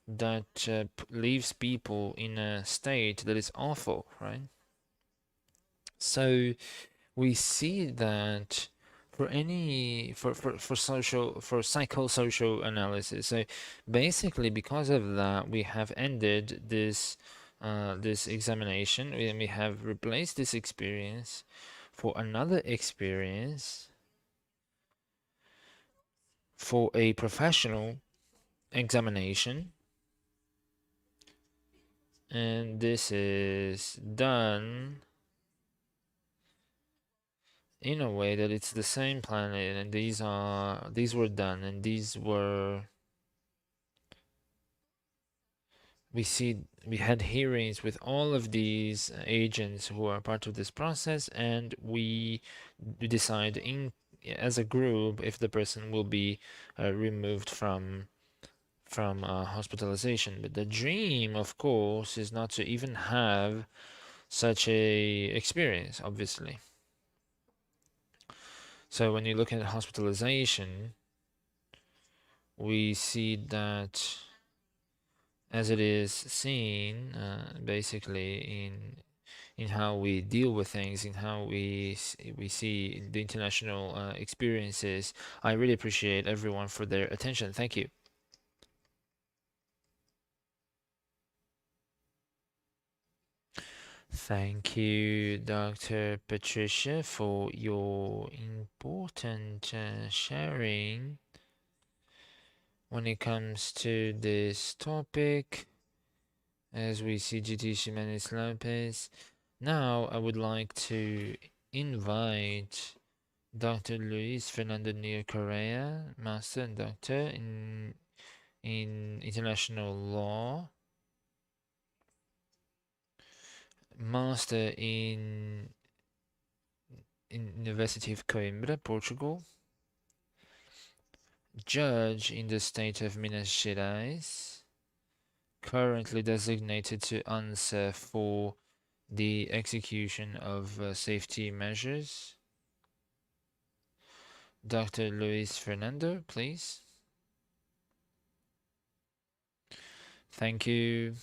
that leaves people in a state that is awful, right? So we see that for any for social for psychosocial analysis. So basically, because of that, we have ended this examination, and we have replaced this experience for another experience for a professional examination, and this is done in a way that it's the same planet, and these were done, and we had hearings with all of these agents who are part of this process, and we decide as a group if the person will be removed from hospitalization. But the dream, of course, is not to even have such a experience, obviously. So when you look at hospitalization, we see that as it is seen, basically in how we deal with things, in how we see the international experiences. I really appreciate everyone for their attention. Thank you. Thank you, Dr. Patricia, for your important sharing when it comes to this topic, as we see GT Ximenez Lopez. Now, I would like to invite Dr. Luis Fernando Neo Correa, Master and Doctor in International Law, Master in University of Coimbra, Portugal, Judge in the state of Minas Gerais, currently designated to answer for the execution of safety measures. Dr. Luis Fernando, please. Thank you.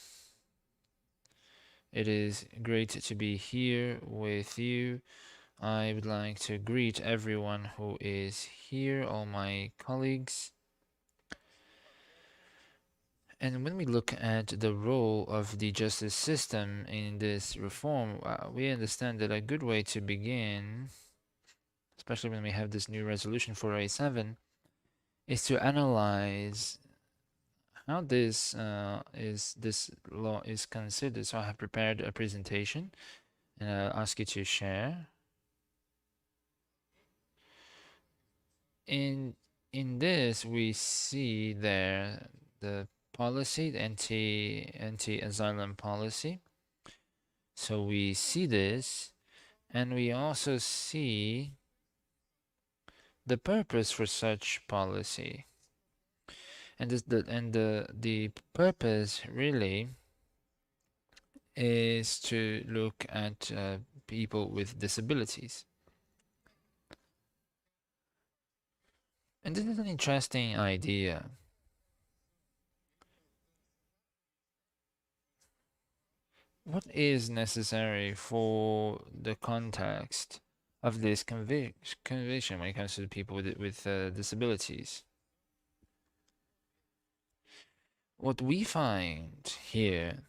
It is great to be here with you. I would like to greet everyone who is here, all my colleagues. And when we look at the role of the justice system in this reform, we understand that a good way to begin, especially when we have this new resolution 487, is to analyze how this law is considered. So I have prepared a presentation, and I'll ask you to share. In this, we see there the policy, the anti-asylum policy. So we see this, and we also see the purpose for such policy. And the purpose really is to look at people with disabilities. And this is an interesting idea. What is necessary for the context of this conviction when it comes to the people with disabilities? What we find here,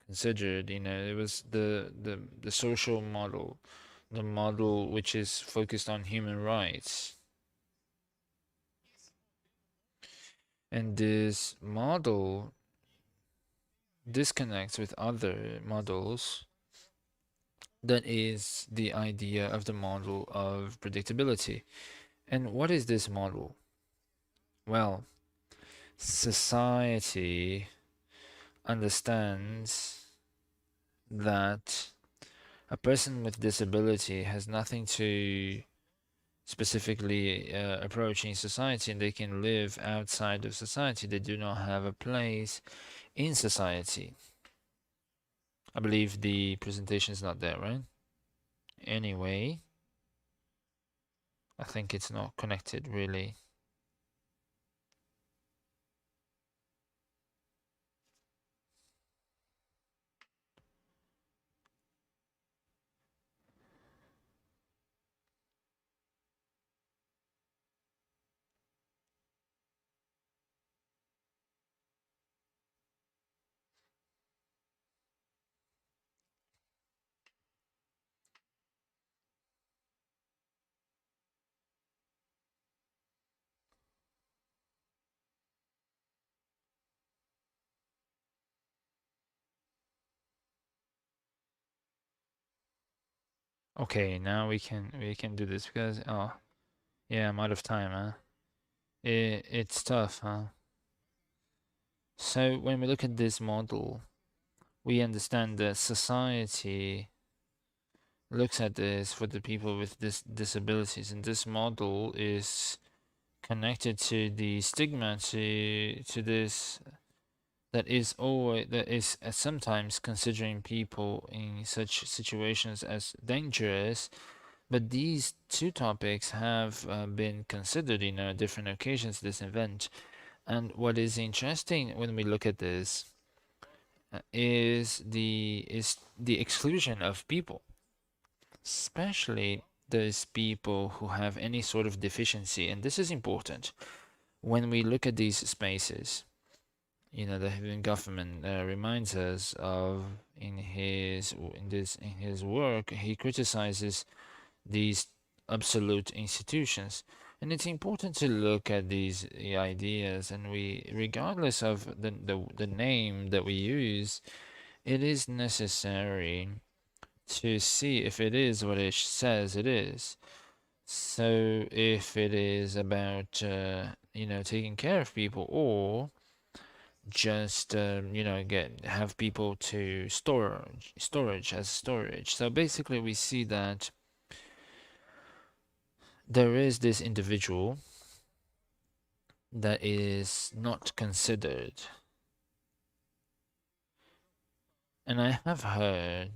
considered, it was the social model, the model which is focused on human rights. And this model disconnects with other models. That is the idea of the model of predictability. And what is this model? Well, society understands that a person with disability has nothing to specifically approach in society, and they can live outside of society. They do not have a place in society. I believe the presentation is not there, right? Anyway, I think it's not connected really. Okay, now we can do this because yeah, I'm out of time, huh? It's tough, huh? So when we look at this model, we understand that society looks at this for the people with disabilities, and this model is connected to the stigma to this that is sometimes considering people in such situations as dangerous. But these two topics have been considered in different occasions this event. And what is interesting when we look at this is the exclusion of people, especially those people who have any sort of deficiency. And this is important when we look at these spaces. The Haven government reminds us of in his work. He criticizes these absolute institutions, and it's important to look at these ideas. And we, regardless of the name that we use, it is necessary to see if it is what it says it is. So if it is about taking care of people, or just have people to storage as storage. So basically we see that there is this individual that is not considered. And I have heard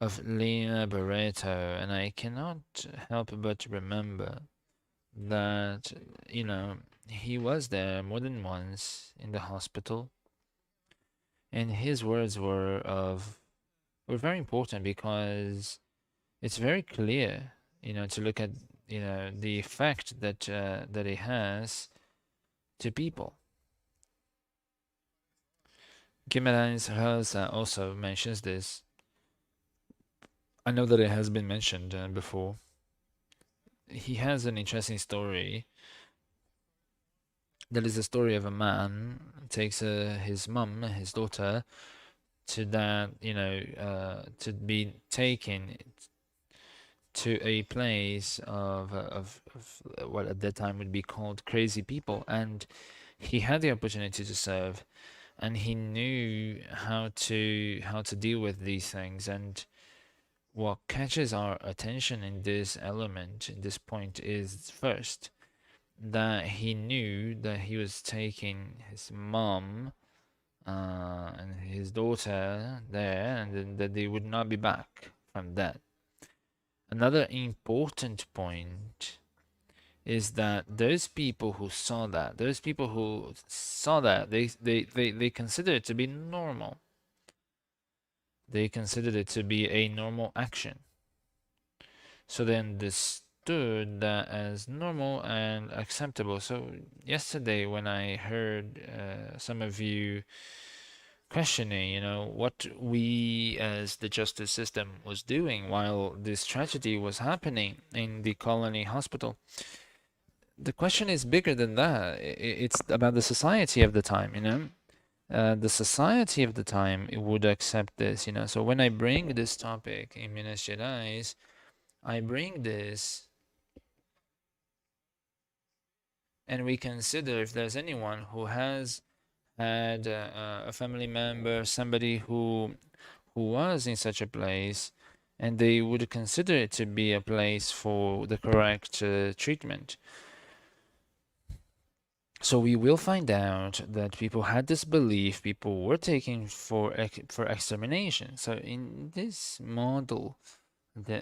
of Lina Barreto, and I cannot help but remember that, he was there more than once in the hospital, and his words were very important because it's very clear, to look at, the effect that it has to people. Guimarães Rosa also mentions this. I know that it has been mentioned before. He has an interesting story. That is the story of a man takes his mum, his daughter, to that, to be taken to a place of what at that time would be called crazy people, and he had the opportunity to serve, and he knew how to deal with these things. And what catches our attention in this element, in this point, is first that he knew that he was taking his mom and his daughter there, and then that they would not be back from that. Another important point is that those people who saw that, they considered it to be normal. They considered it to be a normal action. So they understood that as normal and acceptable. So yesterday, when I heard some of you questioning, what we as the justice system was doing while this tragedy was happening in the colony hospital, the question is bigger than that. It's about the society of the time, the society of the time would accept this, So when I bring this topic in Minas Gerais, I bring this and we consider if there's anyone who has had a family member, somebody who was in such a place, and they would consider it to be a place for the correct treatment. So we will find out that people had this belief, people were taken for extermination. So in this model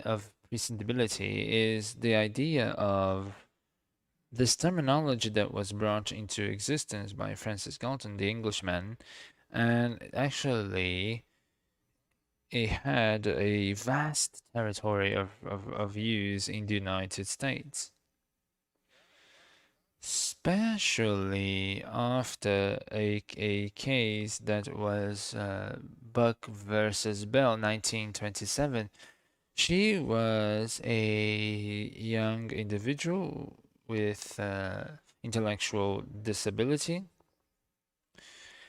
of presentability is the idea of this terminology that was brought into existence by Francis Galton, the Englishman, and actually it had a vast territory of use in the United States, especially after a case that was Buck versus Bell, 1927. She was a young individual with intellectual disability,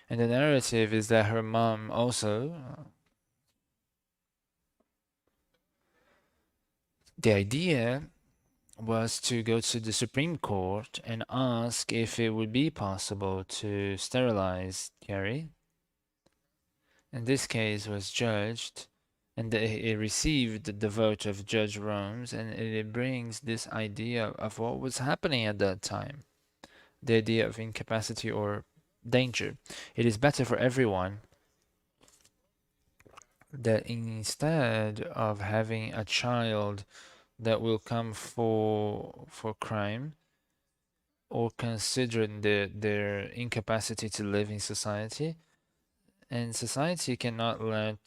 and the narrative is that her mom also. The idea was to go to the Supreme Court and ask if it would be possible to sterilize Carrie. And this case was judged, and it received the vote of Judge Romes, and it brings this idea of what was happening at that time, the idea of incapacity or danger. It is better for everyone that instead of having a child that will come for crime or considering their incapacity to live in society, and society cannot let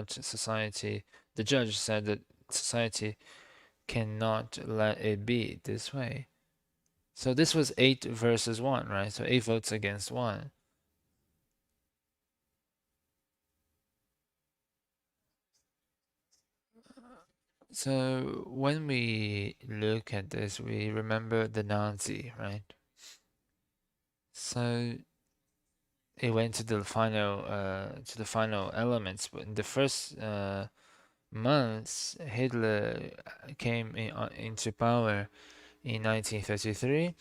society. The judge said that society cannot let it be this way. So this was 8 versus 1, right? So 8 votes against 1. So when we look at this, we remember the Nazi, right? So it went to the final elements. But in the first months, Hitler came into power in 1933,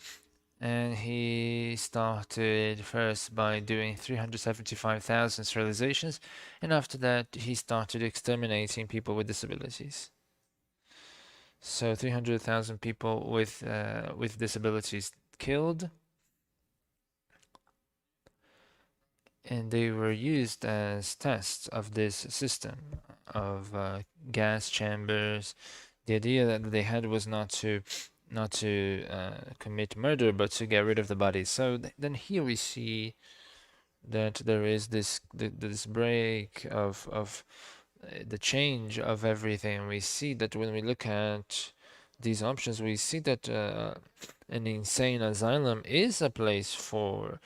and he started first by doing 375,000 sterilizations, and after that he started exterminating people with disabilities. So 300,000 people with disabilities killed, and they were used as tests of this system of gas chambers. The idea that they had was not to commit murder, but to get rid of the bodies. So then here we see that there is this break of the change of everything. We see that when we look at these options, we see that an insane asylum is a place for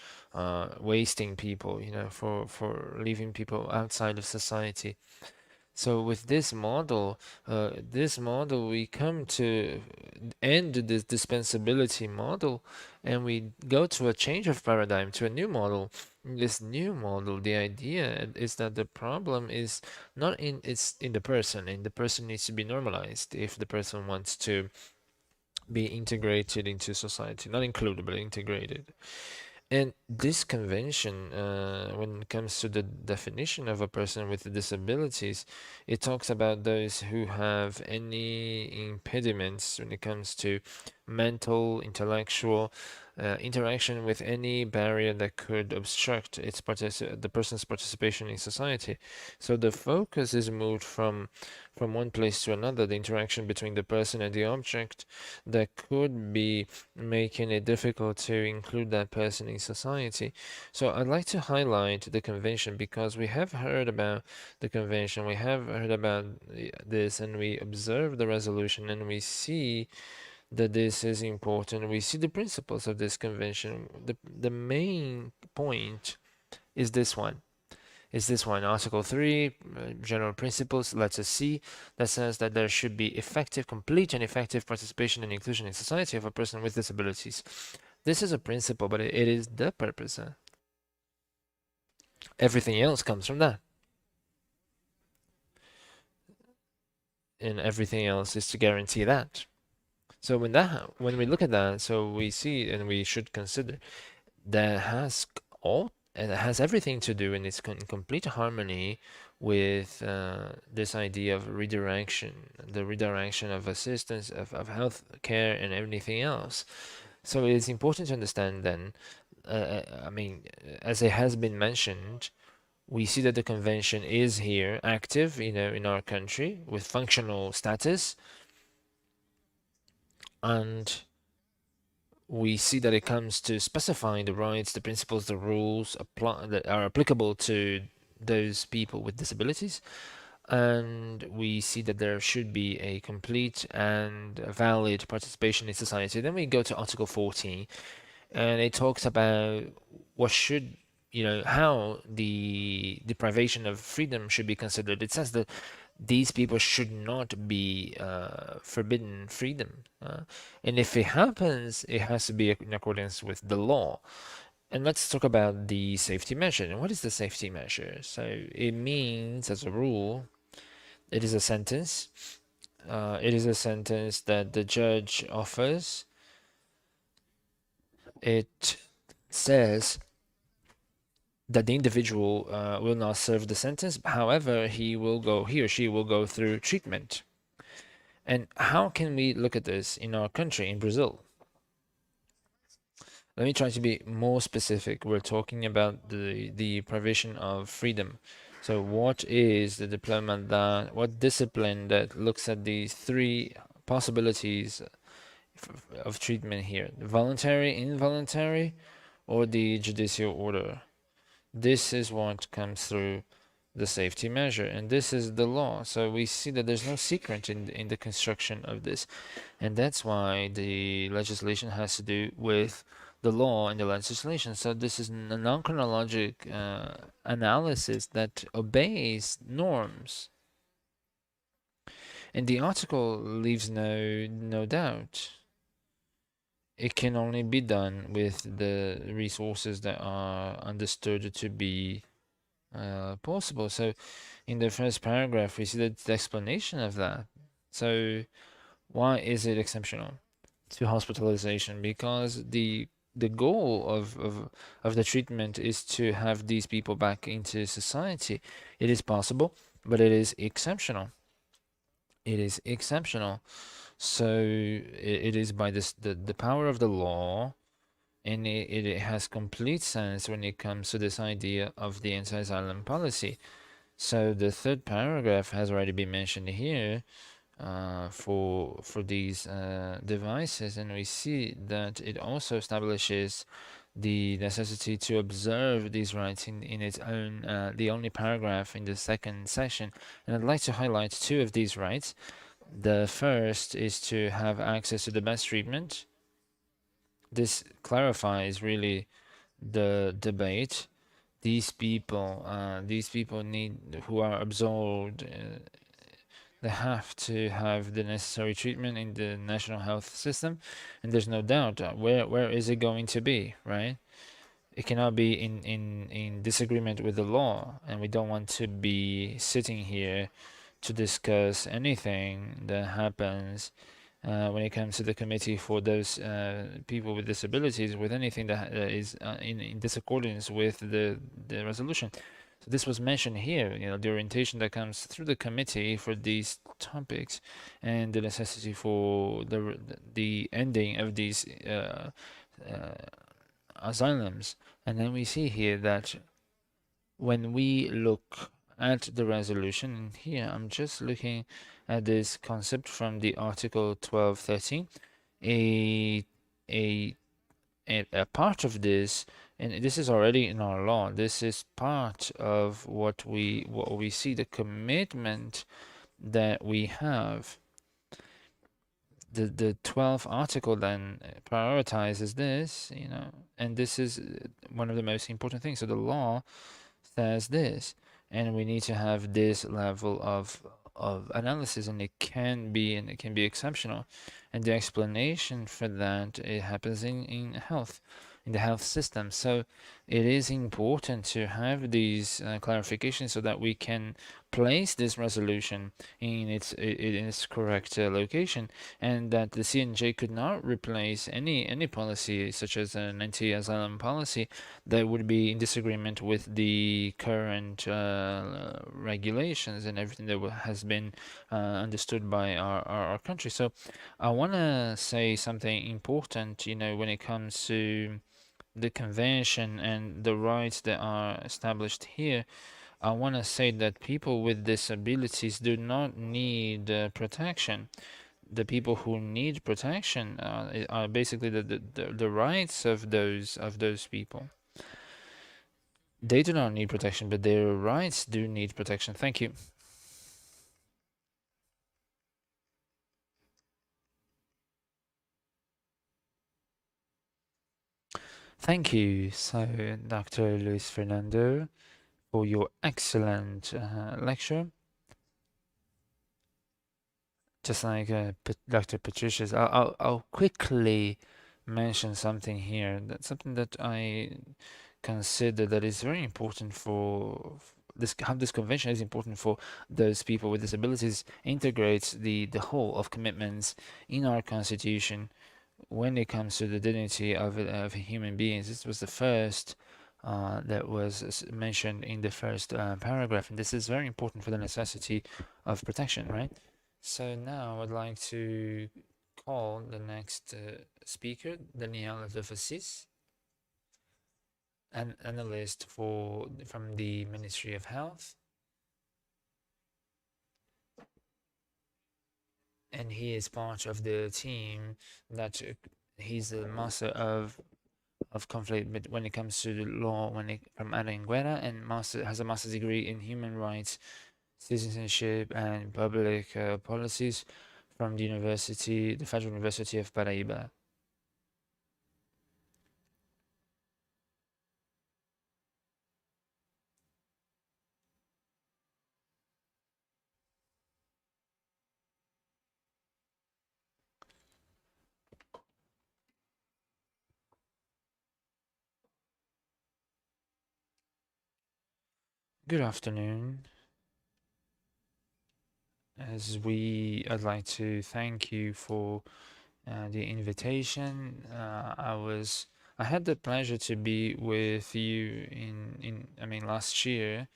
wasting people, for leaving people outside of society. So with this model, we come to end this dispensability model, and we go to a change of paradigm, to a new model. In this new model, the idea is that the problem is not in it's in the person, and the person needs to be normalized if the person wants to be integrated into society, not included, but integrated. And this convention, when it comes to the definition of a person with disabilities, it talks about those who have any impediments when it comes to mental, intellectual, interaction with any barrier that could obstruct the person's participation in society. So the focus is moved from one place to another, the interaction between the person and the object that could be making it difficult to include that person in society. So I'd like to highlight the convention because we have heard about the convention, we have heard about this, and we observe the resolution, and we see that this is important. We see the principles of this convention. The main point is this one. Article 3, General Principles, letter C, that says that there should be complete and effective participation and inclusion in society of a person with disabilities. This is a principle, but it is the purpose. Everything else comes from that. And everything else is to guarantee that. So when we look at that, so we see and we should consider that it has everything to do, and it's in complete harmony with this idea of redirection, the redirection of assistance, of health care, and everything else. So it's important to understand then, I mean, as it has been mentioned, we see that the convention is here active, in our country with functional status, and we see that it comes to specifying the rights, the principles, the rules that are applicable to those people with disabilities. And we see that there should be a complete and valid participation in society. Then we go to Article 14, and it talks about how the deprivation of freedom should be considered. It says that these people should not be forbidden freedom. And if it happens, it has to be in accordance with the law. And let's talk about the safety measure. And what is the safety measure? So it means, as a rule, it is a sentence. It is a sentence that the judge offers. It says that the individual will not serve the sentence. However, he or she will go through treatment. And how can we look at this in our country, in Brazil? Let me try to be more specific. We're talking about the provision of freedom. So what is the what discipline that looks at these three possibilities of treatment here? Voluntary, involuntary, or the judicial order? This is what comes through the safety measure, and this is the law. So we see that there's no secret in the construction of this, and that's why the legislation has to do with the law and the legislation. So this is a non-chronologic analysis that obeys norms, and the article leaves no doubt. It can only be done with the resources that are understood to be possible. So in the first paragraph, we see the explanation of that. So why is it exceptional to hospitalization? Because the goal of the treatment is to have these people back into society. It is possible, but it is exceptional. It is exceptional. So it is by the power of the law, and it has complete sense when it comes to this idea of the anti-asylum policy. So the third paragraph has already been mentioned here for these devices, and we see that it also establishes the necessity to observe these rights in its own, the only paragraph in the second section. And I'd like to highlight two of these rights. The first is to have access to the best treatment. This clarifies really the debate. These people need, who are absolved, they have to have the necessary treatment in the national health system, and there's no doubt where is it going to be, right? It cannot be in disagreement with the law, and we don't want to be sitting here to discuss anything that happens when it comes to the committee for those people with disabilities with anything that is in disaccordance with the resolution. So this was mentioned here, the orientation that comes through the committee for these topics and the necessity for the ending of these asylums. And then we see here that when we look at the resolution, and here I'm just looking at this concept from the Article 1213, a a a part of this, and this is already in our law. This is part of what we see, the commitment that we have. The 12th article then prioritizes this, and this is one of the most important things. So the law says this, and we need to have this level of analysis, and it can be exceptional, and the explanation for that, it happens in health, in the health system. So it is important to have these clarifications so that we can place this resolution in its correct location, and that the CNJ could not replace any policy such as an anti-asylum policy that would be in disagreement with the current regulations and everything that has been understood by our country. So I want to say something important, when it comes to the convention and the rights that are established here. I want to say that people with disabilities do not need protection. The people who need protection are basically the rights of those people. They do not need protection, but their rights do need protection. Thank you. Thank you, so Dr. Luis Fernando, for your excellent lecture. Just like Dr. Patricia's, I'll quickly mention something here. That's something that I consider that is very important for this. How this convention is important for those people with disabilities integrates the whole of commitments in our constitution when it comes to the dignity of human beings. This was the first that was mentioned in the first paragraph, and this is very important for the necessity of protection, right? So now I'd like to call the next speaker, Danielle de Fassis, an analyst from the Ministry of Health. And he is part of the team that he's a master of conflict, but when it comes to the law, from Anhanguera, and has a master's degree in human rights, citizenship, and public policies from the Federal University of Paraíba. Good afternoon. I'd like to thank you for the invitation. I had the pleasure to be with you I mean, last year,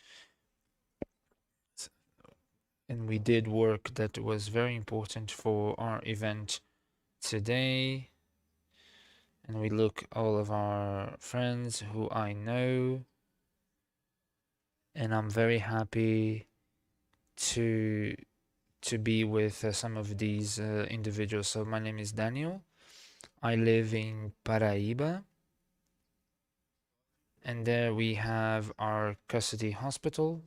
and we did work that was very important for our event today. And we look all of our friends who I know, and I'm very happy to be with some of these individuals. So my name is Daniel. I live in Paraíba, and there we have our custody hospital.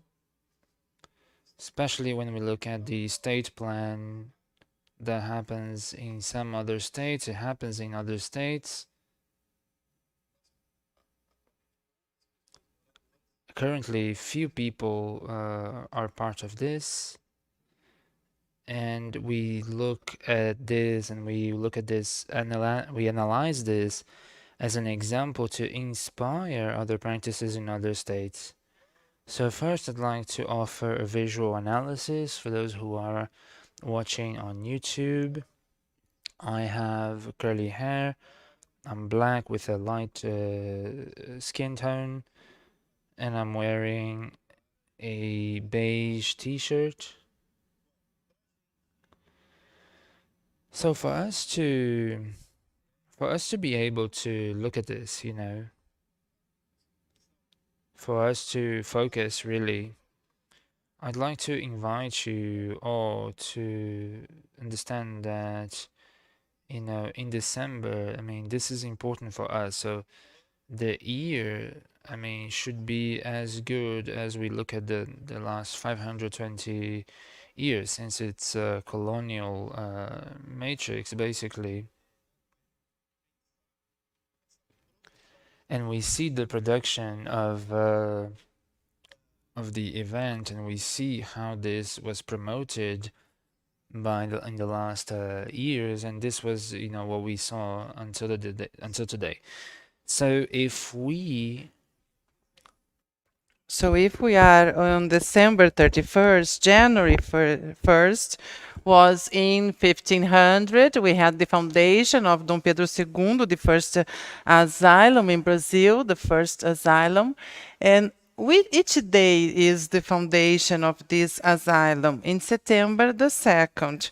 Especially when we look at the state plan that happens in some other states, it happens in other states. Currently, few people are part of this, and we look at this and we look at this, we analyze this as an example to inspire other practices in other states. So first, I'd like to offer a visual analysis for those who are watching on YouTube. I have curly hair. I'm black with a light skin tone, and I'm wearing a beige t-shirt. So for us to be able to look at this, for us to focus really, I'd like to invite you all to understand that, in December, I mean, this is important for us. So the year, I mean, should be as good as we look at the last 520 years, since it's a colonial matrix, basically. And we see the production of the event, and we see how this was promoted in the last years, and this was, what we saw until today. So if we are on December 31st, January 1st was in 1500. We had the foundation of Dom Pedro II, the first asylum in Brazil, the first asylum. And each day is the foundation of this asylum in September the 2nd.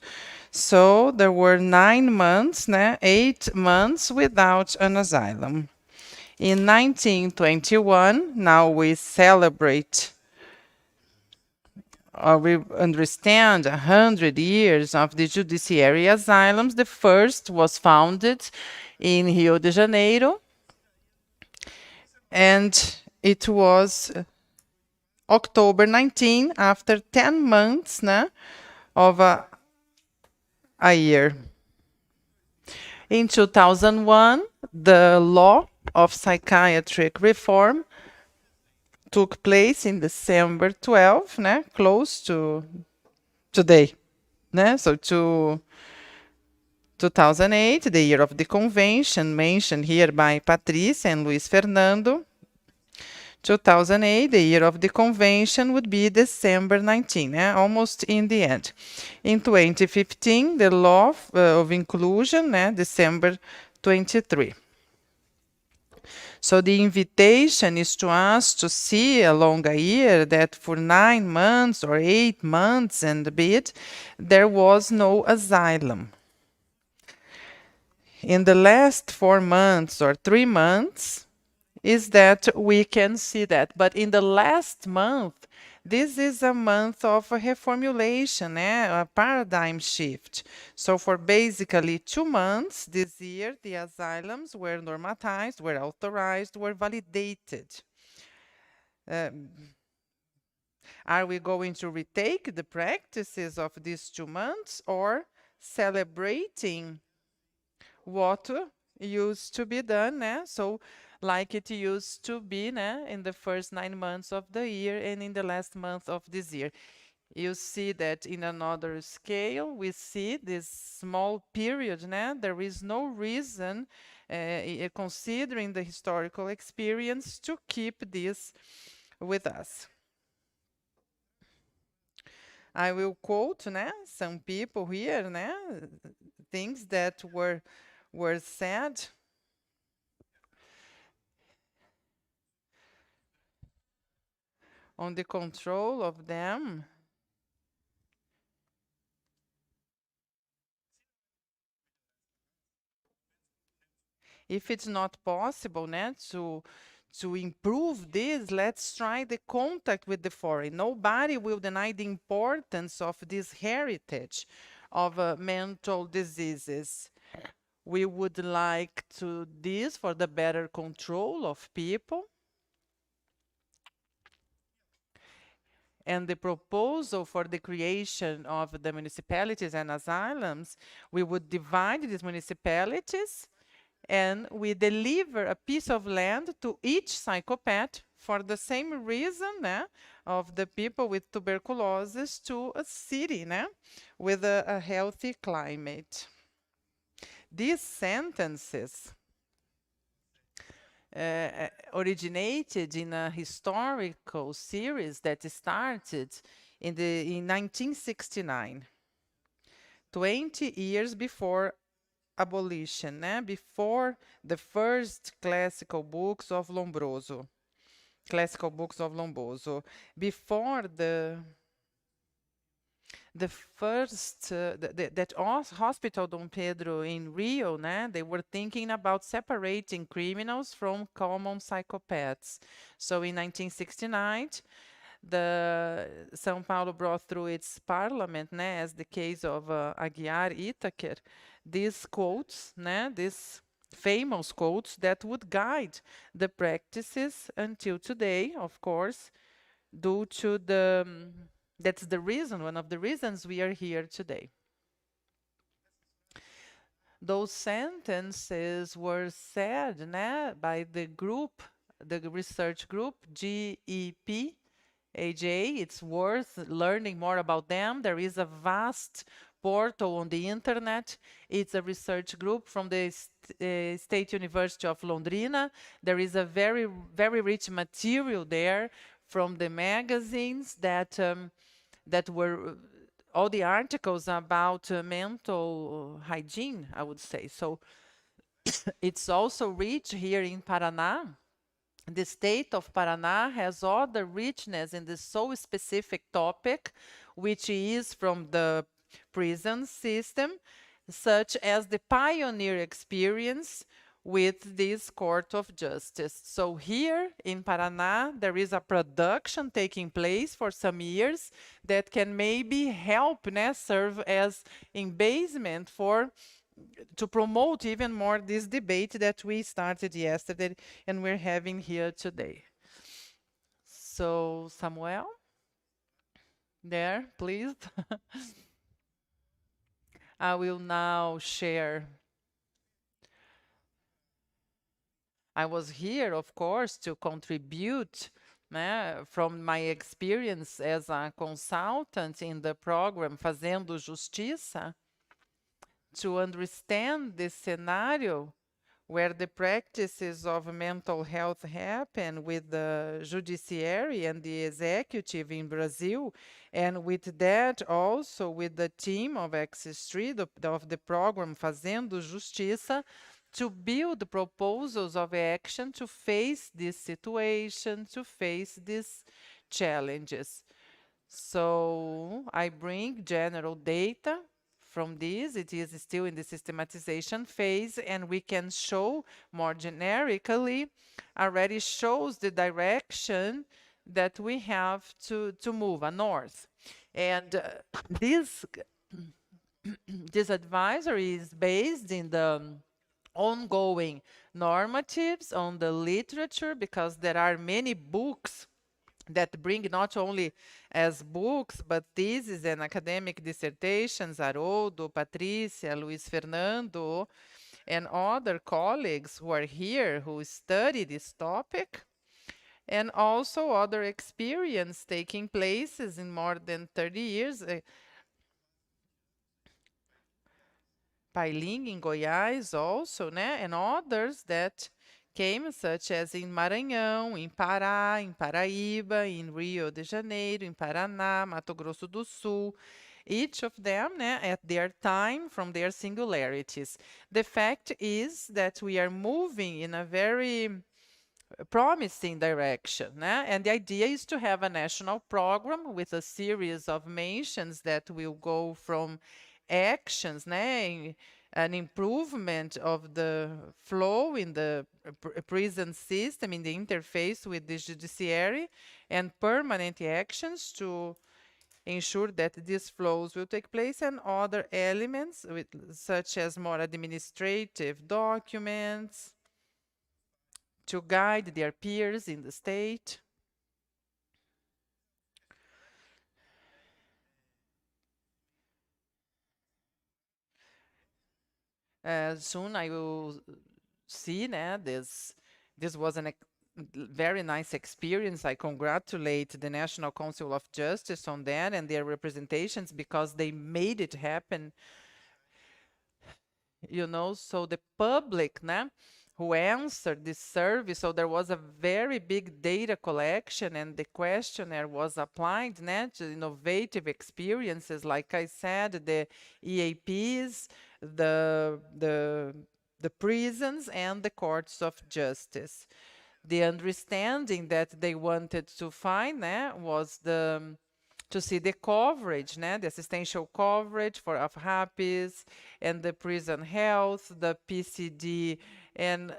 So there were 9 months, 8 months without an asylum. In 1921, now we celebrate, or we understand 100 years of the judiciary asylums. The first was founded in Rio de Janeiro, and it was October 19, after 10 months of a year. In 2001, the law of psychiatric reform took place in December 12, close to today. So to 2008, the year of the convention mentioned here by Patricia and Luis Fernando. 2008, the year of the convention, would be December 19, almost in the end. In 2015, the law of inclusion, December 23. So the invitation is to us to see along a year that for 9 months or 8 months and a bit, there was no asylum. In the last 4 months or 3 months, is that we can see that. But in the last month, this is a month of a reformulation, a paradigm shift. So for basically 2 months this year, the asylums were normatized, were authorized, were validated. Are we going to retake the practices of these 2 months, or celebrating what used to be done, so like it used to be in the first 9 months of the year and in the last month of this year? You see that in another scale, we see this small period. There is no reason, considering the historical experience, to keep this with us. I will quote, né, some people here, né, things that were said. On the control of them. If it's not possible, né, to improve this, let's try the contact with the foreign. Nobody will deny the importance of this heritage of mental diseases. We would like to this for the better control of people. And the proposal for the creation of the municipalities and asylums, we would divide these municipalities and we deliver a piece of land to each psychopath for the same reason of the people with tuberculosis to a city with a healthy climate. These sentences originated in a historical series that started in 1969, 20 years before abolition, before the first classical books of Lombroso, before the first that hospital Dom Pedro in Rio, they were thinking about separating criminals from common psychopaths. So in 1969, the São Paulo brought through its parliament, as the case of Aguiar Itaker, these quotes, these famous quotes that would guide the practices until today, of course, due to the that's the reason, one of the reasons we are here today. Those sentences were said by the group, the research group, GEP, AJ. It's worth learning more about them. There is a vast portal on the internet. It's a research group from the State University of Londrina. There is a very, very rich material there from the magazines that were all the articles about mental hygiene, I would say. So it's also rich here in Paraná. The state of Paraná has all the richness in this so specific topic, which is from the prison system, such as the pioneer experience with this court of justice. So here in Paraná, there is a production taking place for some years that can maybe help serve as embasement to promote even more this debate that we started yesterday and we're having here today. So Samuel, there, please. I will now share. I was here, of course, to contribute from my experience as a consultant in the program Fazendo Justiça to understand this scenario where the practices of mental health happen with the judiciary and the executive in Brazil, and with that also with the team of X3 of the program Fazendo Justiça, to build proposals of action to face this situation, to face these challenges. So I bring general data from this. It is still in the systematization phase, and we can show more generically, already shows the direction that we have to move north. And this advisory is based in the ongoing normatives on the literature, because there are many books that bring not only as books, but theses and academic dissertations, Haroldo, Patricia, Luis Fernando, and other colleagues who are here who study this topic, and also other experience taking places in more than 30 years. Pailing in Goiás also, and others that came, such as in Maranhão, in Pará, in Paraíba, in Rio de Janeiro, in Paraná, Mato Grosso do Sul, each of them at their time from their singularities. The fact is that we are moving in a very promising direction. And the idea is to have a national program with a series of mentions that will go from actions, an improvement of the flow in the prison system, in the interface with the judiciary, and permanent actions to ensure that these flows will take place, and other elements such as more administrative documents to guide their peers in the state. Soon I will see this was a very nice experience. I congratulate the National Council of Justice on that and their representations, because they made it happen. So the public who answered this survey, so there was a very big data collection, and the questionnaire was applied to innovative experiences, like I said, the EAPs, the prisons, and the courts of justice. The understanding that they wanted to find was to see the coverage, the assistential coverage of HAPIS and the prison health, the PCD, and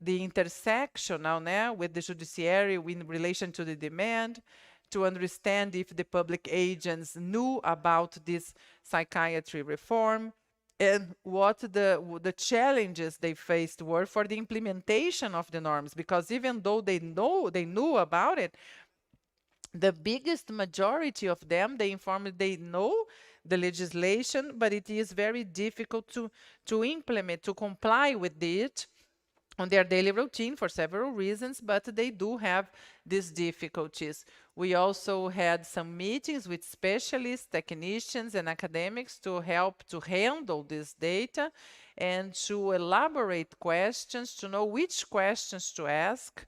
the intersection now with the judiciary in relation to the demand, to understand if the public agents knew about this psychiatry reform, and what the challenges they faced were for the implementation of the norms, because even though they knew about it, the biggest majority of them, they informed they know the legislation, but it is very difficult to implement, to comply with it on their daily routine for several reasons, but they do have these difficulties. We also had some meetings with specialists, technicians, and academics to help to handle this data and to elaborate questions, to know which questions to ask.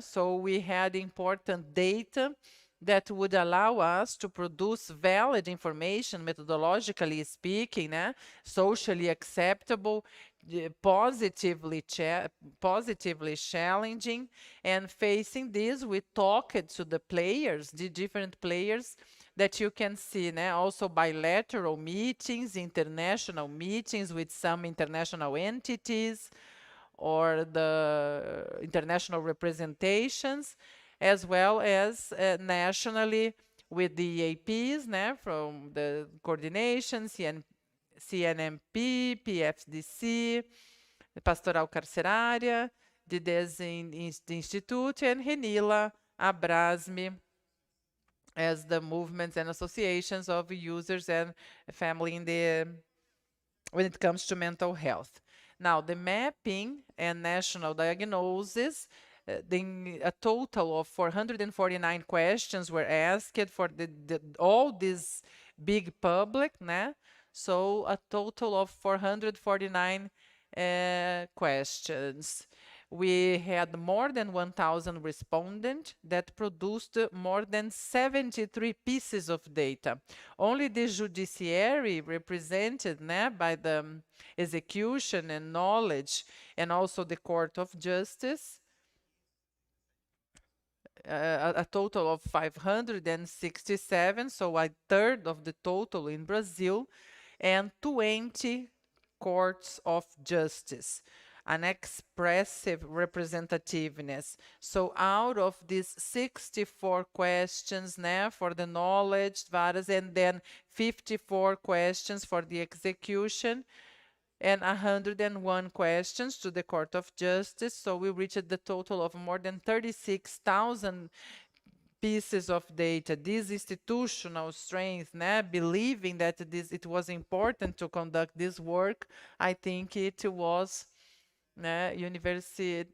So we had important data that would allow us to produce valid information, methodologically speaking, socially acceptable, positively challenging. And facing this, we talked to the players, the different players that you can see, also bilateral meetings, international meetings with some international entities or the international representations, as well as nationally with the EAPs from the coordination, CNMP, PFDC, Pastoral Carcerária, the Design Institute, and RENILA, Abrasme, as the movements and associations of users and family when it comes to mental health. Now, the mapping and national diagnosis, a total of 449 questions were asked for all this big public, so a total of 449 questions. We had more than 1,000 respondents that produced more than 73 pieces of data. Only the judiciary, represented by the execution and knowledge, and also the Court of Justice, a total of 567, so a third of the total in Brazil, and 20 courts of justice, an expressive representativeness. So out of these 64 questions for the knowledge, and then 54 questions for the execution, and 101 questions to the Court of Justice. So we reached the total of more than 36,000 pieces of data. This institutional strength, believing that it was important to conduct this work, I think it was university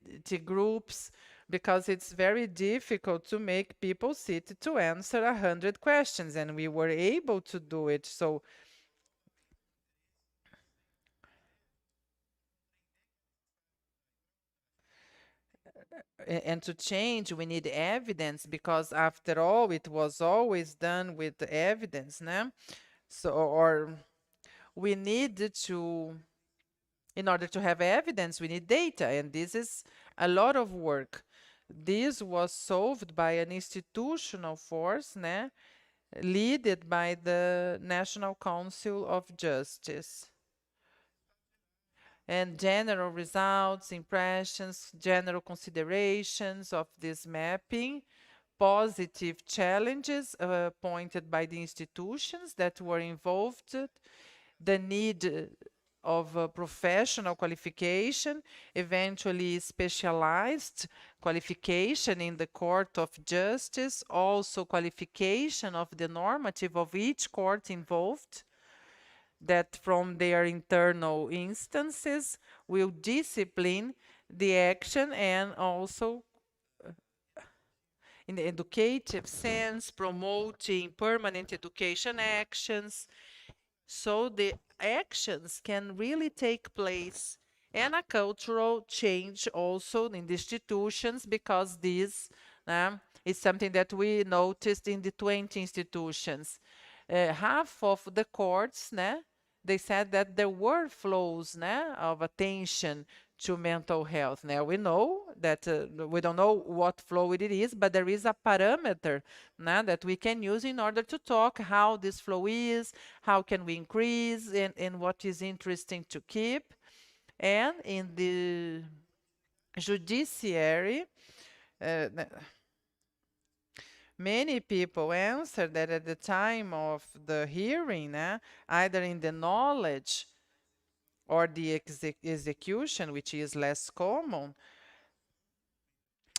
groups, because it's very difficult to make people sit to answer 100 questions, and we were able to do it. So and to change, we need evidence, because after all, it was always done with evidence, né? So, or we need to, in order to have evidence, we need data, and this is a lot of work. This was solved by an institutional force, né? Led by the National Council of Justice. And general results, impressions, general considerations of this mapping, positive challenges pointed by the institutions that were involved, the need of professional qualification, eventually specialized qualification in the Court of Justice, also qualification of the normative of each court involved, that from their internal instances will discipline the action, and also in the educative sense, promoting permanent education actions. So the actions can really take place, and a cultural change also in the institutions, because this is something that we noticed in the 20 institutions. Half of the courts, they said that there were flows of attention to mental health. Now we know that we don't know what flow it is, but there is a parameter that we can use in order to talk how this flow is, how can we increase, and what is interesting to keep. And in the judiciary, many people answered that at the time of the hearing, either in the knowledge or the execution, which is less common,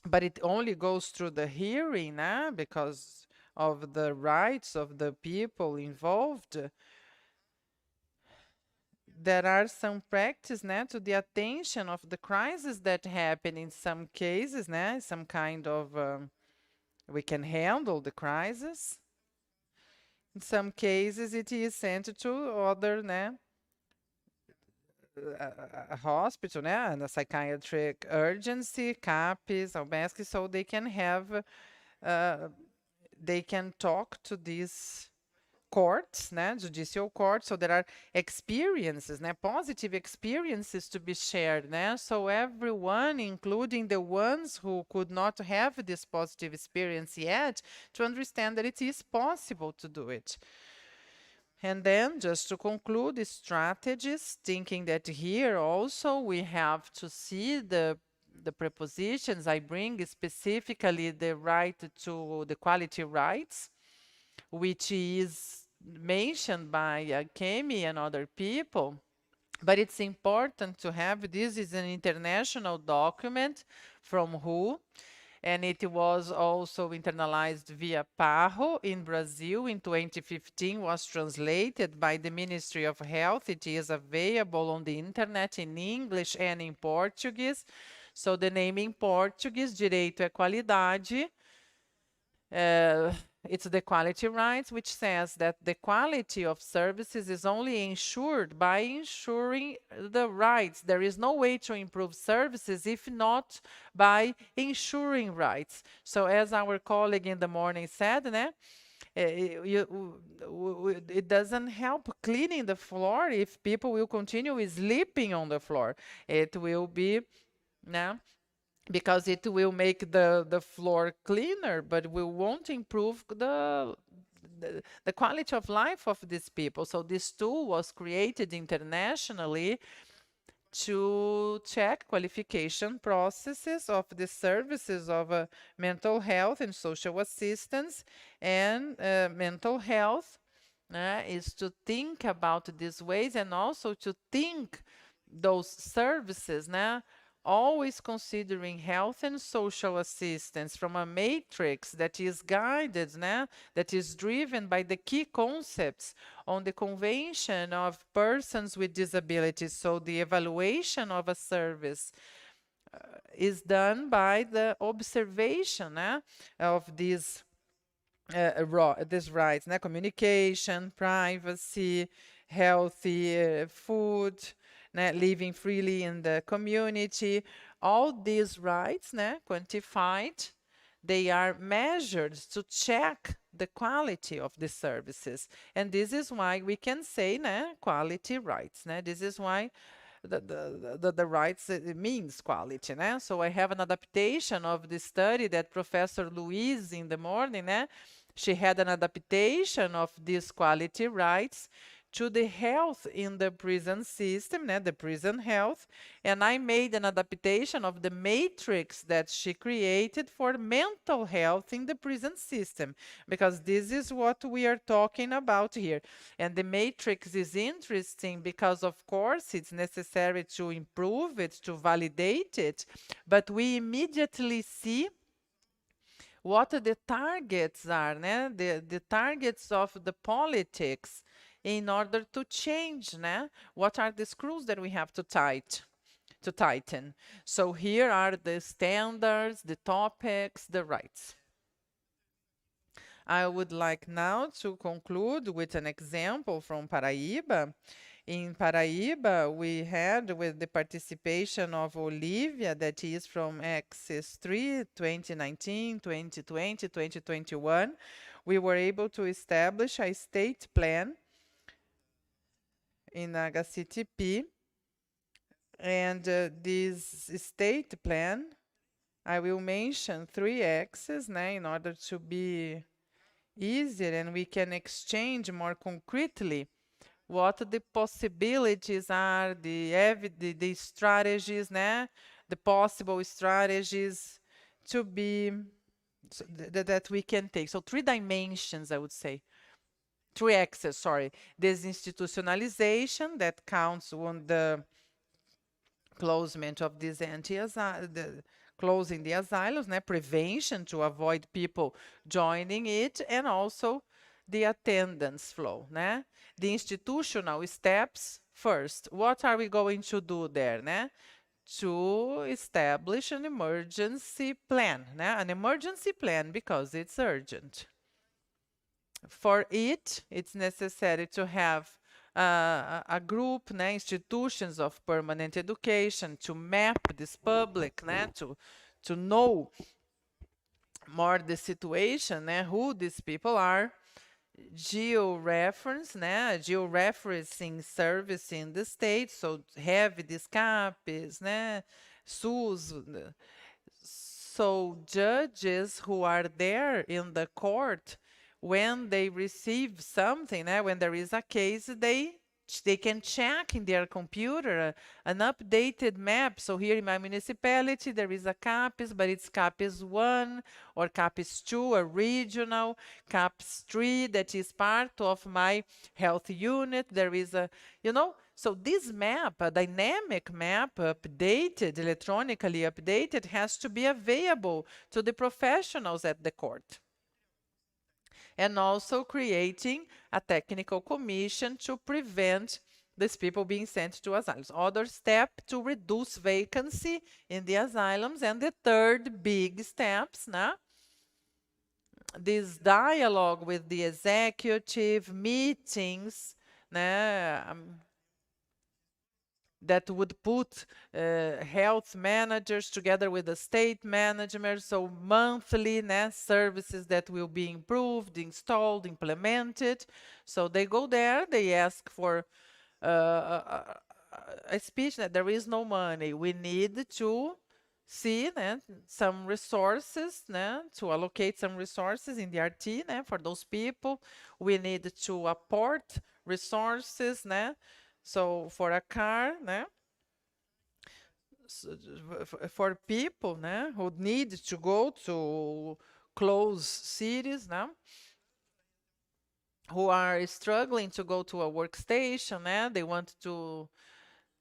but it only goes through the hearing because of the rights of the people involved. There are some practice to the attention of the crisis that happen in some cases, some kind of we can handle the crisis. In some cases, it is sent to other a hospital, and a psychiatric urgency, CAPES, ALBESC, so they can have, they can talk to these courts, judicial courts. So there are experiences, positive experiences to be shared, so everyone, including the ones who could not have this positive experience yet, to understand that it is possible to do it. And then, just to conclude, the strategies, thinking that here also we have to see the prepositions. I bring specifically the right to the quality rights, which is mentioned by Kemi and other people. But it's important to have, this is an international document from WHO, and it was also internalized via PAHO in Brazil in 2015, was translated by the Ministry of Health. It is available on the internet in English and in Portuguese. So the name in Portuguese, Direito à Qualidade, it's the quality rights, which says that the quality of services is only ensured by ensuring the rights. There is no way to improve services if not by ensuring rights. So as our colleague in the morning said, it doesn't help cleaning the floor if people will continue sleeping on the floor. It will be because it will make the floor cleaner, but we won't improve the quality of life of these people. So this tool was created internationally to check qualification processes of the services of mental health and social assistance. And mental health is to think about these ways, and also to think those services always considering health and social assistance from a matrix that is guided, that is driven by the key concepts on the Convention of Persons with Disabilities. So the evaluation of a service is done by the observation of these rights, communication, privacy, healthy food, living freely in the community, all these rights, né, quantified, they are measured to check the quality of the services. And this is why we can say, né, quality rights. Né? This is why the rights, it means quality. Né? So I have an adaptation of the study that Professor Louise in the morning, né, she had an adaptation of these quality rights to the health in the prison system, né, the prison health, and I made an adaptation of the matrix that she created for mental health in the prison system, because this is what we are talking about here. And the matrix is interesting because, of course, it's necessary to improve it, to validate it, but we immediately see what the targets are, né? The targets of the politics in order to change, né? What are the screws that we have to tighten. So here are the standards, the topics, the rights. I would like now to conclude with an example from Paraíba. In Paraíba, we had with the participation of Olivia, that is from Access 3, 2019, 2020, 2021, we were able to establish a state plan in HCTP. And this state plan, I will mention 3 axes, né, in order to be easier and we can exchange more concretely what the possibilities are, the strategies, né? The possible strategies to be, so that we can take. So 3 dimensions, I would say. 3 axes, sorry. Desinstitutionalization, that counts on the closement of these closing the asylums, né? Prevention to avoid people joining it, and also the attendance flow, né? The institutional steps first. What are we going to do there, né? To establish an emergency plan, né? An emergency plan because it's urgent. For it, it's necessary to have a group, né, institutions of permanent education to map this public, né, to know more the situation, né, who these people are, georeference, né, georeferencing service in the state, so have these CAPs, né, SUS, so judges who are there in the court, when they receive something, when there is a case, they can check in their computer an updated map. So here in my municipality, there is a CAPES, but it's CAPES 1 or CAPES 2, a regional, CAPES 3 that is part of my health unit. There is a, so this map, a dynamic map, updated, electronically updated, has to be available to the professionals at the court. And also creating a technical commission to prevent these people being sent to asylums. Other step to reduce vacancy in the asylums. And the third big steps, this dialogue with the executive, meetings, that would put health managers together with the state management, so monthly services that will be improved, installed, implemented. So they go there, they ask for a speech that there is no money. We need to see some resources, to allocate some resources in the RT for those people. We need to apport resources, so for a car, for people who need to go to close cities, who are struggling to go to a workstation,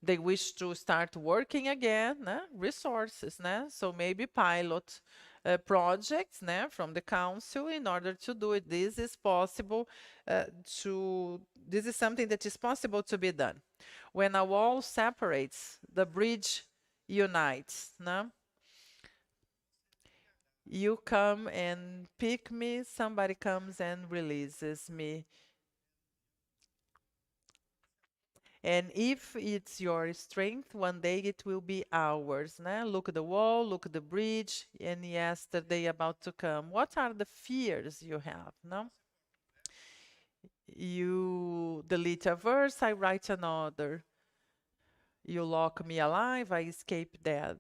they wish to start working again, resources, so maybe pilot projects from the council in order to do it. This is possible this is something that is possible to be done. When a wall separates, the bridge unites. You come and pick me, somebody comes and releases me. And if it's your strength, one day it will be ours. Né? Look at the wall, look at the bridge, and yesterday about to come. What are the fears you have? No? You delete a verse, I write another. You lock me alive, I escape dead.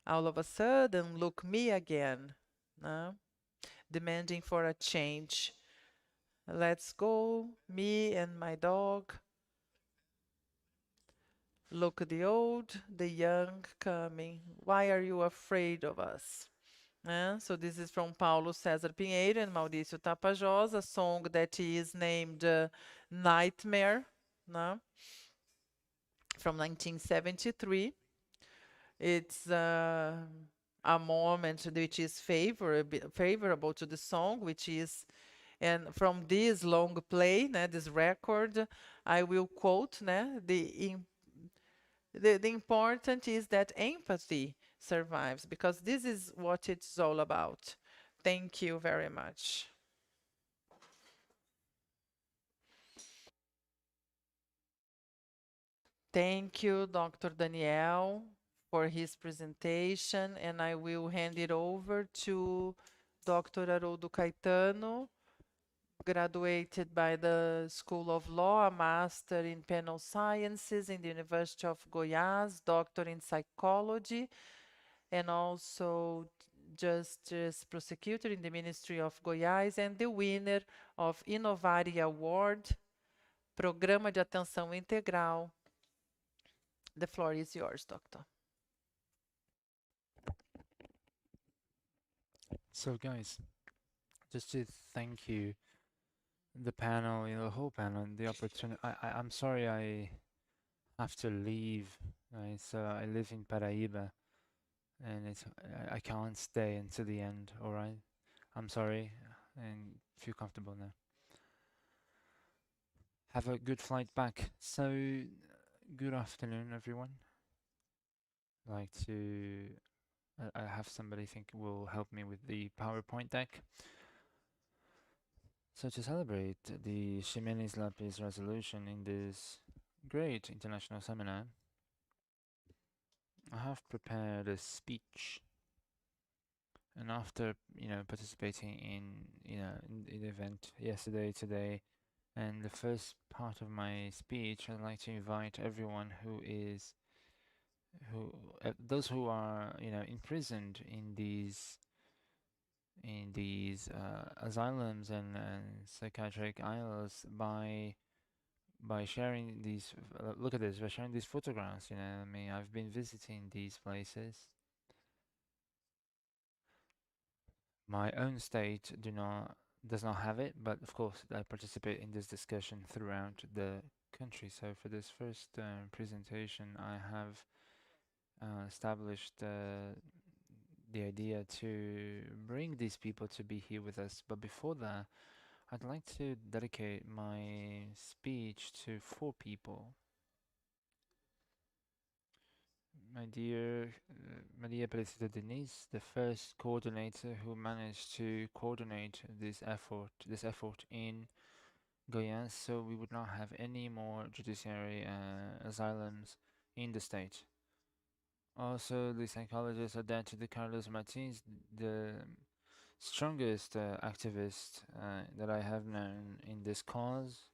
All of a sudden, look me again. No? Demanding for a change. Let's go, me and my dog. Look at the old, the young coming. Why are you afraid of us? So this is from Paulo César Pinheiro and Maurício Tapajós, a song that is named Nightmare, no? From 1973. It's a moment which is favorable to the song, which is, and from this long play, né, this record, I will quote, né, the important is that empathy survives, because this is what it's all about. Thank you very much. Thank you, Dr. Daniel, for his presentation, and I will hand it over to Dr. Haroldo Caetano, graduated by the School of Law, a Master in Penal Sciences in the University of Goiás, Doctor in Psychology, and also Justice Prosecutor in the Ministry of Goiás, and the winner of Inovari Award, Programa de Atenção Integral. The floor is yours, Doctor. So guys, just to thank you, the panel, the whole panel, and the opportunity. I'm sorry I have to leave. Right? So I live in Paraíba, and I can't stay until the end. All right, I'm sorry, and feel comfortable now. Have a good flight back. So, good afternoon, everyone. I'd like to. I have somebody think will help me with the PowerPoint deck. So to celebrate the Ximenes Lapis resolution in this great international seminar, I have prepared a speech. And after, participating in the event yesterday, today, and the first part of my speech, I'd like to invite everyone those who are, imprisoned in these asylums and psychiatric isles by sharing these look at this by sharing these photographs. I mean, I've been visiting these places. My own state does not have it, but of course I participate in this discussion throughout the country. So for this first presentation, I have established the idea to bring these people to be here with us. But before that, I'd like to dedicate my speech to 4 people. My dear Maria Aparecida Denise, the first coordinator who managed to coordinate this effort in Goiás, so we would not have any more judiciary asylums in the state. Also, the psychologist Adante de Carlos Martins, the strongest activist that I have known in this cause.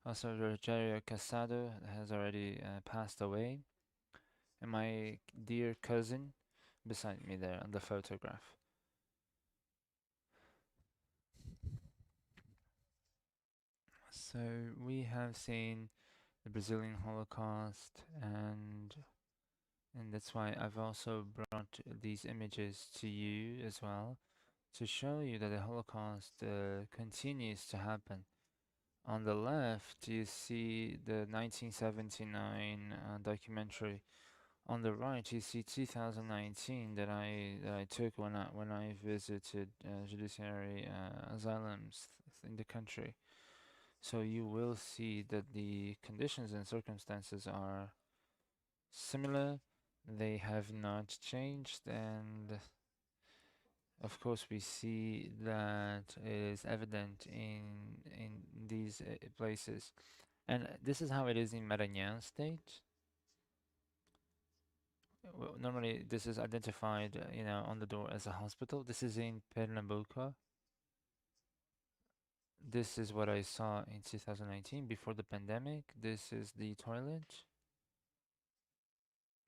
Also, Rogerio Casado has already passed away. And my dear cousin beside me there on the photograph. So we have seen the Brazilian Holocaust, and that's why I've also brought these images to you as well, to show you that the Holocaust continues to happen. On the left, you see the 1979 documentary. On the right, you see 2019 that I took when I visited judiciary asylums in the country. So you will see that the conditions and circumstances are similar. They have not changed, and of course we see that it is evident in these places. And this is how it is in Maranhão state. Well, normally this is identified, on the door as a hospital. This is in Pernambuco. This is what I saw in 2019 before the pandemic. This is the toilet.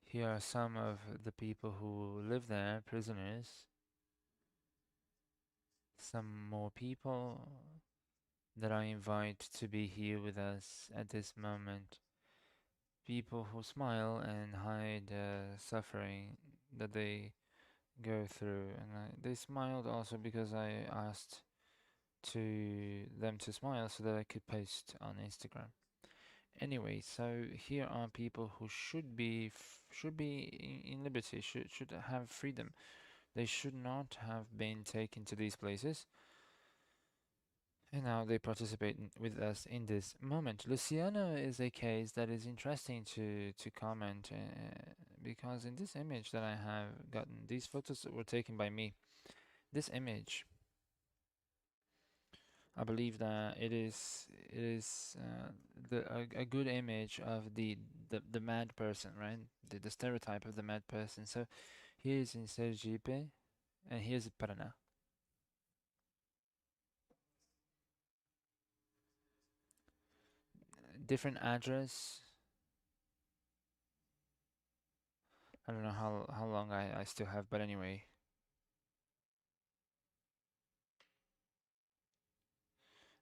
Here are some of the people who live there, prisoners. Some more people that I invite to be here with us at this moment. People who smile and hide suffering that they go through. And they smiled also because I asked to them to smile so that I could post on Instagram. Anyway, so here are people who should be in liberty, should have freedom. They should not have been taken to these places, and now they participate with us in this moment. Luciano is a case that is interesting to comment because in this image that I have gotten, these photos were taken by me. This image, I believe that it is a good image of the mad person, right? The stereotype of the mad person. So here's in Sergipe, and here's Paraná. Different address. I don't know how long I still have, but anyway.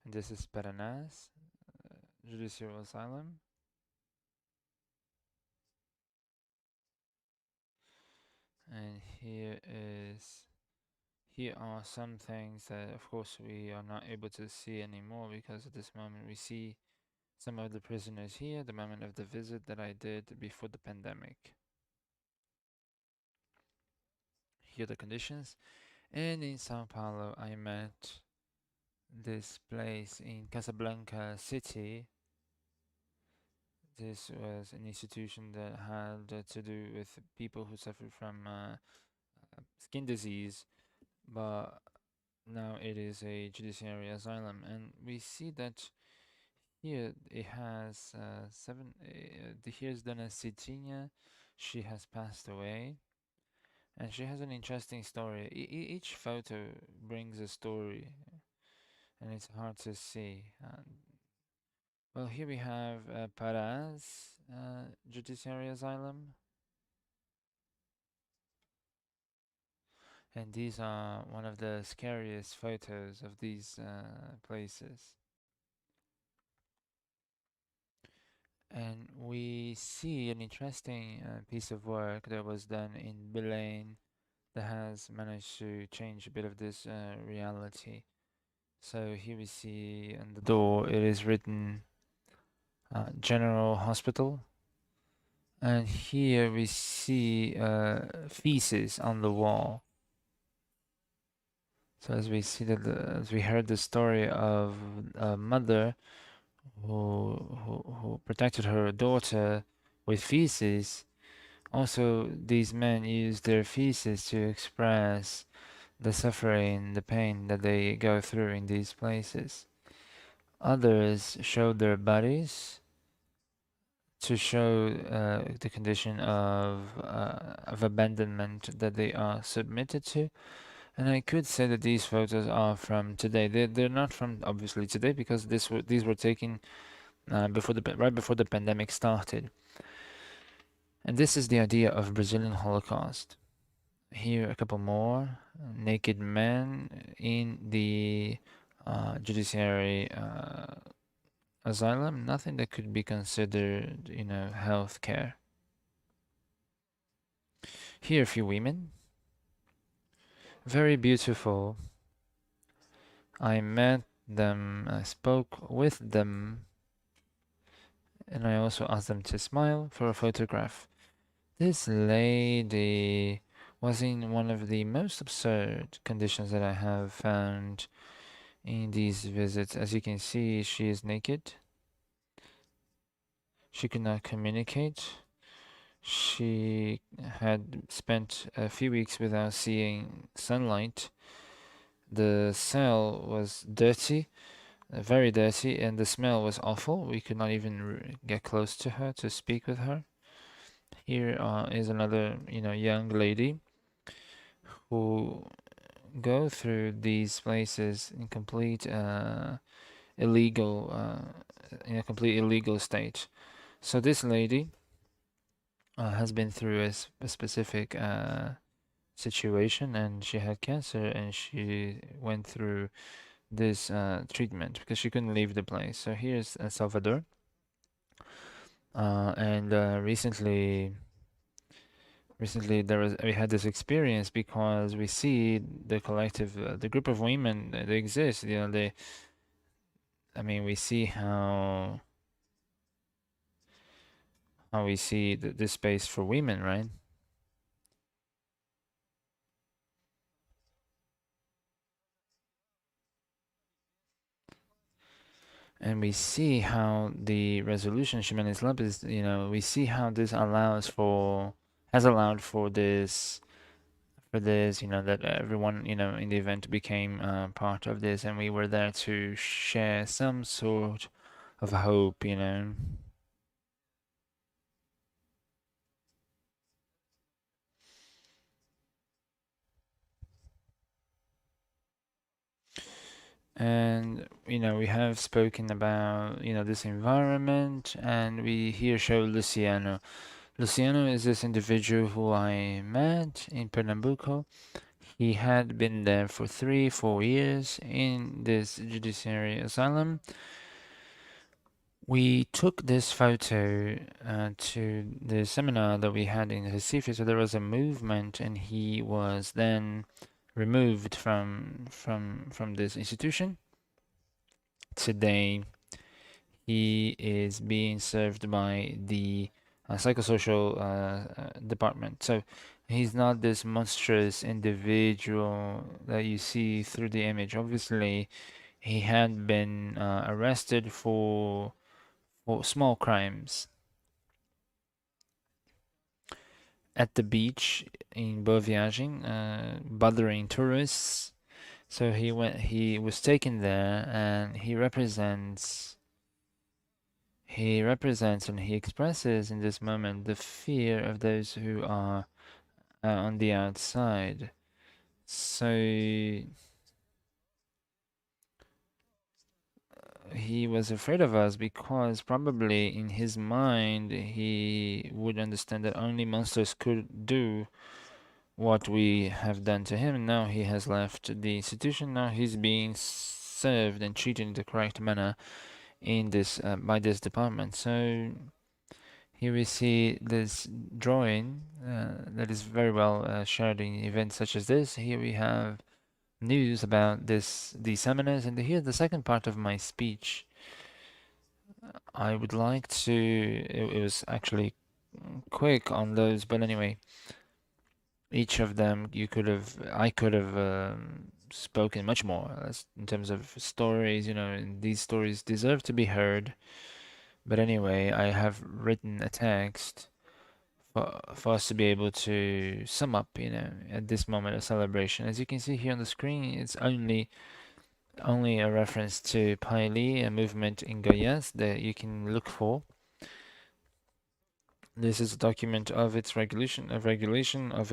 And this is Paraná's judicial asylum. And here are some things that of course we are not able to see anymore because at this moment we see some of the prisoners here, the moment of the visit that I did before the pandemic. Here are the conditions. And in Sao Paulo, I met this place in Casablanca City. This was an institution that had to do with people who suffered from skin disease, but now it is a judiciary asylum. And we see that here it has seven. Here's Dona Citinha. She has passed away, and she has an interesting story. Each photo brings a story, and it's hard to see. Well, here we have Parás Judiciary Asylum, and these are one of the scariest photos of these places. And we see an interesting piece of work that was done in Belém that has managed to change a bit of this reality. So here we see on the door it is written General Hospital, and here we see feces on the wall. So as we see that, as we heard the story of a mother who protected her daughter with feces, also these men use their feces to express the suffering, the pain that they go through in these places. Others show their bodies to show the condition of abandonment that they are submitted to. And I could say that these photos are from today. They're not from obviously today because these were taken right before the pandemic started. And this is the idea of Brazilian Holocaust. Here a couple more naked men in the judiciary asylum. Nothing that could be considered, health care. Here a few women, very beautiful. I met them, I spoke with them, and I also asked them to smile for a photograph. This lady was in one of the most absurd conditions that I have found in these visits. As you can see, she is naked. She could not communicate. She had spent a few weeks without seeing sunlight. The cell was dirty. very dirty, and the smell was awful. We could not even get close to her to speak with her. Here is another, young lady who go through these places illegal, in a complete illegal state. So this lady has been through a specific situation, and she had cancer, and she went through this treatment because she couldn't leave the place. So here's Salvador, and recently we had this experience because we see the collective, the group of women that exist. We see how we see this space for women, right? And we see how the resolution Ximenes Lab is, we see how this has allowed for this, that everyone, in the event became part of this, and we were there to share some sort of hope. And, we have spoken about, this environment, and we here show Luciano. Luciano is this individual who I met in Pernambuco. He had been there for 3, 4 years in this judiciary asylum. We took this photo to the seminar that we had in Recife. So there was a movement, and he was then removed from this institution. Today, he is being served by the psychosocial department. So he's not this monstrous individual that you see through the image. Obviously, he had been arrested for small crimes at the beach in Boa Viagem, bothering tourists. So he was taken there, and he represents and he expresses in this moment the fear of those who are on the outside. So he was afraid of us because probably in his mind he would understand that only monsters could do what we have done to him. Now he has left the institution. Now he's being served and treated in the correct manner in this by this department. So here we see this drawing that is very well shared in events such as this. Here we have news about these seminars, and here's the second part of my speech. I would like to. It was actually quick on those, but anyway, each of them I could have spoken much more in terms of stories. And these stories deserve to be heard. But anyway, I have written a text for us to be able to sum up, at this moment of celebration. As you can see here on the screen, it's only a reference to Paili, a movement in Goiás that you can look for. This is a document of its regulation of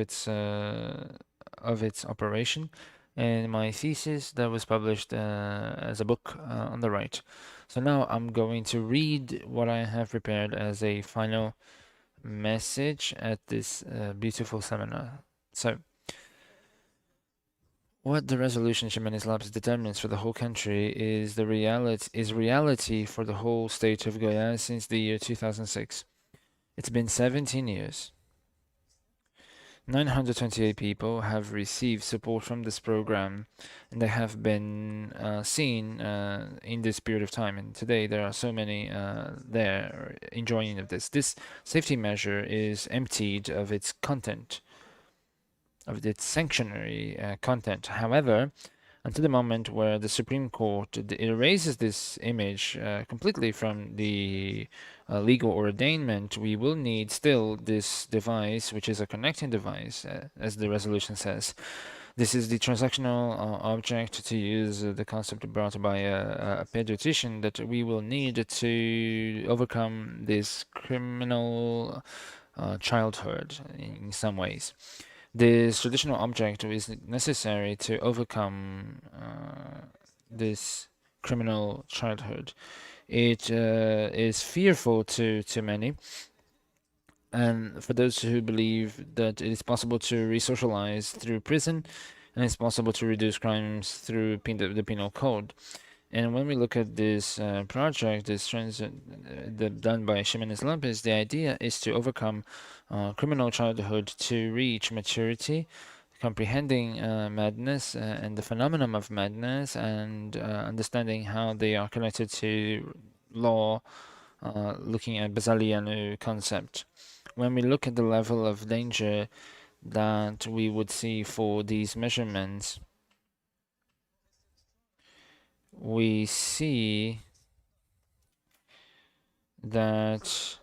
its operation, and my thesis that was published as a book on the right. So now I'm going to read what I have prepared as a final message at this beautiful seminar. So, what the resolution Ximenes Labs determines for the whole country is reality for the whole state of Goiás since the year 2006. It's been 17 years. 928 people have received support from this program, and they have been seen in this period of time. And today there are so many there enjoying of this. This safety measure is emptied of its content, of its sanctionary content. However, until the moment where the Supreme Court erases this image completely from the legal ordainment, we will need still this device, which is a connecting device, as the resolution says. This is the transactional object, to use the concept brought by a pediatrician, that we will need to overcome this criminal childhood in some ways. This traditional object is necessary to overcome this criminal childhood. It is fearful to many, and for those who believe that it is possible to resocialize through prison, and it's possible to reduce crimes through the penal code. And when we look at this project, this done by Ximenes Lopez, the idea is to overcome criminal childhood to reach maturity, comprehending madness and the phenomenon of madness, and understanding how they are connected to law, looking at Basaliano concept. When we look at the level of danger that we would see for these measurements, we see that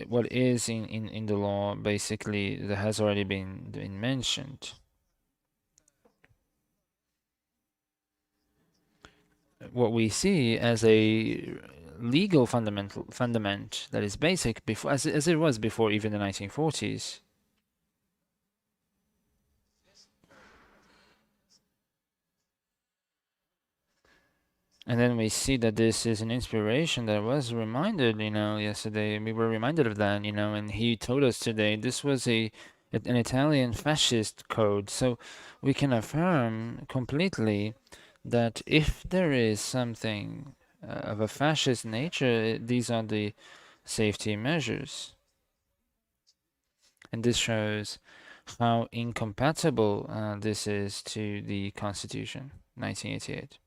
what is in the law basically that has already been mentioned. What we see as a legal fundament that is basic before, as it was before even the 1940s. And then we see that this is an inspiration that was reminded, yesterday. We were reminded of that, and he told us today this was an Italian fascist code. So we can affirm completely that if there is something of a fascist nature, these are the safety measures. And this shows how incompatible this is to the Constitution, 1988.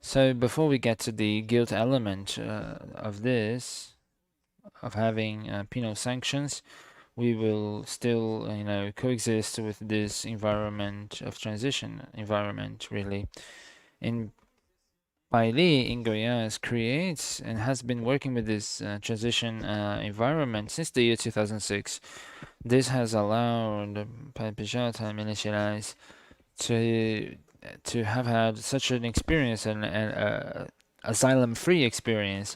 So before we get to the guilt element of this, of having penal sanctions, we will still, coexist with this environment of transition, really. In Paili in Goiás creates and has been working with this transition environment since the year 2006. This has allowed Paipijata and Minas Gerais to have had such an experience, an asylum-free experience.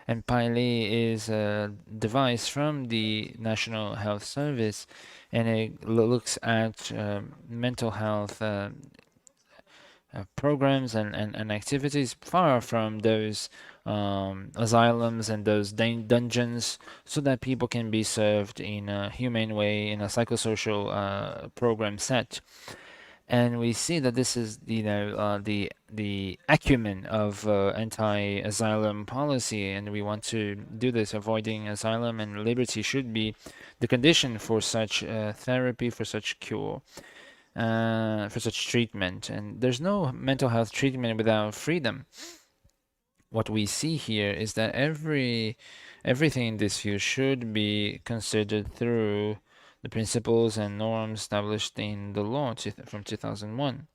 And Paili is a device from the National Health Service, and it looks at mental health programs and activities far from those asylums and those dungeons, so that people can be served in a humane way in a psychosocial program set. And we see that this is, the acumen of anti-asylum policy, and we want to do this. Avoiding asylum and liberty should be the condition for such therapy, for such cure, for such treatment. And there's no mental health treatment without freedom. What we see here is that everything in this field should be considered through the principles and norms established in the law from 2001.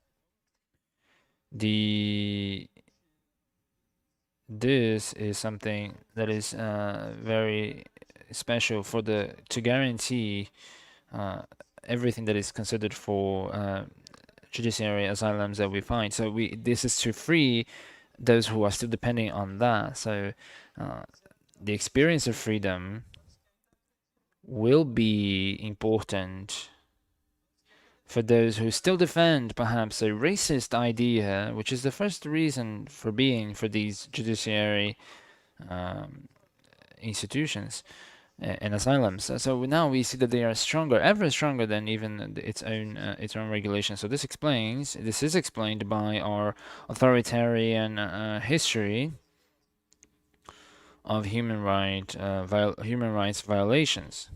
This is something that is very special to guarantee everything that is considered for judiciary asylums that we find. So this is to free those who are still depending on that. So the experience of freedom will be important for those who still defend perhaps a racist idea, which is the first reason for being for these judiciary institutions and asylums. So now we see that they are stronger, ever stronger than even its own regulation. So this is explained by our authoritarian history of human rights violations.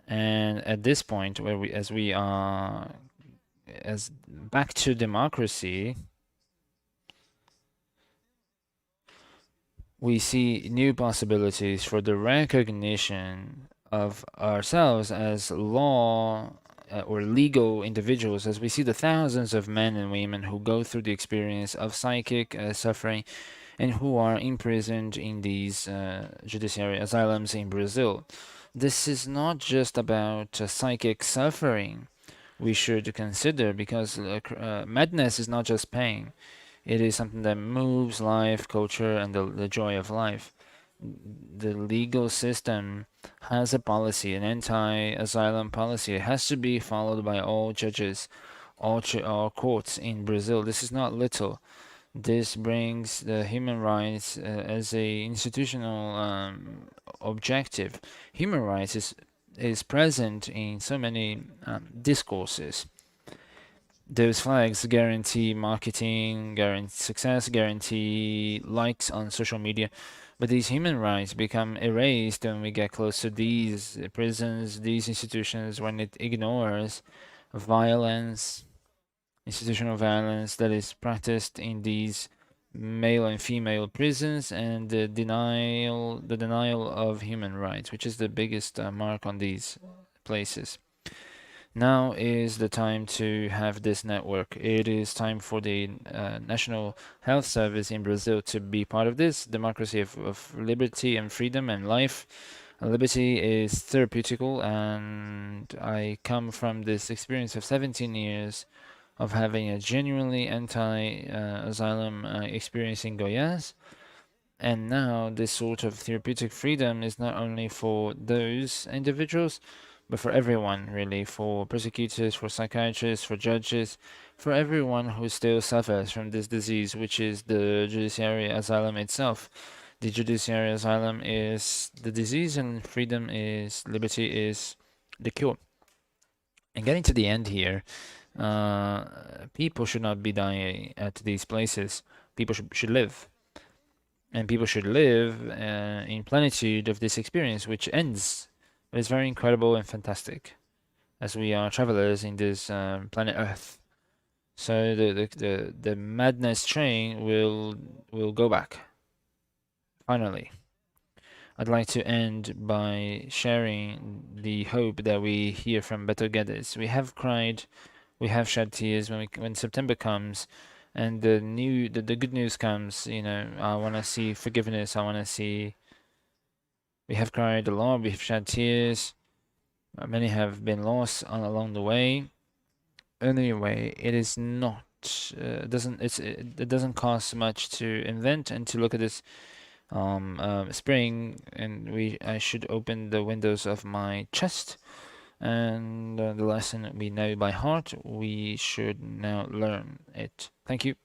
And at this point, as back to democracy, we see new possibilities for the recognition of ourselves as law or legal individuals, as we see the thousands of men and women who go through the experience of psychic suffering and who are imprisoned in these judiciary asylums in Brazil. This is not just about psychic suffering we should consider, because madness is not just pain. It is something that moves life, culture, and the joy of life. The legal system has a policy, an anti-asylum policy. It has to be followed by all judges, all courts in Brazil. This is not little. This brings the human rights as a institutional objective. Human rights is present in so many discourses. Those flags guarantee marketing, guarantee success, guarantee likes on social media. But these human rights become erased when we get close to these prisons, these institutions, when it ignores violence, institutional violence that is practiced in these male and female prisons, and the denial of human rights, which is the biggest mark on these places. Now is the time to have this network. It is time for the National Health Service in Brazil to be part of this democracy of liberty and freedom and life. Liberty is therapeutical, and I come from this experience of 17 years of having a genuinely anti-asylum experience in Goiás. And now this sort of therapeutic freedom is not only for those individuals, but for everyone, really, for prosecutors, for psychiatrists, for judges, for everyone who still suffers from this disease, which is the judiciary asylum itself. The judiciary asylum is the disease, and freedom is liberty, is the cure. And getting to the end here, people should not be dying at these places. People should live. And people should live in plenitude of this experience, which ends. It's very incredible and fantastic, as we are travelers in this planet Earth. So the madness train will go back. Finally, I'd like to end by sharing the hope that we hear from Beto Guedes. We have cried, we have shed tears when September comes, and the good news comes. I want to see forgiveness. I want to see. We have cried a lot. We have shed tears. Many have been lost along the way. Anyway, it is not. It doesn't cost much to invent and to look at this spring, and I should open the windows of my chest, and the lesson we know by heart, we should now learn it. Thank you.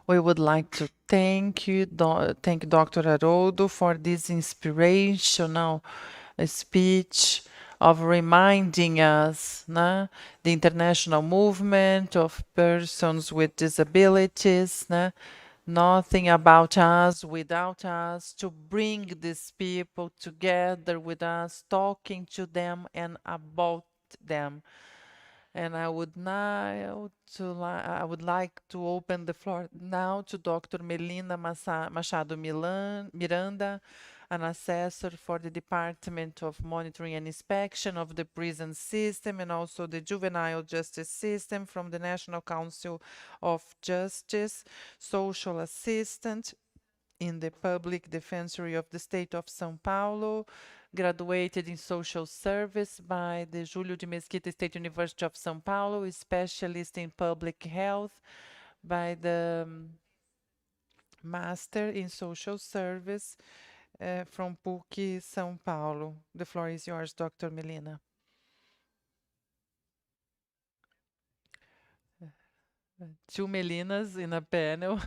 We would like to thank you, thank Dr. Haroldo for this inspirational speech of reminding us the international movement of persons with disabilities, nothing about us without us, to bring these people together with us, talking to them and about them. And I would like to open the floor now to Dr. Melina Machado Miranda, an assessor for the Department of Monitoring and Inspection of the Prison System and also the Juvenile Justice System from the National Council of Justice, social assistant in the Public Defensory of the State of São Paulo, graduated in social service by the Júlio de Mesquita State University of São Paulo, specialist in public health by the Master in Social Service from PUC São Paulo. The floor is yours, Dr. Melina. Two Melinas in a panel.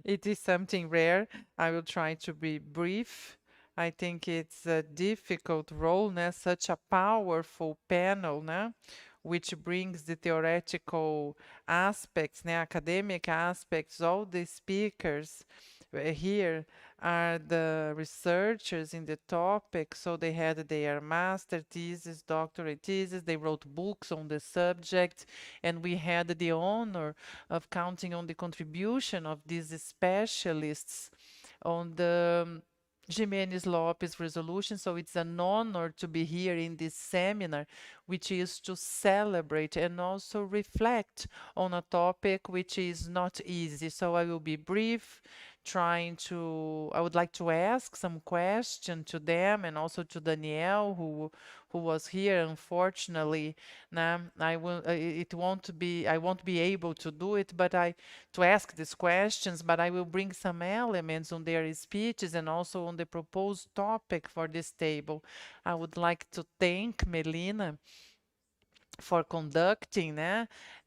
It is something rare. I will try to be brief. I think it's a difficult role, such a powerful panel, which brings the theoretical aspects, academic aspects. All the speakers here are the researchers in the topic, so they had their master thesis, doctorate thesis, they wrote books on the subject, and we had the honor of counting on the contribution of these specialists on the Jimenez Lopez resolution. So it's an honor to be here in this seminar, which is to celebrate and also reflect on a topic which is not easy. So I will be brief, I would like to ask some question to them and also to Danielle, who was here. Unfortunately, nah, I won't be able to do it, but to ask these questions, but I will bring some elements on their speeches and also on the proposed topic for this table. I would like to thank Melina for conducting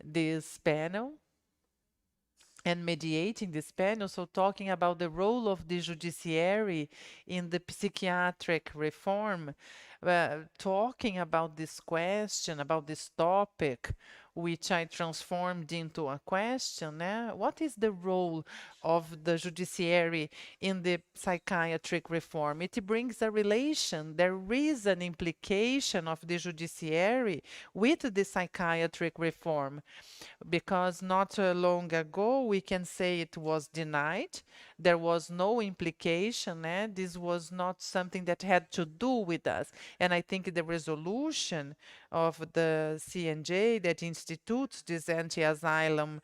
this panel and mediating this panel, so talking about the role of the judiciary in the psychiatric reform, talking about this question, about this topic, which I transformed into a question. What is the role of the judiciary in the psychiatric reform? It brings a relation. There is an implication of the judiciary with the psychiatric reform, because not long ago we can say it was denied. There was no implication. This was not something that had to do with us. And I think the resolution of the CNJ that institutes this anti-asylum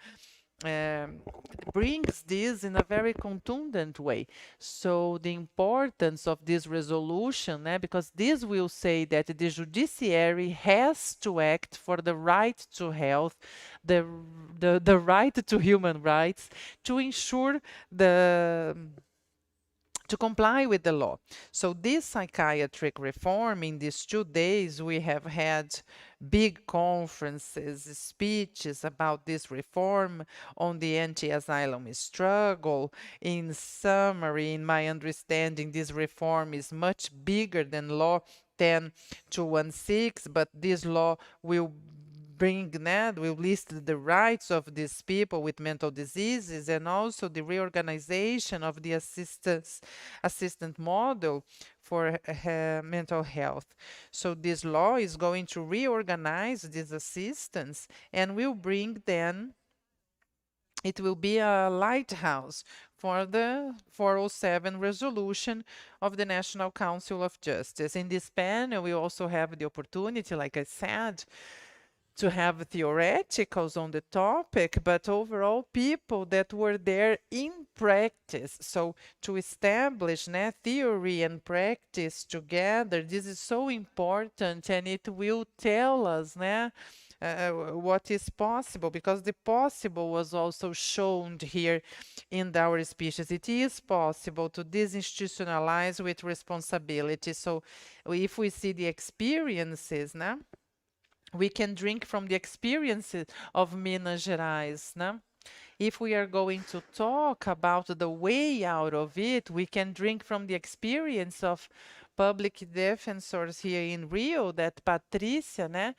brings this in a very contundent way. So the importance of this resolution, because this will say that the judiciary has to act for the right to health, the right to human rights, to ensure to comply with the law. So this psychiatric reform, in these 2 days, we have had big conferences, speeches about this reform on the anti-asylum struggle. In summary, in my understanding, this reform is much bigger than Law 10216, but this law will will list the rights of these people with mental diseases and also the reorganization of the assistant model for mental health. So this law is going to reorganize these assistants and will bring then, it will be a lighthouse for the 407 resolution of the National Council of Justice. In this panel, we also have the opportunity, like I said, to have theoreticals on the topic, but overall people that were there in practice. So to establish theory and practice together, this is so important, and it will tell us what is possible, because the possible was also shown here in our speeches. It is possible to disinstitutionalize with responsibility. So if we see the experiences, we can drink from the experiences of Minas Gerais. If we are going to talk about the way out of it, we can drink from the experience of public defensors here in Rio, that Patricia,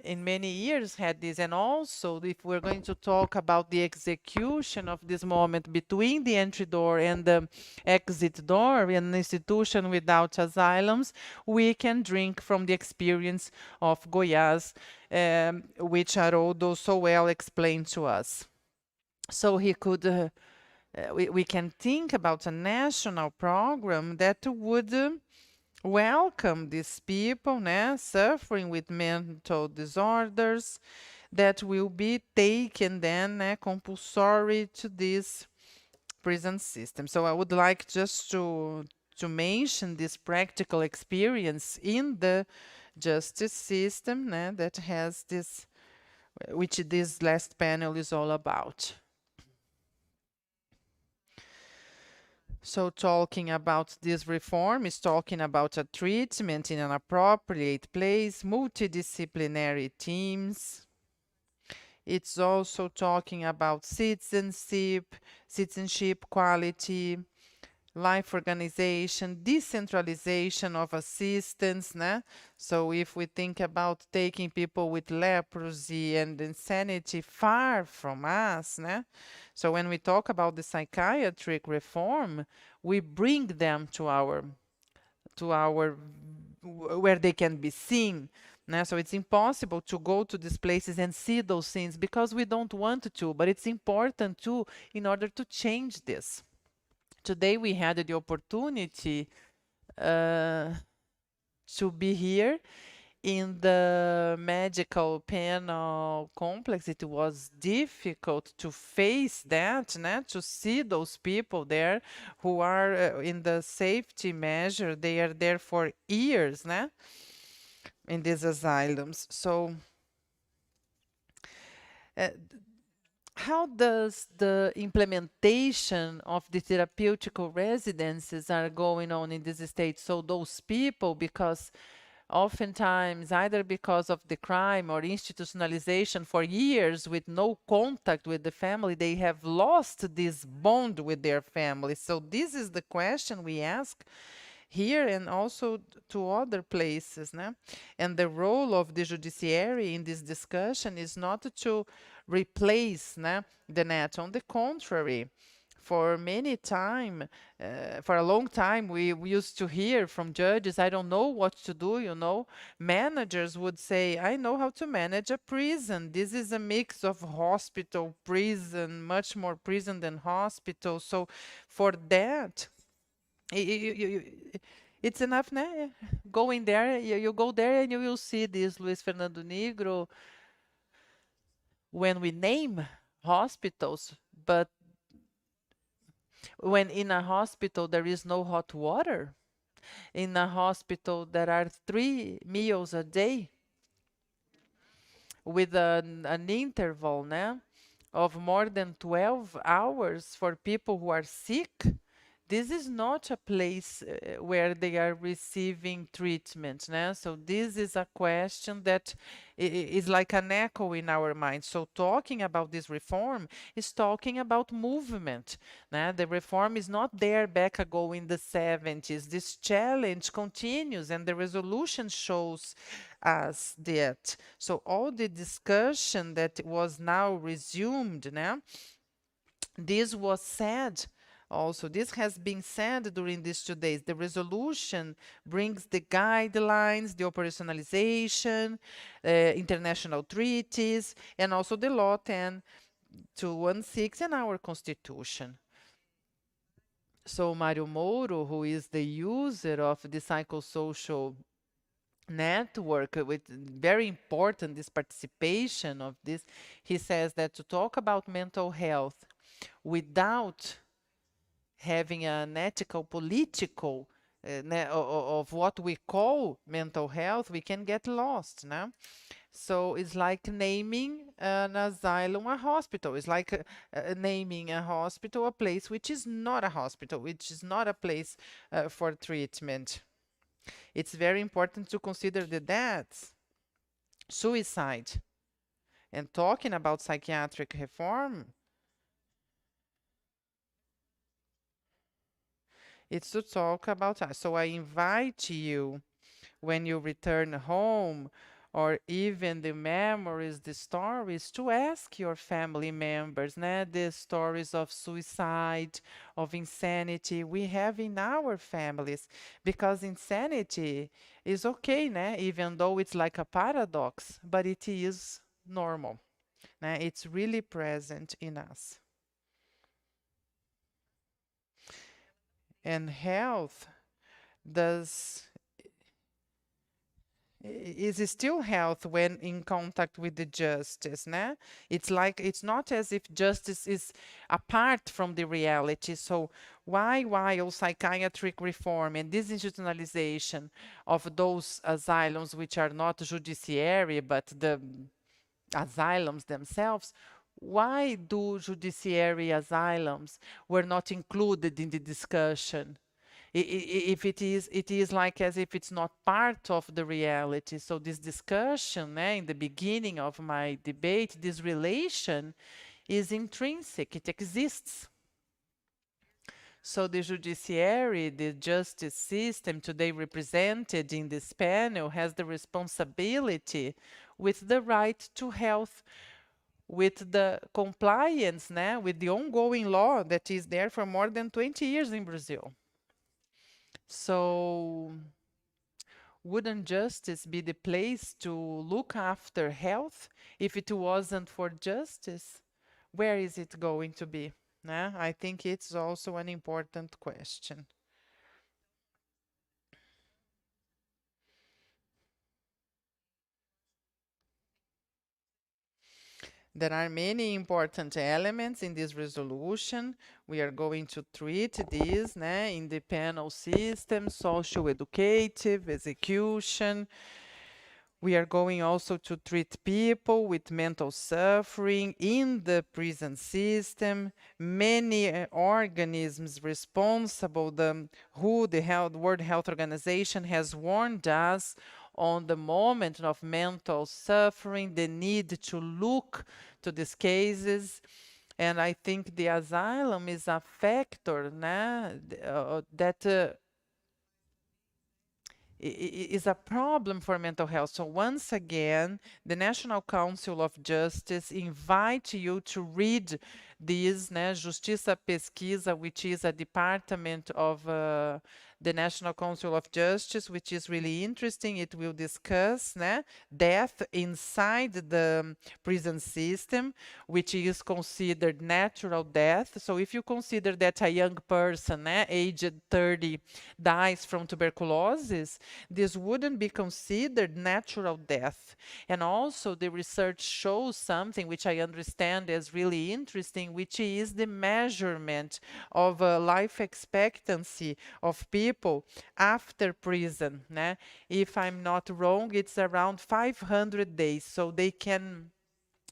in many years had this. And also, if we're going to talk about the execution of this moment between the entry door and the exit door in an institution without asylums, we can drink from the experience of Goiás, which Haroldo so well explained to us. So he could, we can think about a national program that would welcome these people suffering with mental disorders, that will be taken then compulsory to this prison system. So I would like just to mention this practical experience in the justice system that has this, which this last panel is all about. So talking about this reform is talking about a treatment in an appropriate place, multidisciplinary teams. It's also talking about citizenship, quality, life organization, decentralization of assistance. So if we think about taking people with leprosy and insanity far from us, so when we talk about the psychiatric reform, we bring them to our where they can be seen. So it's impossible to go to these places and see those things because we don't want to, but it's important to, in order to change this. Today we had the opportunity to be here in the medical panel complex. It was difficult to face that, to see those people there who are in the safety measure. They are there for years, in these asylums. So uh, how does the implementation of the therapeutical residences are going on in this state? So those people, because oftentimes either because of the crime or institutionalization for years with no contact with the family, they have lost this bond with their family. So this is the question we ask here and also to other places. And the role of the judiciary in this discussion is not to replace the net. On the contrary, for a long time, we used to hear from judges, I don't know what to do. Managers would say, I know how to manage a prison. This is a mix of hospital, prison, much more prison than hospital. So for that, it's enough, going there, you go there and you will see this Luis Fernando Negro when we name hospitals, but when in a hospital there is no hot water, in a hospital there are 3 meals a day with an interval of more than 12 hours for people who are sick. This is not a place where they are receiving treatment. So this is a question that is like an echo in our mind. So talking about this reform is talking about movement. The reform is not there back ago in the 70s. This challenge continues and the resolution shows us that. So all the discussion that was now resumed, this was said also. This has been said during these 2 days. The resolution brings the guidelines, the operationalization, international treaties, and also the law 10216 and our constitution. So Mario Mouro, who is the user of the psychosocial network, with very important this participation of this, he says that to talk about mental health without having an ethical, political of what we call mental health, we can get lost. So it's like naming an asylum a hospital. It's like naming a hospital a place which is not a hospital, which is not a place for treatment. It's very important to consider the deaths, suicide, and talking about psychiatric reform. It's to talk about us. So I invite you, when you return home, or even the memories, the stories, to ask your family members, the stories of suicide, of insanity we have in our families. Because insanity is okay, even though it's like a paradox, but it is normal. It's really present in us. And health is still health when in contact with the justice. It's like, it's not as if justice is apart from the reality. So why, while psychiatric reform and disinstitutionalization of those asylums which are not judiciary but the asylums themselves, why do judiciary asylums were not included in the discussion? If it is like as if it's not part of the reality. So this discussion, in the beginning of my debate, this relation is intrinsic, it exists. So the judiciary, the justice system today represented in this panel, has the responsibility with the right to health, with the compliance with the ongoing law that is there for more than 20 years in Brazil. So wouldn't justice be the place to look after health? If it wasn't for justice, where is it going to be? né? I think it's also an important question. There are many important elements in this resolution. We are going to treat these, né, in the panel system, social educative, execution. We are going also to treat people with mental suffering in the prison system. Many organisms responsible, who the World Health Organization has warned us on the moment of mental suffering, the need to look to these cases. And I think the asylum is a factor, né, that is a problem for mental health. So once again, the National Council of Justice invite you to read this, né, Justiça Pesquisa, which is a department of the National Council of Justice, which is really interesting. It will discuss, né, death inside the prison system, which is considered natural death. So if you consider that a young person, aged 30, dies from tuberculosis, this wouldn't be considered natural death. And also the research shows something which I understand is really interesting, which is the measurement of life expectancy of people after prison. Né? If I'm not wrong, it's around 500 days. So they can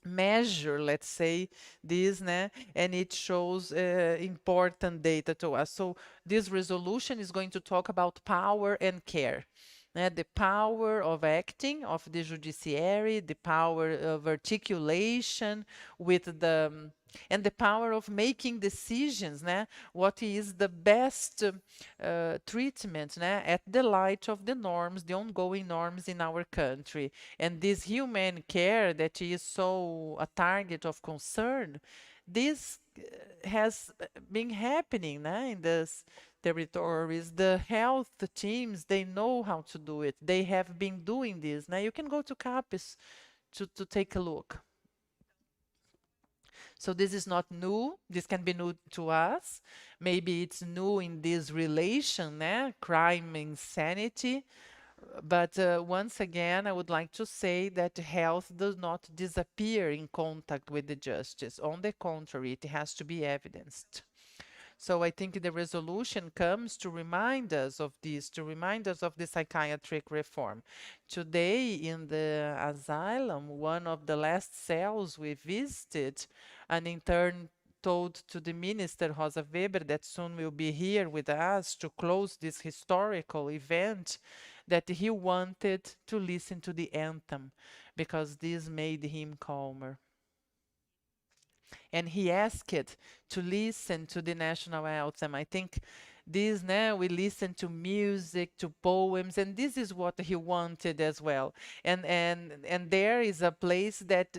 measure, let's say, this, né? And it shows important data to us. So this resolution is going to talk about power and care. The power of acting of the judiciary, the power of articulation with the and the power of making decisions, né? What is the best treatment, né? At the light of the norms, the ongoing norms in our country. And this human care that is so a target of concern, this has been happening, né? In this territories. The health teams, they know how to do it. They have been doing this. Now you can go to CAPES to take a look. So this is not new. This can be new to us. Maybe it's new in this relation, crime, insanity. But once again, I would like to say that health does not disappear in contact with the justice. On the contrary, it has to be evidenced. So I think the resolution comes to remind us of this, to remind us of the psychiatric reform. Today in the asylum, one of the last cells we visited, an intern told to the minister, Rosa Weber, that soon will be here with us to close this historical event, that he wanted to listen to the anthem because this made him calmer. And he asked to listen to the national anthem. I think this now we listen to music, to poems, and this is what he wanted as well. And there is a place that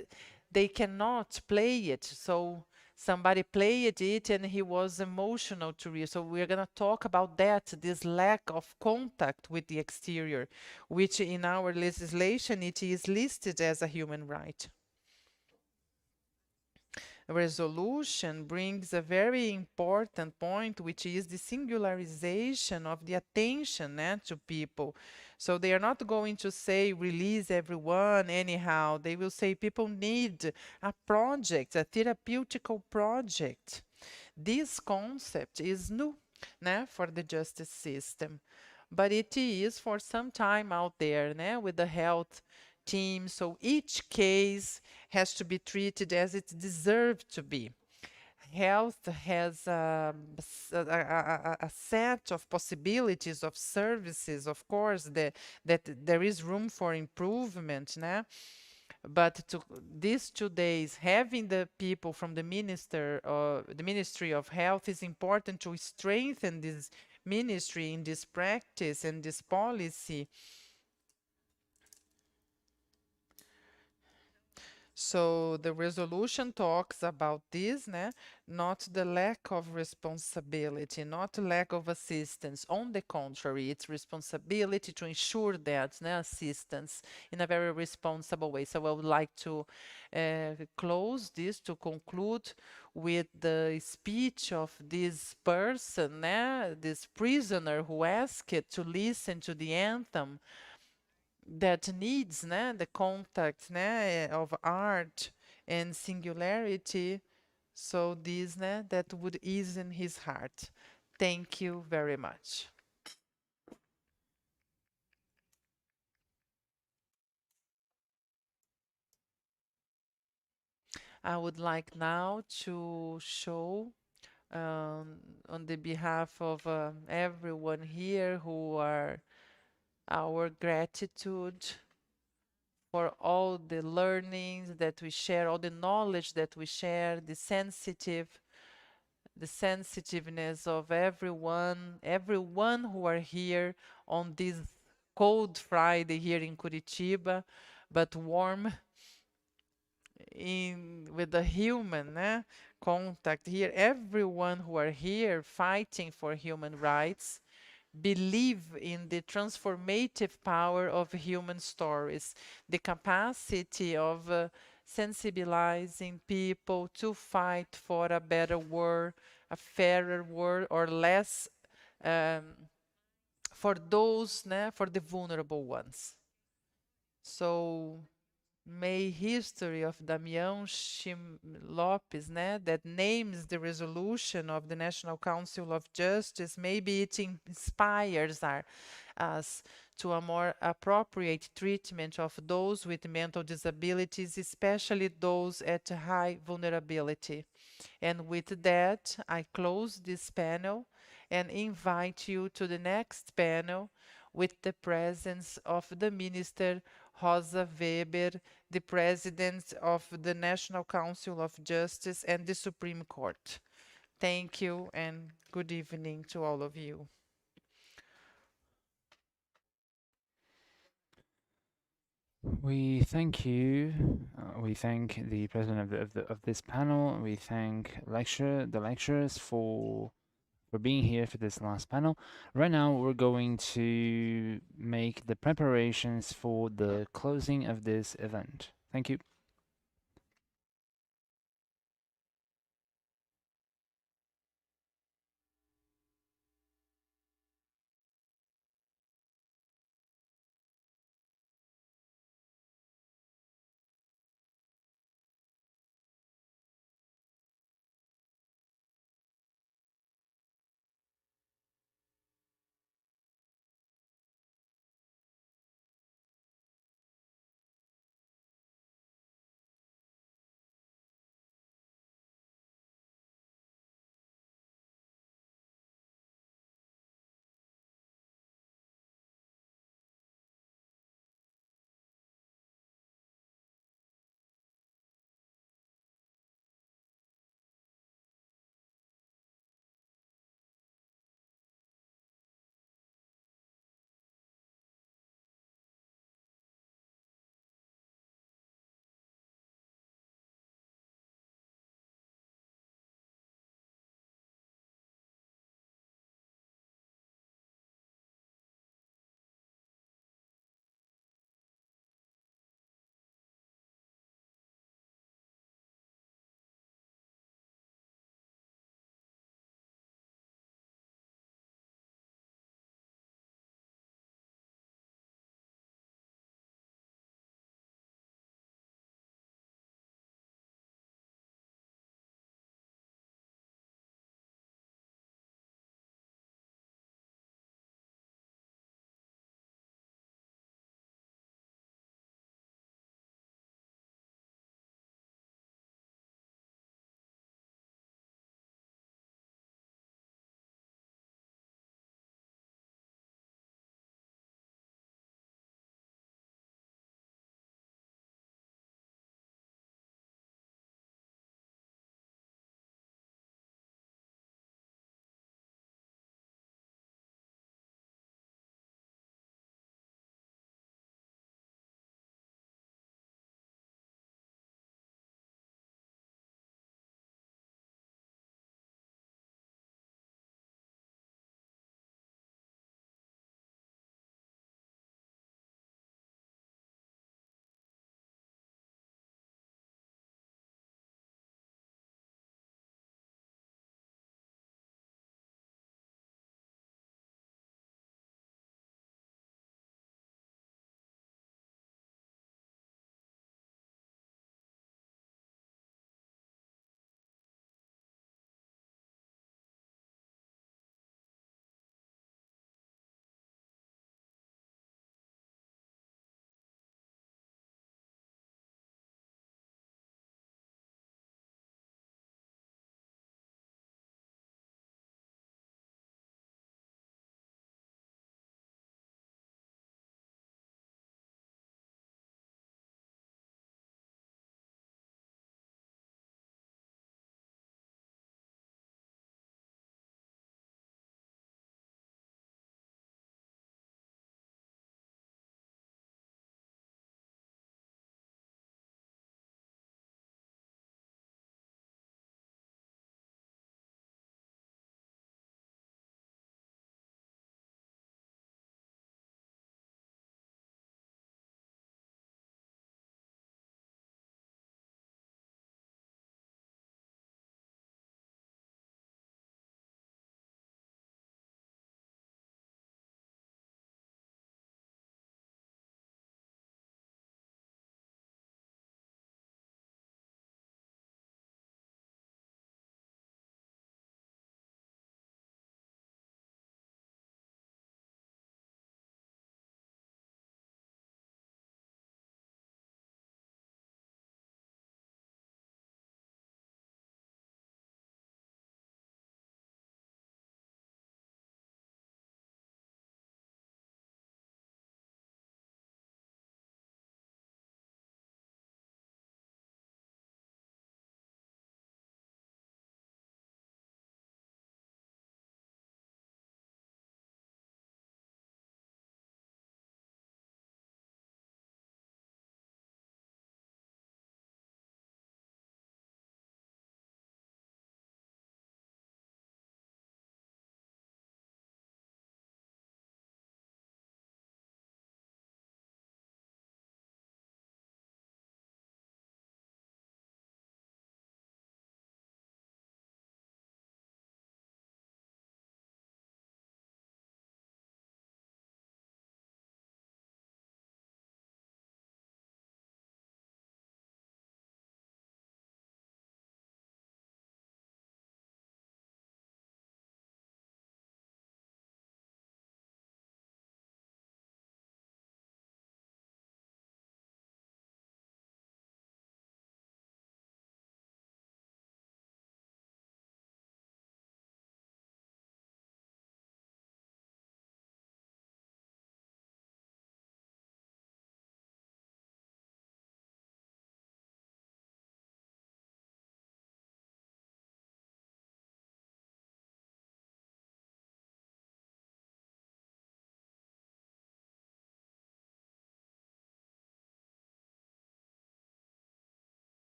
they cannot play it. So somebody played it and he was emotional to read. So we're gonna talk about that, this lack of contact with the exterior, which in our legislation it is listed as a human right. Resolution brings a very important point, which is the singularization of the attention to people. So they are not going to say release everyone anyhow. They will say people need a project, a therapeutical project. This concept is new for the justice system, but it is for some time out there with the health team. So each case has to be treated as it deserves to be. Health has a set of possibilities of services, of course, that there is room for improvement. But these 2 days, having the people from the the Ministry of Health is important to strengthen this ministry in this practice and this policy. So the resolution talks about this, né? Not the lack of responsibility, not lack of assistance. On the contrary, it's responsibility to ensure that assistance in a very responsible way. So I would like to close this, to conclude with the speech of this person, this prisoner who asked to listen to the anthem that needs the contact of art and singularity. So this that would ease in his heart. Thank you very much. I would like now to show on the behalf of everyone here who are our gratitude for all the learnings that we share, all the knowledge that we share, the sensitiveness of everyone who are here on this cold Friday here in Curitiba, but warm in with the human contact here. Everyone who are here fighting for human rights believe in the transformative power of human stories, the capacity of sensibilizing people to fight for a better world, a fairer world, or less um, for those, for the vulnerable ones. So may history of Damião Chim Lopes, that names the resolution of the National Council of Justice, maybe it inspires us to a more appropriate treatment of those with mental disabilities, especially those at high vulnerability. And with that, I close this panel and invite you to the next panel with the presence of the Minister Rosa Weber, the President of the National Council of Justice and the Supreme Court. Thank you and good evening to all of you. We thank you. We thank the president of this panel. We thank the lecturers for being here for this last panel. Right now, we're going to make the preparations for the closing of this event. Thank you.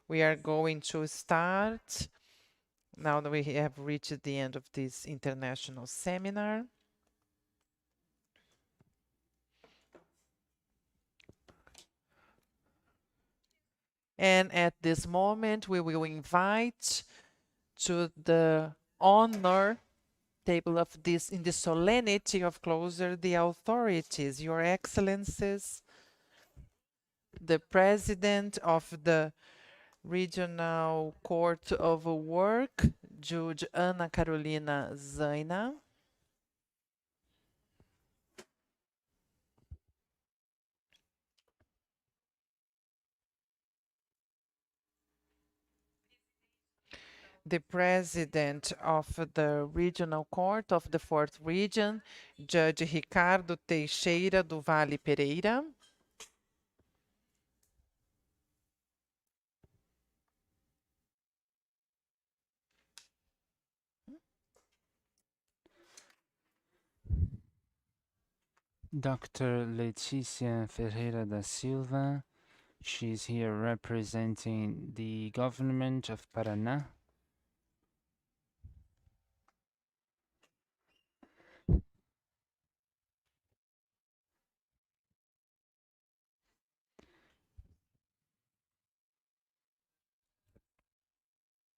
We are going to start now that we have reached the end of this international seminar. And at this moment, we will invite to the honor table of this, in the solemnity of closure, the authorities, your excellencies, the president of the Regional Court of Work, Judge Ana Carolina Zaina, the president of the Regional Court of the 4th Region, Judge Ricardo Teixeira do Vale Pereira, Dr. Leticia Ferreira da Silva. She's here representing the government of Paraná.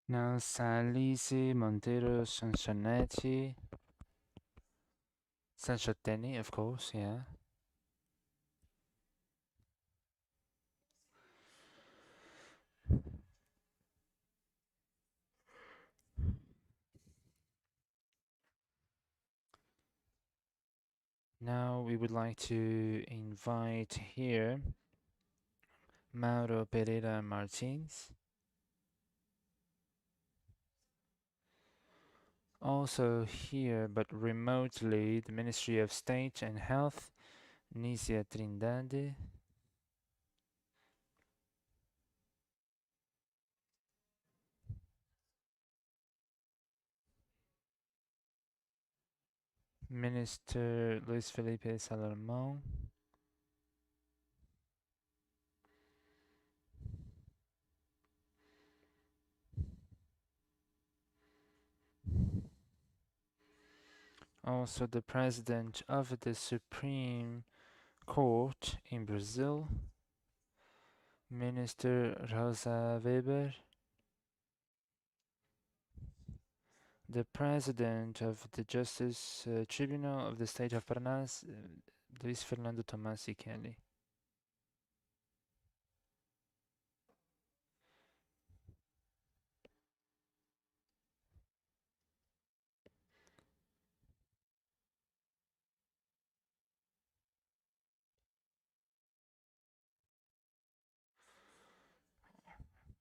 Now, Salice Monteiro Sanchonetti. Sanchoteni, of course, yeah. Now we would like to invite here Mauro Pereira Martins. Also here, but remotely, the Ministry of State and Health, Nícia Trindade. Minister Luis Felipe Salomão. Also the President of the Supreme Court in Brazil, Minister Rosa Weber. The President of the Justice Tribunal of the State of Paraná, Luis Fernando Tomasi Kelly.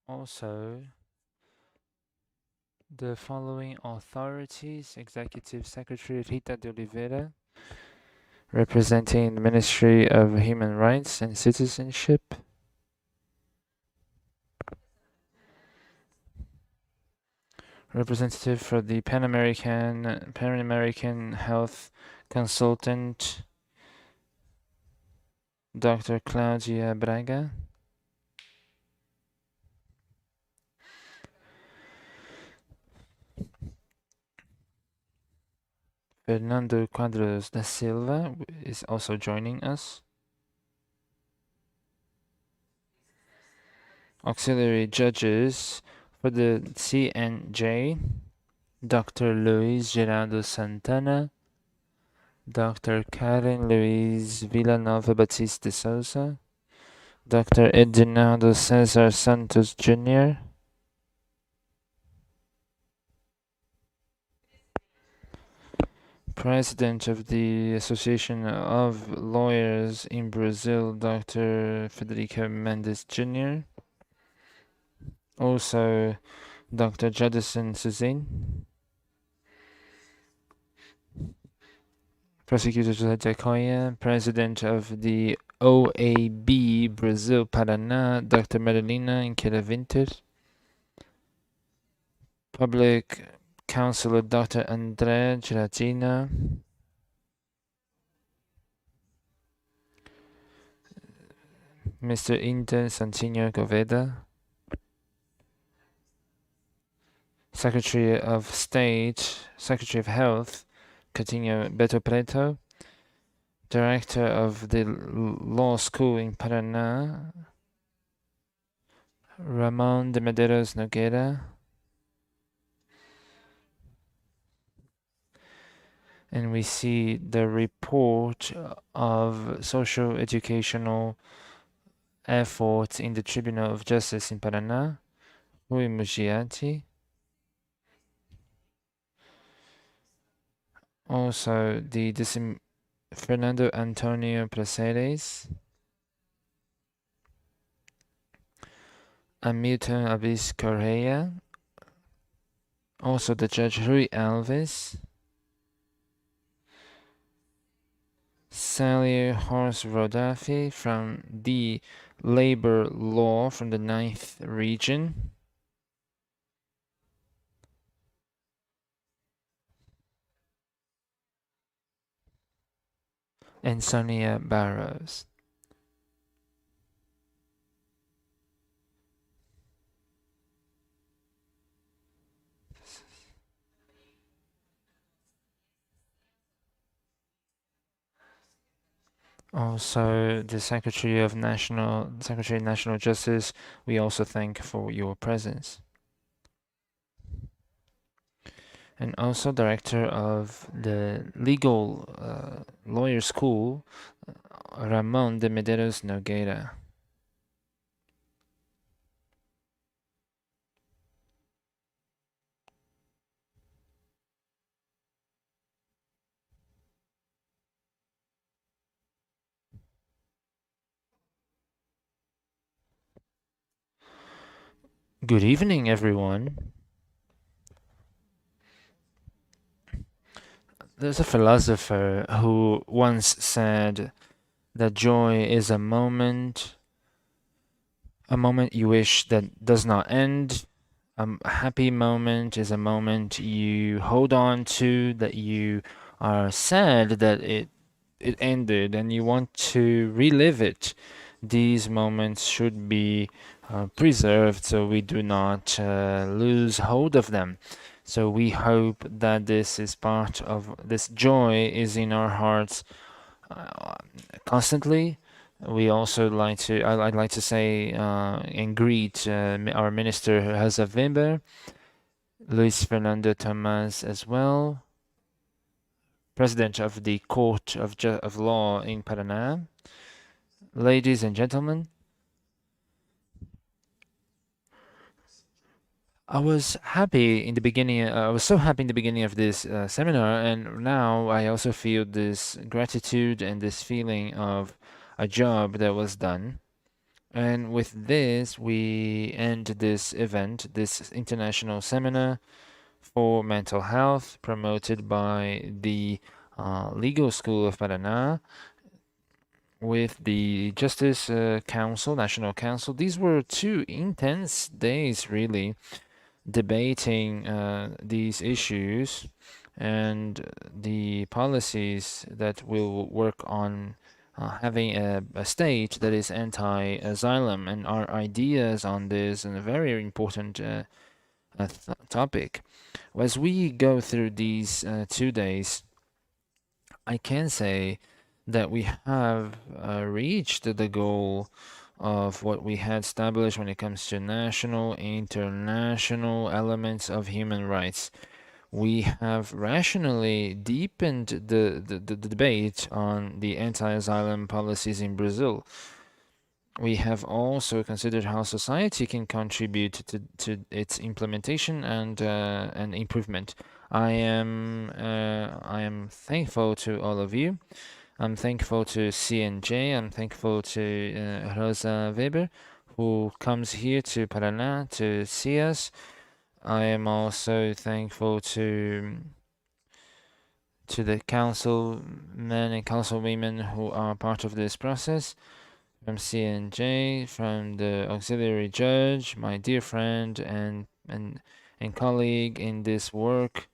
Also, the following authorities: Executive Secretary Rita de Oliveira, representing the Ministry of Human Rights and Citizenship. Representative for the Pan American Health Consultant, Dr. Claudia Braga. Fernando Quadros da Silva is also joining us. Auxiliary judges for the CNJ, Dr. Luis Geraldo Santana, Dr. Karen Luiz Villanova Batista Souza, Dr. Edinaldo Cesar Santos Jr., President of the Association of Lawyers in Brazil, Dr. Federico Mendes Jr., also Dr. Jadison Suzin, Prosecutor José Jacoya, President of the OAB Brazil Paraná, Dr. Marilina Inqueira Winter, Public Counselor Dr. André Giratina, Mr. Inter Santinho Goveda, Secretary of State, Secretary of Health, Coutinho Beto Preto, Director of the Law School in Paraná, Ramon de Medeiros Nogueira, and we see the report of social educational efforts in the Tribunal of Justice in Paraná, Rui Mugiati. Also, the Fernando Antonio Praceres, Hamilton Avis Correia, also the Judge Rui Alves, Salio Horst Rodafi from the Labor Law from the 9th Region, and Sonia Barros. Also, the Secretary of National Justice, we also thank for your presence. And also Director of the Legal Lawyer School, Ramon de Medeiros Nogueira. Good evening, everyone. There's a philosopher who once said that joy is a moment you wish that does not end. A happy moment is a moment you hold on to, that you are sad that it ended and you want to relive it. These moments should be preserved so we do not lose hold of them. So we hope that this is part of this joy is in our hearts constantly. We also like to, I'd like to say and greet our Minister Rosa Weber, Luis Fernando Tomas as well, President of the Court of Law in Paraná. Ladies and gentlemen, I was happy in the beginning. I was so happy in the beginning of this seminar, and now I also feel this gratitude and this feeling of a job that was done. And with this, we end this event, this international seminar for mental health promoted by the Legal School of Paraná with the Justice Council, National Council. These were 2 intense days, really, debating these issues and the policies that will work on having a state that is anti-asylum, and our ideas on this and a very important topic. As we go through these 2 days, I can say that we have reached the goal of what we had established when it comes to national, international elements of human rights. We have rationally deepened the debate on the anti-asylum policies in Brazil. We have also considered how society can contribute to its implementation and improvement. I am thankful to all of you. I'm thankful to CNJ. I'm thankful to Rosa Weber, who comes here to Paraná to see us. I am also thankful to the councilmen and councilwomen who are part of this process, from CNJ, from the auxiliary judge, my dear friend and colleague in this work.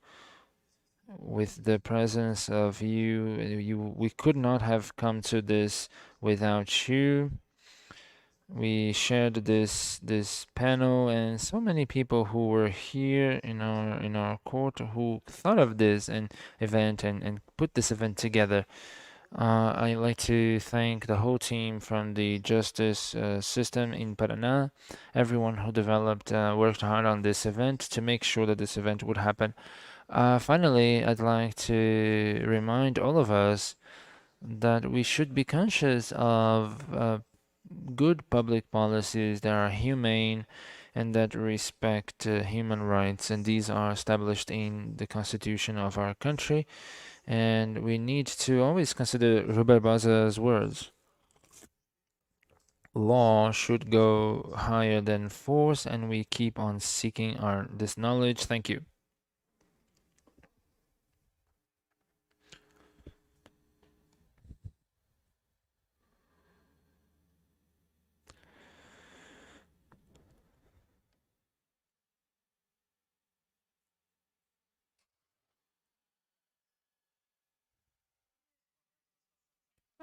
With the presence of you, we could not have come to this without you. we shared this panel, and so many people who were here in our court who thought of this and event and put this event together. I'd like to thank the whole team from the justice system in Paraná, everyone who developed, worked hard on this event to make sure that this event would happen. Finally, I'd like to remind all of us that we should be conscious of good public policies that are humane and that respect human rights, and these are established in the constitution of our country. And we need to always consider Rui Barbosa's words. Law should go higher than force, and we keep on seeking this knowledge. Thank you.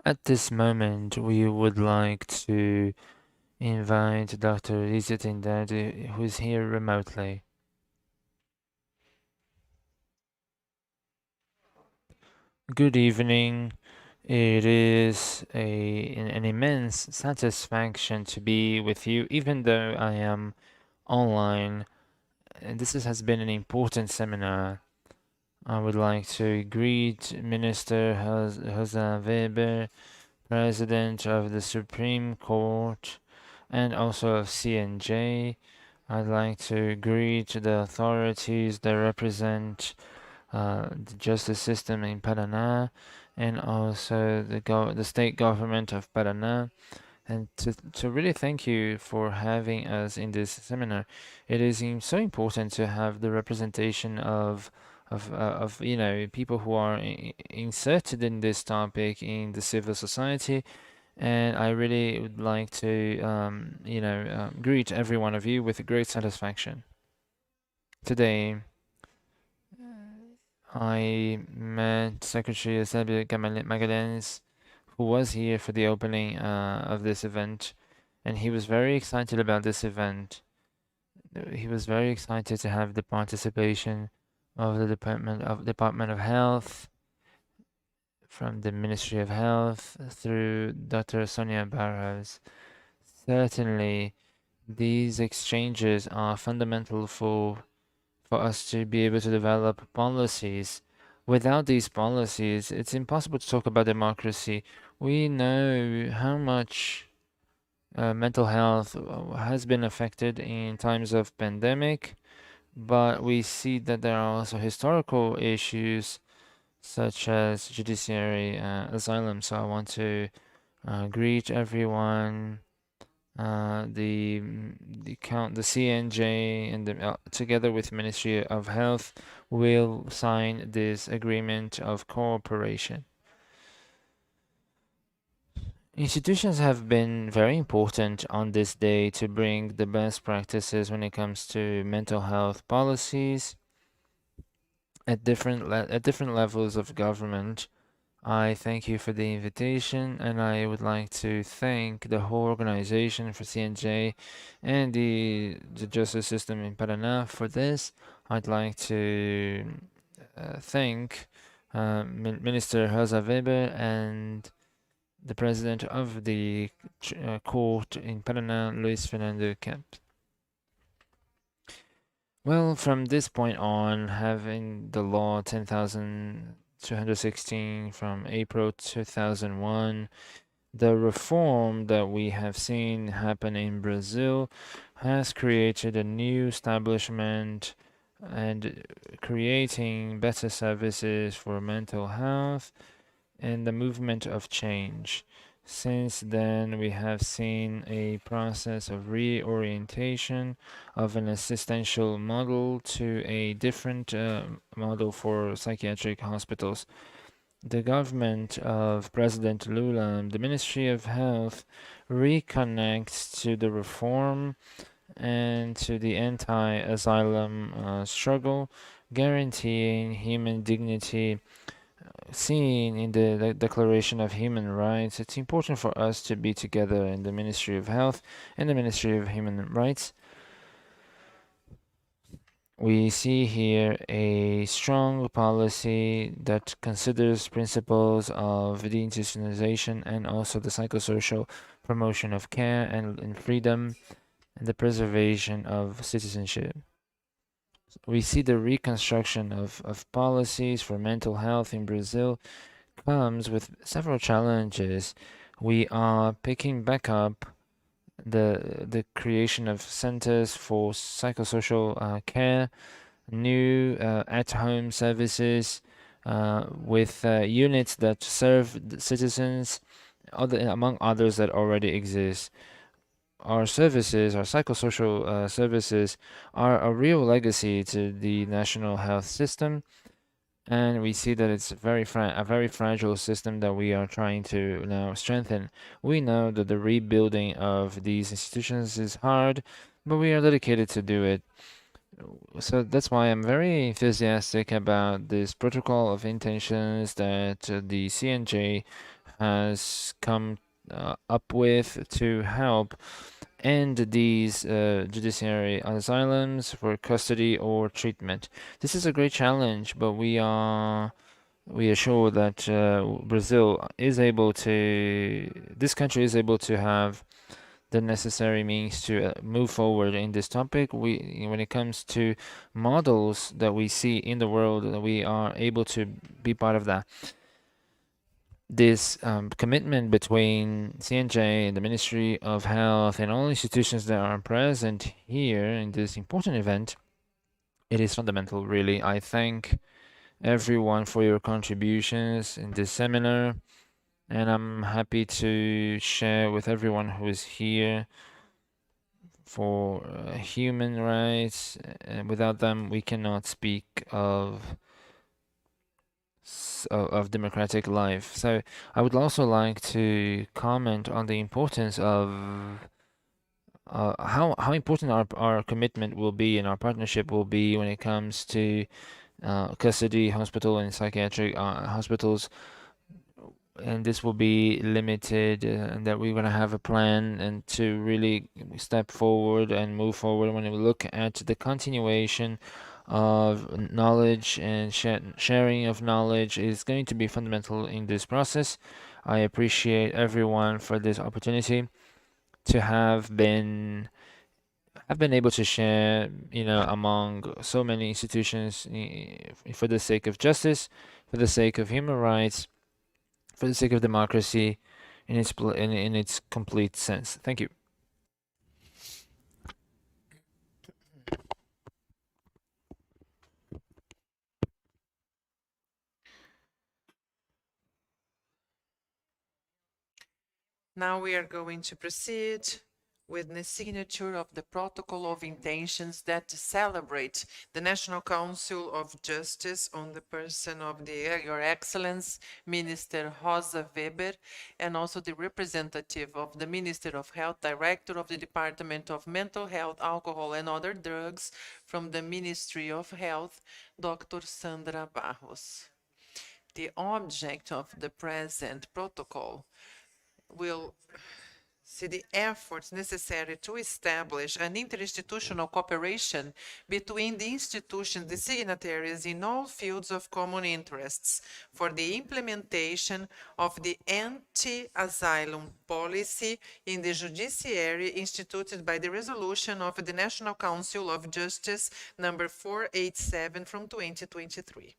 At this moment, we would like to invite Dr. Lisa Tindade, who's here remotely. Good evening. It is an immense satisfaction to be with you, even though I am online. And has been an important seminar. I would like to greet Minister Rosa Weber, President of the Supreme Court, and also of CNJ. I'd like to greet the authorities that represent the justice system in Paraná, and also the state government of Paraná, and to really thank you for having us in this seminar. It is so important to have the representation of people who are inserted in this topic in the civil society, and I really would like to greet every one of you with great satisfaction. Today, I met Secretary Eusébio Magalhães, who was here for the opening of this event, and he was very excited about this event. He was very excited to have the participation of the Department of Health, from the Ministry of Health through Dr. Sonia Barros. Certainly, these exchanges are fundamental for us to be able to develop policies. Without these policies, it's impossible to talk about democracy. We know how much mental health has been affected in times of pandemic, but we see that there are also historical issues such as judiciary, asylum. So I want to greet everyone, the CNJ, and together with Ministry of Health will sign this agreement of cooperation. Institutions have been very important on this day to bring the best practices when it comes to mental health policies at different levels of government. I thank you for the invitation, and I would like to thank the whole organization for CNJ and the justice system in Paraná for this. I'd like to thank Minister Rosa Weber and the president of the court in Paraná, Luis Fernando Kemp. Well, from this point on, having the law 10,216 from April 2001, the reform that we have seen happen in Brazil has created a new establishment and creating better services for mental health and the movement of change. Since then, we have seen a process of reorientation of an assistential model to a different model for psychiatric hospitals. The government of President Lula, the Ministry of Health, reconnects to the reform and to the anti-asylum struggle, guaranteeing human dignity seen in the Declaration of Human Rights, it's important for us to be together in the Ministry of Health and the Ministry of Human Rights. We see here a strong policy that considers principles of deinstitutionalization and also the psychosocial promotion of care and freedom and the preservation of citizenship. We see the reconstruction of policies for mental health in Brazil comes with several challenges. We are picking back up the creation of centers for psychosocial care, new at-home services with units that serve the citizens, among others that already exist. Our services, our psychosocial services, are a real legacy to the national health system, and we see that it's a very fragile system that we are trying to now strengthen. We know that the rebuilding of these institutions is hard, but we are dedicated to do it. So that's why I'm very enthusiastic about this protocol of intentions that the CNJ has come up with to help end these judiciary asylums for custody or treatment. This is a great challenge, but we are sure that this country is able to have the necessary means to move forward in this topic. When it comes to models that we see in the world, we are able to be part of that. This commitment between CNJ and the Ministry of Health and all institutions that are present here in this important event, it is fundamental, really. I thank everyone for your contributions in this seminar, and I'm happy to share with everyone who is here for human rights. Without them, we cannot speak of democratic life. So I would also like to comment on the importance of how important our commitment will be and our partnership will be when it comes to custody, hospital, and psychiatric hospitals. And this will be limited, and that we're going to have a plan and to really step forward and move forward when we look at the continuation of knowledge and sharing of knowledge is going to be fundamental in this process. I appreciate everyone for this opportunity to have been able to share, among so many institutions for the sake of justice, for the sake of human rights, for the sake of democracy in its complete sense. Thank you. Now we are going to proceed with the signature of the Protocol of Intentions that celebrate the National Council of Justice on the person of Your Excellence, Minister Rosa Weber, and also the representative of the Minister of Health, Director of the Department of Mental Health, Alcohol and Other Drugs from the Ministry of Health, Dr. Sandra Barros. The object of the present protocol will see the efforts necessary to establish an interinstitutional cooperation between the institutions, the signatories in all fields of common interests for the implementation of the anti-asylum policy in the judiciary instituted by the resolution of the National Council of Justice number 487 from 2023.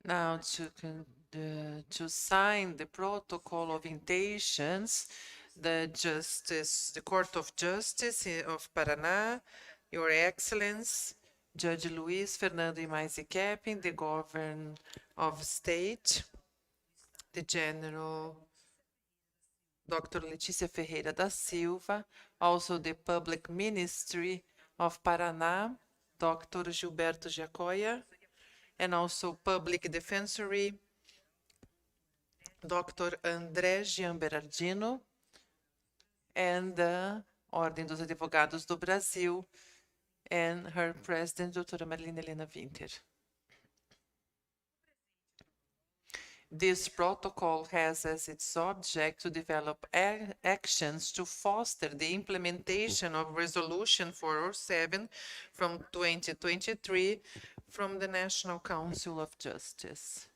Now to sign the protocol of intentions, the Court of Justice of Paraná, Your Excellence, Judge Luiz Fernando Imais Kepin, the Governor of State, the General Dr. Letícia Ferreira da Silva, also the Public Ministry of Paraná, Dr. Gilberto Giacoia, and also Public Defensory, Dr. André Jean Berardino, and the Ordem dos Advogados do Brasil, and her president, Doutora Marilena Helena Winter. This protocol has as its object to develop actions to foster the implementation of Resolution 407 from 2023 from the National Council of Justice.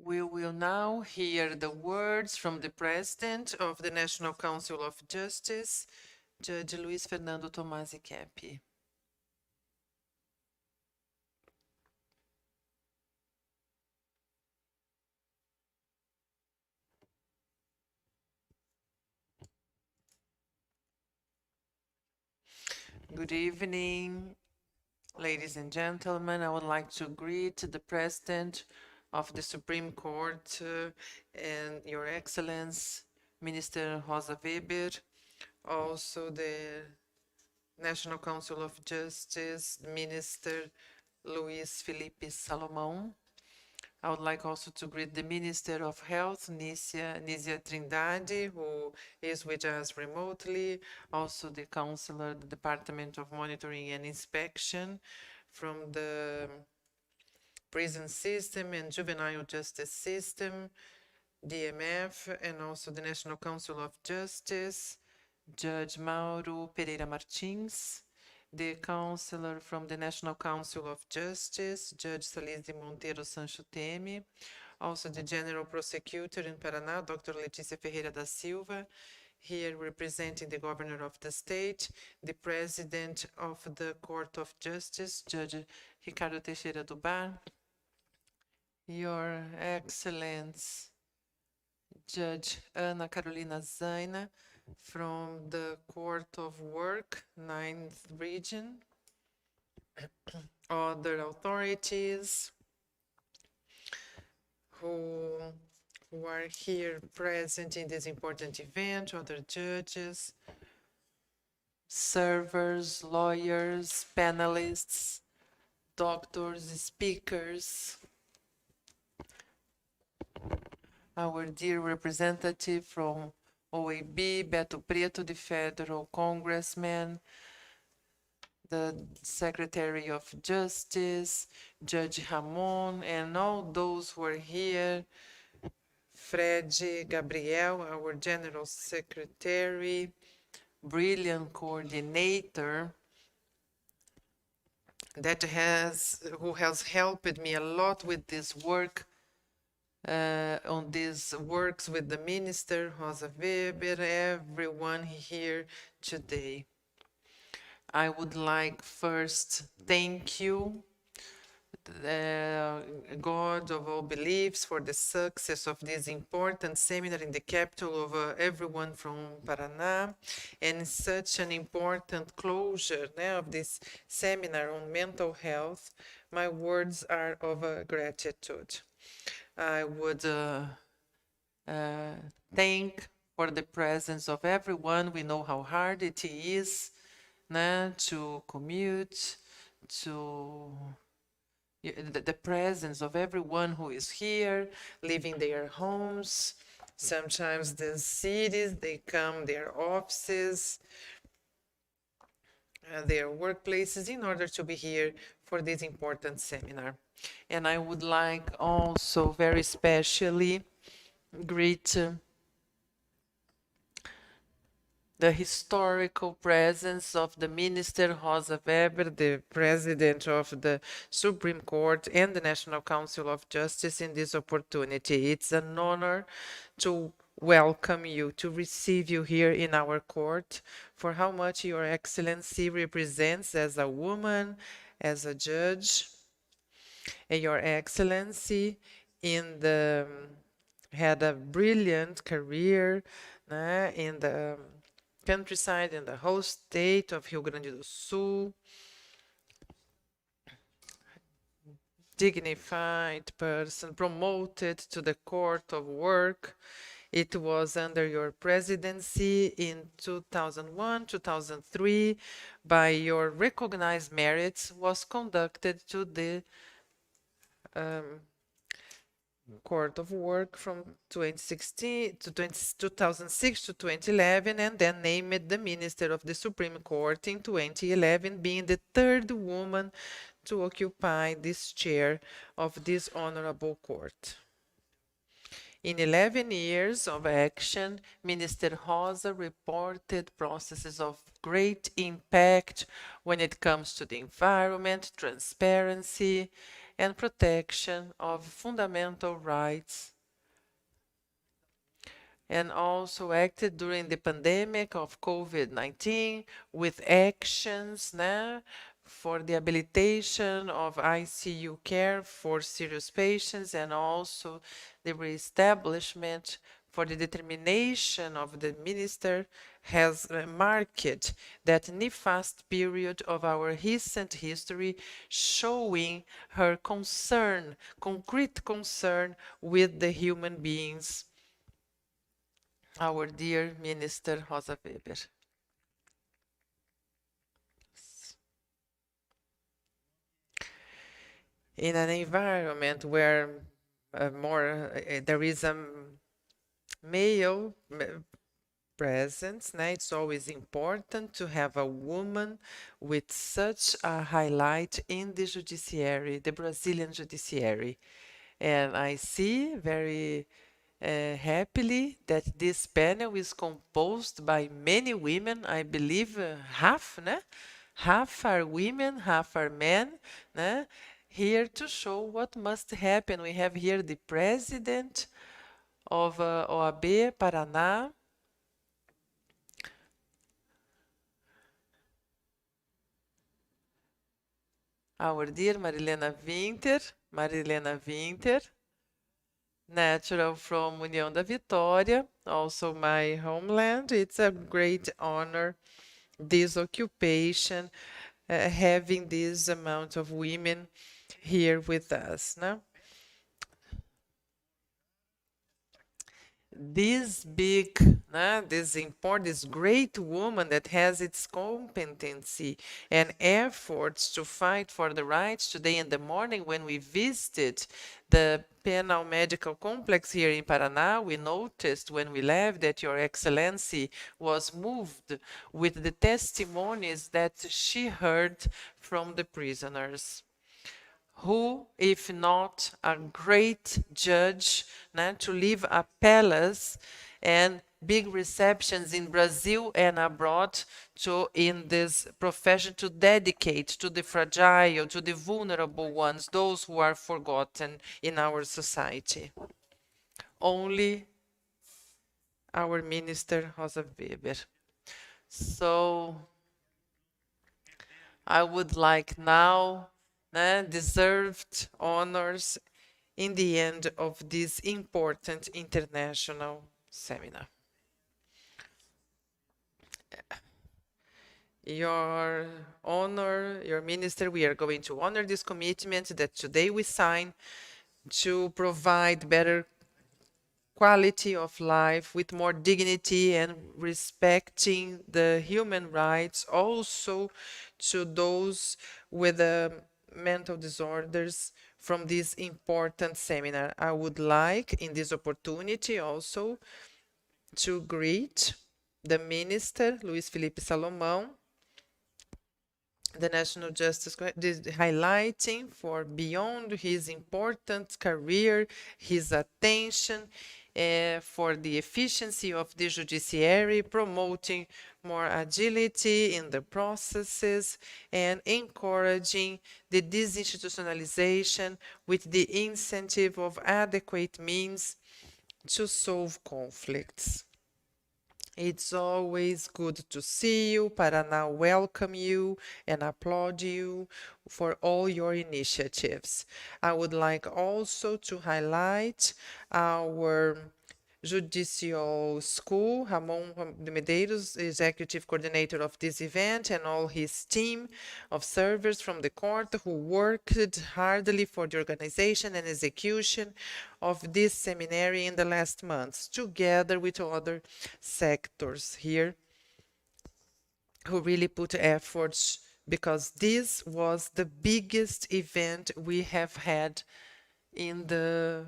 We will now hear the words from the President of the National Council of Justice, Judge Luiz Fernando Tomasi Kepi. Good evening, ladies and gentlemen. I would like to greet the President of the Supreme Court and Your Excellence, Minister Rosa Weber, also the National Council of Justice, Minister Luiz Felipe Salomão. I would like also to greet the Minister of Health, Nízia Trindade, who is with us remotely, also the Counselor, the Department of Monitoring and Inspection from the Prison System and Juvenile Justice System, DMF, and also the National Council of Justice, Judge Mauro Pereira Martins, the counselor from the National Council of Justice, Judge Salise Monteiro Sancho Teme, also the General Prosecutor in Paraná, Dr. Letícia Ferreira da Silva, here representing the Governor of the State, the President of the Court of Justice, Judge Ricardo Teixeira do Bar, Your Excellence, Judge Ana Carolina Zaina, from the Court of Work, 9th Region, other authorities who are here present in this important event, other judges, servers, lawyers, panelists, doctors, speakers, our dear representative from OAB, Beto Preto, the federal congressman, the Secretary of Justice, Judge Ramon, and all those who are here, Fred Gabriel, our General Secretary, brilliant coordinator, who has helped me a lot with this work on these works with the minister, Rosa Weber, everyone here today. I would like first thank you, God of all beliefs, for the success of this important seminar in the capital of everyone from Paraná, and such an important closure of this seminar on mental health. My words are of gratitude. I would thank for the presence of everyone. We know how hard it is to commute, to the presence of everyone who is here, leaving their homes, sometimes the cities, they come their offices, their workplaces in order to be here for this important seminar. And I would like also very specially greet the historical presence of the Minister Rosa Weber, the President of the Supreme Court and the National Council of Justice in this opportunity. It's an honor to welcome you, to receive you here in our court, for how much Your Excellency represents as a woman, as a judge, and Your Excellency had a brilliant career in the countryside, in the whole state of Rio Grande do Sul. Dignified person, promoted to the court of work. It was under your presidency in 2001, 2003, by your recognized merits, was conducted to the Court of Work from 2016 to 2006 to 2011, and then named the Minister of the Supreme Court in 2011, being the third woman to occupy this chair of this honorable court. In 11 years of action, Minister Rosa reported processes of great impact when it comes to the environment, transparency, and protection of fundamental rights, and also acted during the pandemic of COVID-19 with actions for the habilitation of ICU care for serious patients, and also the reestablishment for the determination of the minister has marked that nefast period of our recent history, showing her concern, concrete concern with the human beings. Our dear Minister Rosa Weber. In an environment where there is a male presence, it's always important to have a woman with such a highlight in the judiciary, the Brazilian judiciary. And I see very happily that this panel is composed by many women. I believe half, half are women, half are men, here to show what must happen. We have here the president of OAB Paraná, our dear Marilena Winter, natural from União da Vitória, also my homeland. It's a great honor, this occupation, having this amount of women here with us. This big, this important, this great woman that has its competency and efforts to fight for the rights. Today in the morning when we visited the Penal Medical Complex here in Paraná, we noticed when we left that Your Excellency was moved with the testimonies that she heard from the prisoners. Who, if not a great judge, to leave a palace and big receptions in Brazil and abroad in this profession to dedicate to the fragile, to the vulnerable ones, those who are forgotten in our society. only our Minister Rosa Weber. So I would like now deserved honors in the end of this important international seminar. Your honor, your minister, we are going to honor this commitment that today we sign to provide better quality of life with more dignity and respecting the human rights also to those with mental disorders from this important seminar. I would like in this opportunity also to greet the minister, Luiz Felipe Salomão, the National Justice, highlighting for beyond his important career, his attention for the efficiency of the judiciary, promoting more agility in the processes and encouraging the disinstitutionalization with the incentive of adequate means to solve conflicts. It's always good to see you. Paraná welcome you and applaud you for all your initiatives. I would like also to highlight our Judicial School, Ramon de Medeiros, executive coordinator of this event, and all his team of servers from the court who worked hardly for the organization and execution of this seminary in the last months, together with other sectors here who really put efforts because this was the biggest event we have had in the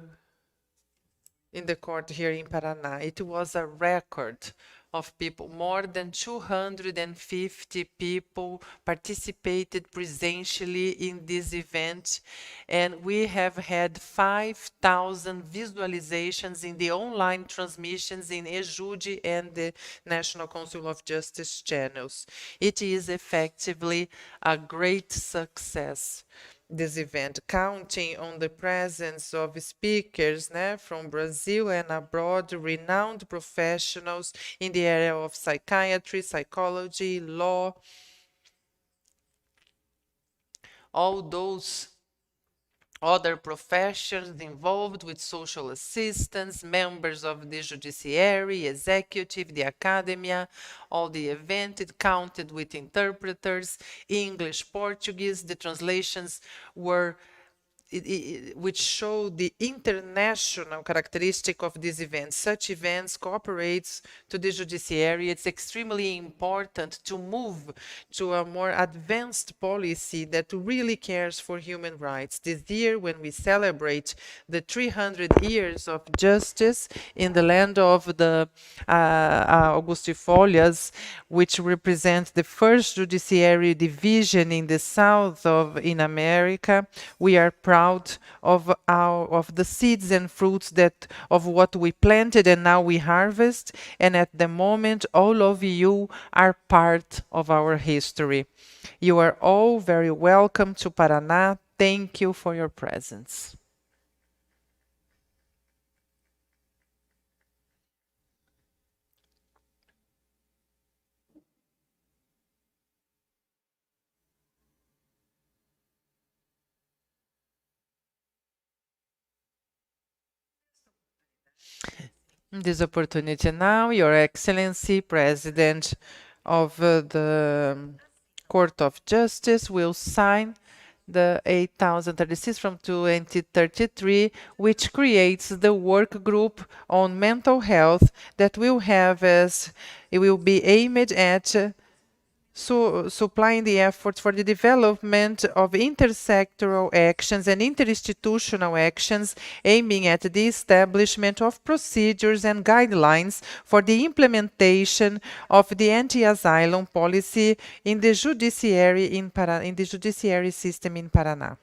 court here in Paraná. It was a record of people. More than 250 people participated presentially in this event, and we have had 5,000 visualizations in the online transmissions in EJUDE and the National Council of Justice channels. It is effectively a great success, this event, counting on the presence of speakers from Brazil and abroad, renowned professionals in the area of psychiatry, psychology, law, all those other professions involved with social assistance, members of the judiciary, executive, the academia, all the event. It counted with interpreters, English, Portuguese. The translations were which show the international characteristic of this event. Such events cooperates to the judiciary. It's extremely important to move to a more advanced policy that really cares for human rights. This year, when we celebrate the 300 years of justice in the land of the Augustifolias, which represent the first judiciary division in the south in America, we are proud of the seeds and fruits that of what we planted and now we harvest. And at the moment, all of you are part of our history. You are all very welcome to Paraná. Thank you for your presence. This opportunity now, Your Excellency, President of the Court of Justice, will sign the 8036 from 2033, which creates the work group on mental health that will have as it will be aimed at supplying the efforts for the development of intersectoral actions and interinstitutional actions aiming at the establishment of procedures and guidelines for the implementation of the anti-asylum policy in the judiciary in the judiciary system in Paraná.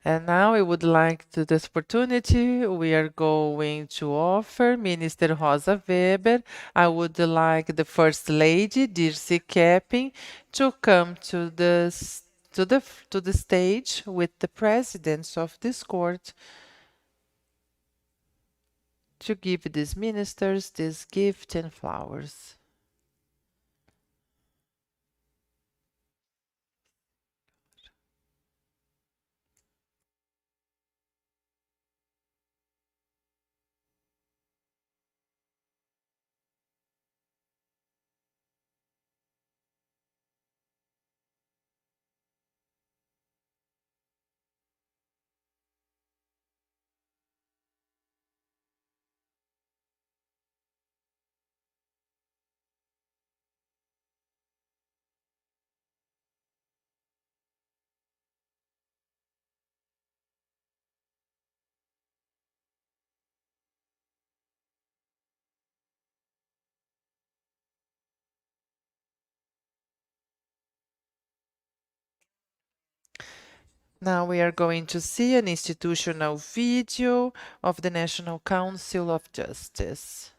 And now I would like to this opportunity, we are going to offer Minister Rosa Weber. I would like the First Lady, Dirce Kepping, to come to the stage with the presidents of this court to give these ministers this gift and flowers. Now we are going to see an institutional video of the National Council of Justice.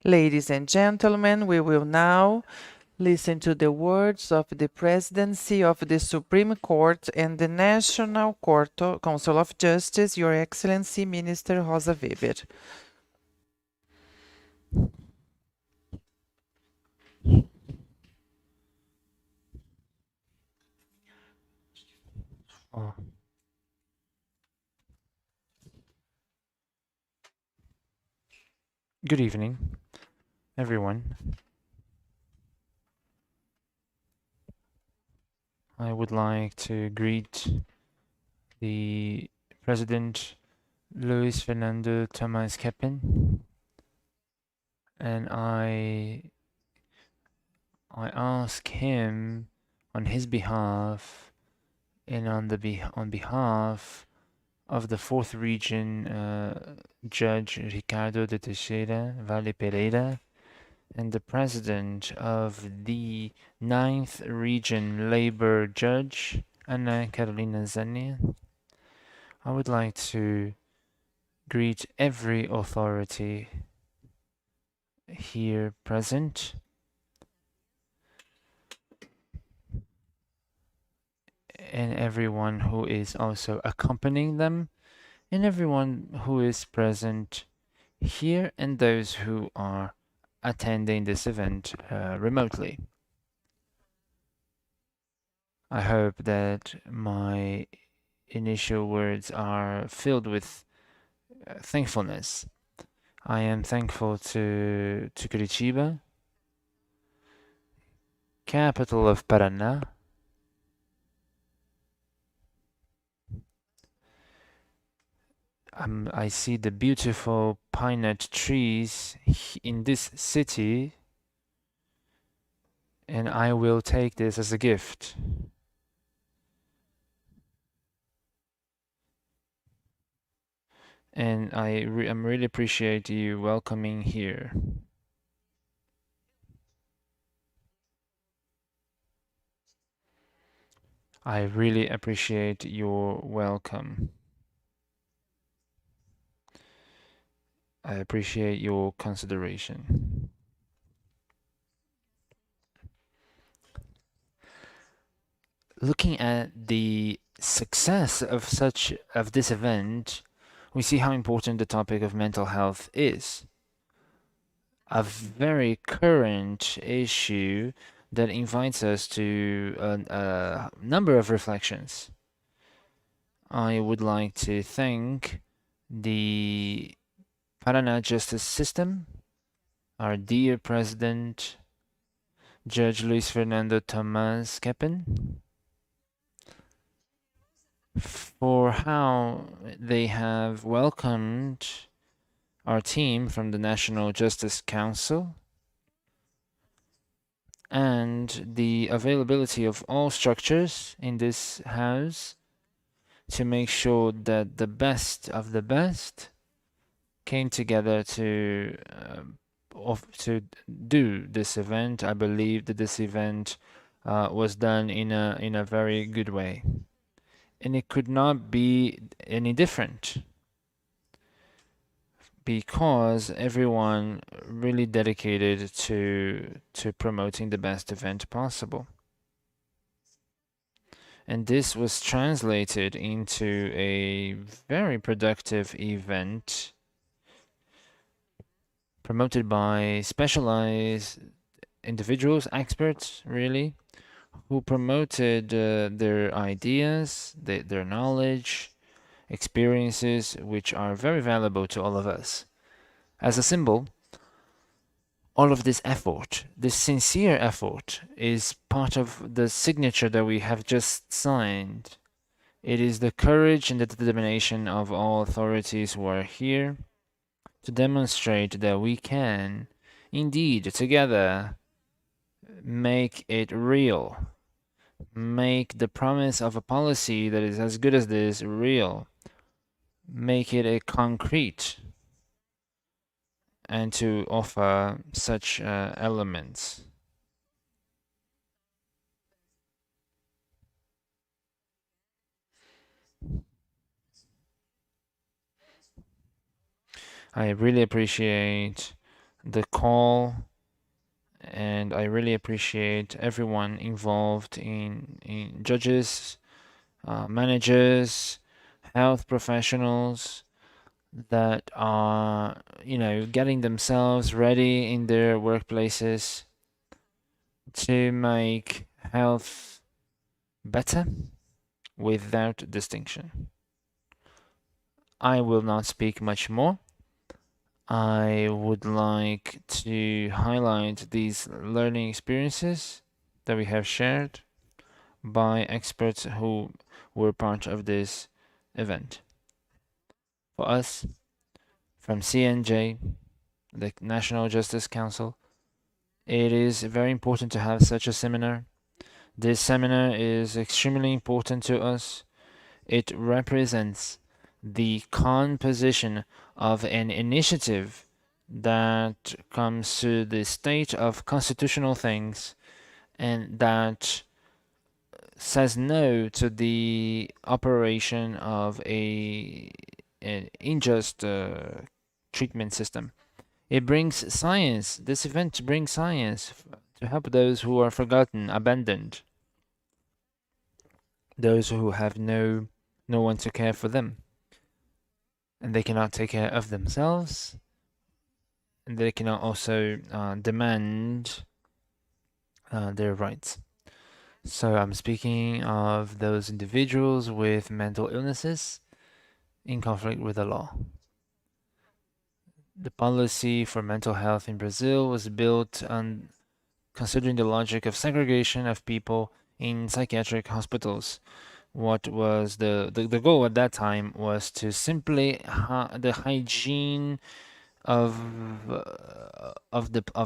Ladies and gentlemen, we will now listen to the words of the Presidency of the Supreme Court and the National Council of Justice, Your Excellency Minister Rosa Weber. Oh. Good evening, everyone. I would like to greet the President Luis Fernando Tomás Kepin, and I ask him on his behalf and on behalf of the fourth region Judge Ricardo de Teixeira Vale Pereira and the president of the ninth region labor judge Ana Carolina Zania. I would like to greet every authority here present and everyone who is also accompanying them, and everyone who is present here and those who are attending this event remotely. I hope that my initial words are filled with thankfulness. I am thankful to Curitiba, capital of Paraná. I see the beautiful pine nut trees in this city, and I will take this as a gift. And I'm really appreciate you welcoming here. I really appreciate your welcome. I appreciate your consideration. Looking at the success of this event, we see how important the topic of mental health is. A very current issue that invites us to a number of reflections. I would like to thank the Paraná Justice System, our dear President, Judge Luis Fernando Tomás Kepin, for how they have welcomed our team from the National Justice Council and the availability of all structures in this house to make sure that the best of the best came together to do this event. I believe that this event was done in a very good way, and it could not be any different because everyone really dedicated to promoting the best event possible. And this was translated into a very productive event promoted by specialized individuals, experts, really, who promoted their ideas, their knowledge, experiences, which are very valuable to all of us. As a symbol, all of this effort, this sincere effort, is part of the signature that we have just signed. It is the courage and the determination of all authorities who are here to demonstrate that we can, indeed, together, make it real. Make the promise of a policy that is as good as this real. Make it a concrete, and to offer such elements. I really appreciate the call, and I really appreciate everyone involved in judges, managers, health professionals that are, getting themselves ready in their workplaces to make health better without distinction. I will not speak much more. I would like to highlight these learning experiences that we have shared by experts who were part of this event. For us, from CNJ, the National Justice Council, it is very important to have such a seminar. This seminar is extremely important to us. It represents the composition of an initiative that comes to the state of constitutional things and that says no to the operation of an unjust treatment system. It brings science. This event brings science to help those who are forgotten, abandoned, those who have no one to care for them, and they cannot take care of themselves, and they cannot also demand their rights. So I'm speaking of those individuals with mental illnesses in conflict with the law. The policy for mental health in Brazil was built on considering the logic of segregation of people in psychiatric hospitals. What was the goal at that time was to simply the hygiene of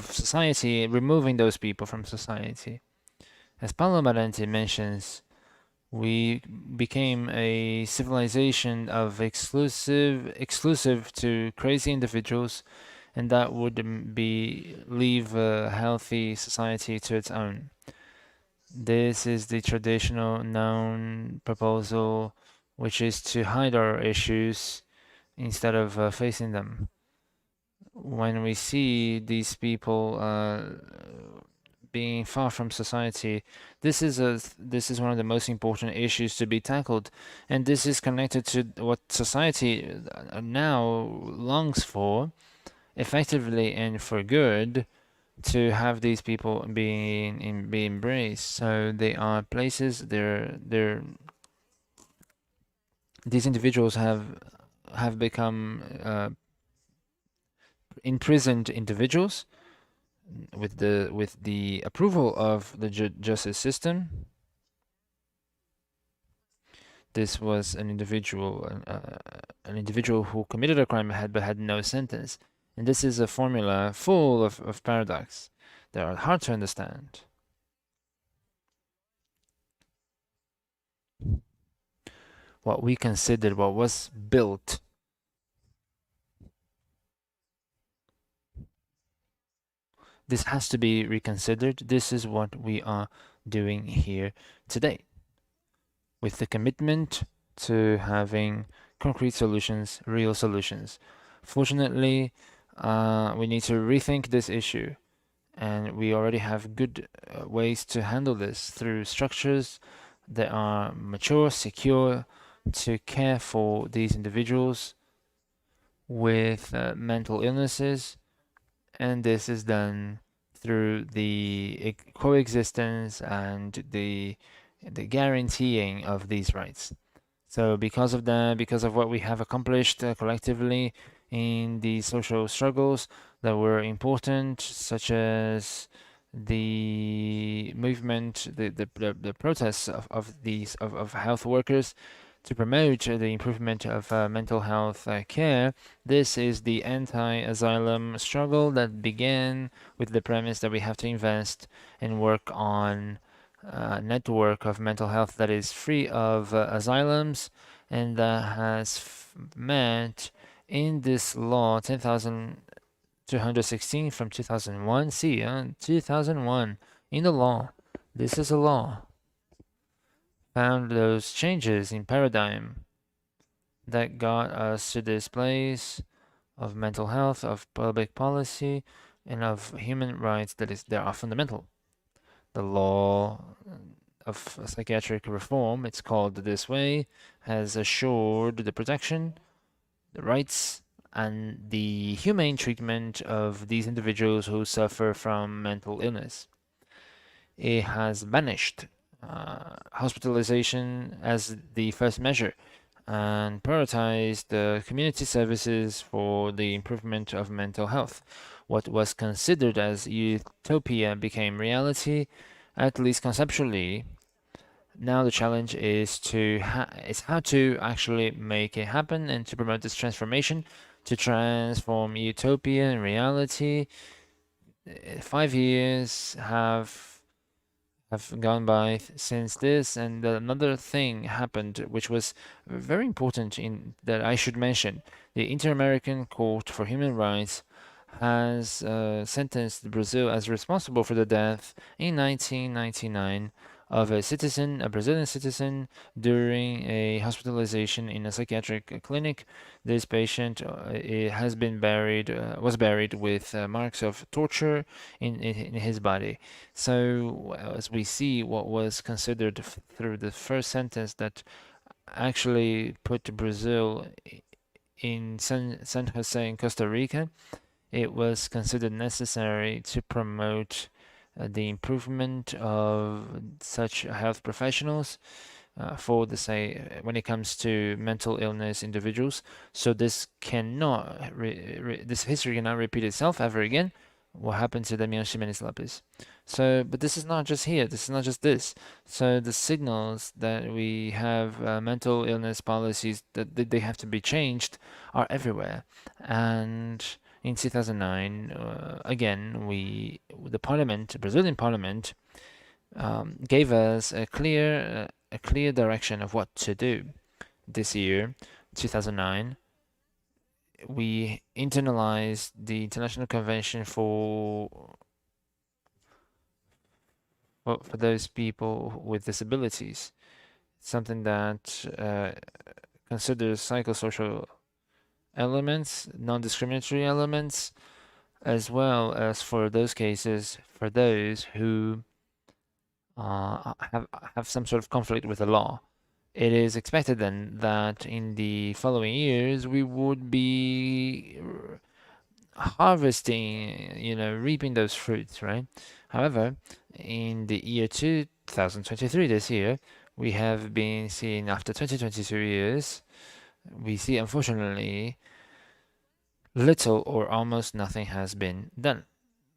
society, removing those people from society. As Paulo Marante mentions, we became a civilization of exclusive to crazy individuals, and that would leave a healthy society to its own. This is the traditional known proposal, which is to hide our issues instead of facing them. When we see these people being far from society, this is one of the most important issues to be tackled, and this is connected to what society now longs for, effectively and for good, to have these people be embraced. So they are places. These individuals have become imprisoned individuals with the approval of the justice system. This was an individual who committed a crime but had no sentence. And this is a formula full of paradox that are hard to understand. What we considered, what was built, this has to be reconsidered. This is what we are doing here today, with the commitment to having concrete solutions, real solutions. Fortunately, we need to rethink this issue, and we already have good ways to handle this through structures that are mature, secure, to care for these individuals with mental illnesses, and this is done through the coexistence and the guaranteeing of these rights. So because of that, because of what we have accomplished collectively in the social struggles that were important, such as the movement, the protests of health workers to promote the improvement of mental health care. This is the anti-asylum struggle that began with the premise that we have to invest and work on a network of mental health that is free of asylums, and that has met in this law 10,216 from 2001. See, 2001 in the law. This is a law. Found those changes in paradigm that got us to this place of mental health, of public policy, and of human rights that are fundamental. The law of psychiatric reform, it's called this way, has assured the protection, the rights, and the humane treatment of these individuals who suffer from mental illness. It has banished hospitalization as the first measure and prioritized the community services for the improvement of mental health. What was considered as utopia became reality, at least conceptually, Now the challenge is how to actually make it happen and to promote this transformation, to transform utopia in reality. 5 years have gone by since this, and another thing happened which was very important in that I should mention. The Inter-American Court for Human Rights has sentenced Brazil as responsible for the death in 1999 of a citizen, a Brazilian citizen, during a hospitalization in a psychiatric clinic. This patient was buried with marks of torture in his body. So, as we see, what was considered through the first sentence that actually put Brazil in San Jose in Costa Rica, it was considered necessary to promote the improvement of such health professionals for the say when it comes to mental illness individuals. So this this history cannot repeat itself ever again. What happened to Damian Ximenes Lopez? So, but this is not just here. This is not just this. So the signals that we have mental illness policies that they have to be changed are everywhere. And in 2009, again, the parliament, Brazilian parliament, gave us a clear direction of what to do. This year, 2009, we internalized the International Convention for those people with disabilities, something that considers psychosocial elements, non-discriminatory elements, as well as for those cases, for those who have some sort of conflict with the law. It is expected then that in the following years we would be harvesting, reaping those fruits, right? However, in the year 2023, this year, we have been seeing after 2022 years, we see unfortunately little or almost nothing has been done.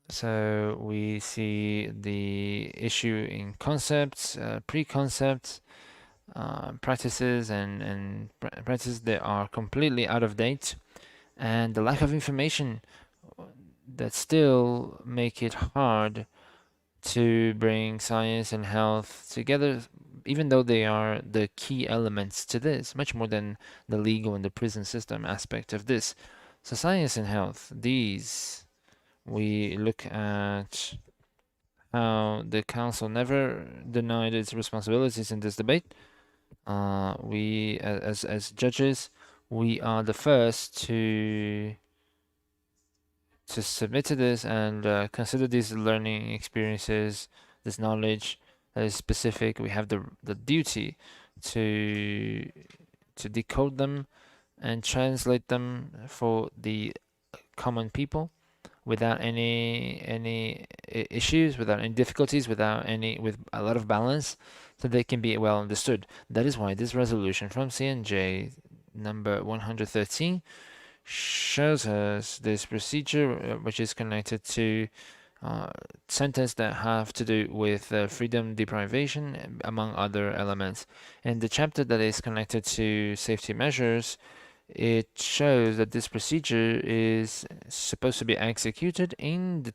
So we see the issue in concepts, pre-concepts, practices, and practices that are completely out of date, and the lack of information that still make it hard to bring science and health together, even though they are the key elements to this, much more than the legal and the prison system aspect of this. So science and health, these we look at how the council never denied its responsibilities in this debate. We, as judges, we are the first to submit to this and consider these learning experiences, this knowledge that is specific. We have the duty to decode them and translate them for the common people without any issues, without any difficulties, with a lot of balance, so they can be well understood. That is why this resolution from CNJ number 113 shows us this procedure, which is connected to sentences that have to do with freedom deprivation, among other elements. And the chapter that is connected to safety measures, it shows that this procedure is supposed to be executed to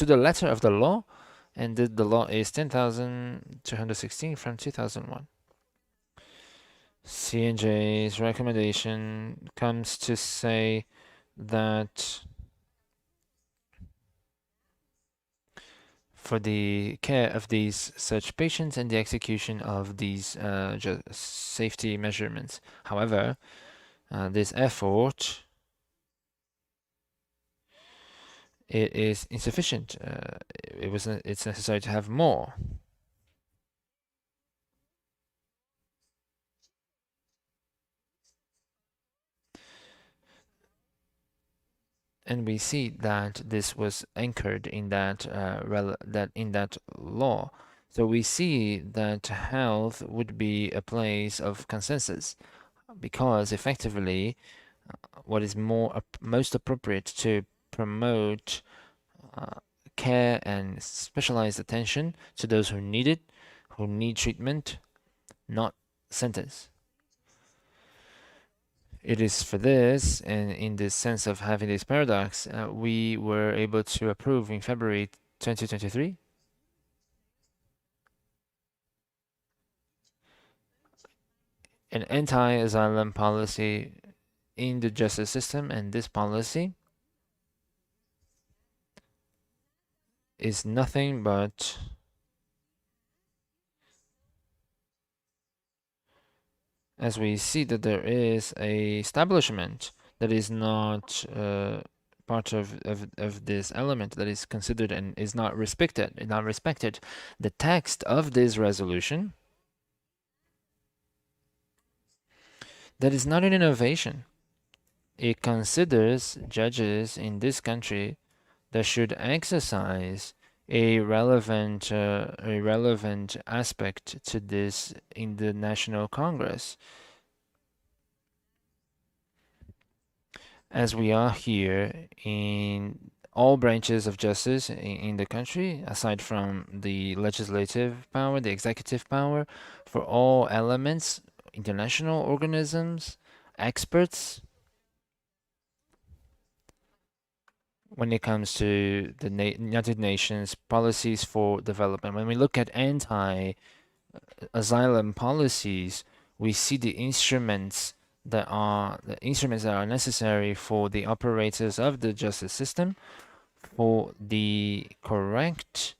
the letter of the law, and the law is 10,216 from 2001. CNJ's recommendation comes to say that for the care of these such patients and the execution of these safety measurements. However, this effort, it is insufficient. It's necessary to have more. And we see that this was anchored in that law. So we see that health would be a place of consensus, because effectively, what is most appropriate to promote care and specialized attention to those who need it, who need treatment, not sentence. It is for this, and in this sense of having this paradox, we were able to approve in February 2023 an anti-asylum policy in the justice system, and this policy is nothing but as we see that there is a establishment that is not part of this element that is considered and is not respected. The text of this resolution, that is not an innovation. It considers judges in this country that should exercise a relevant aspect to this in the National Congress. As we are here in all branches of justice in the country, aside from the legislative power, the executive power, for all elements, international organisms, experts, when it comes to the United Nations policies for development. When we look at anti-asylum policies, we see the instruments that are necessary for the operators of the justice system for the correct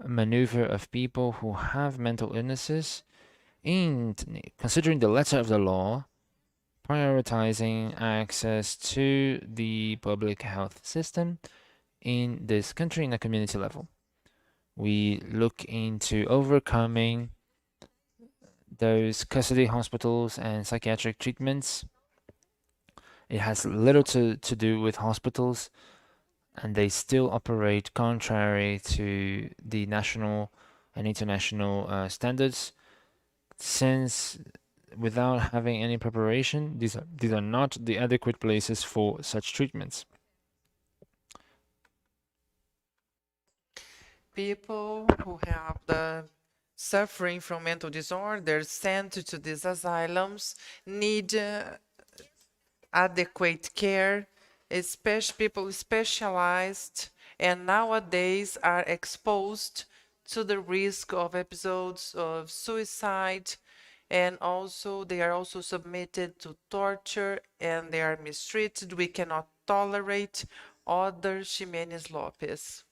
maneuver of people who have mental illnesses in considering the letter of the law, prioritizing access to the public health system in this country in a community level. We look into overcoming those custody hospitals and psychiatric treatments. It has little to do with hospitals, and they still operate contrary to the national and international standards, since without having any preparation, these are not the adequate places for such treatments. People who have the suffering from mental disorders sent to these asylums need adequate care, especially people specialized and nowadays are exposed to the risk of episodes of suicide, and also they are also submitted to torture and they are mistreated. We cannot tolerate other Ximenes Lopez.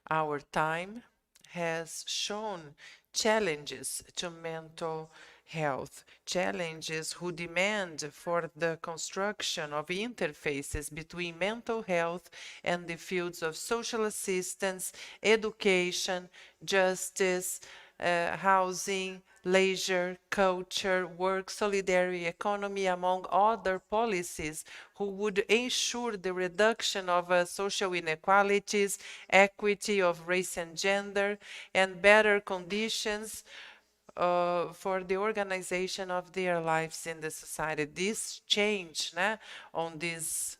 Our time has shown challenges to mental health, challenges who demand for the construction of interfaces between mental health and the fields of social assistance, education, justice, housing, leisure, culture, work, solidarity, economy, among other policies who would ensure the reduction of social inequalities, equity of race and gender, and better conditions for the organization of their lives in the society. This change on this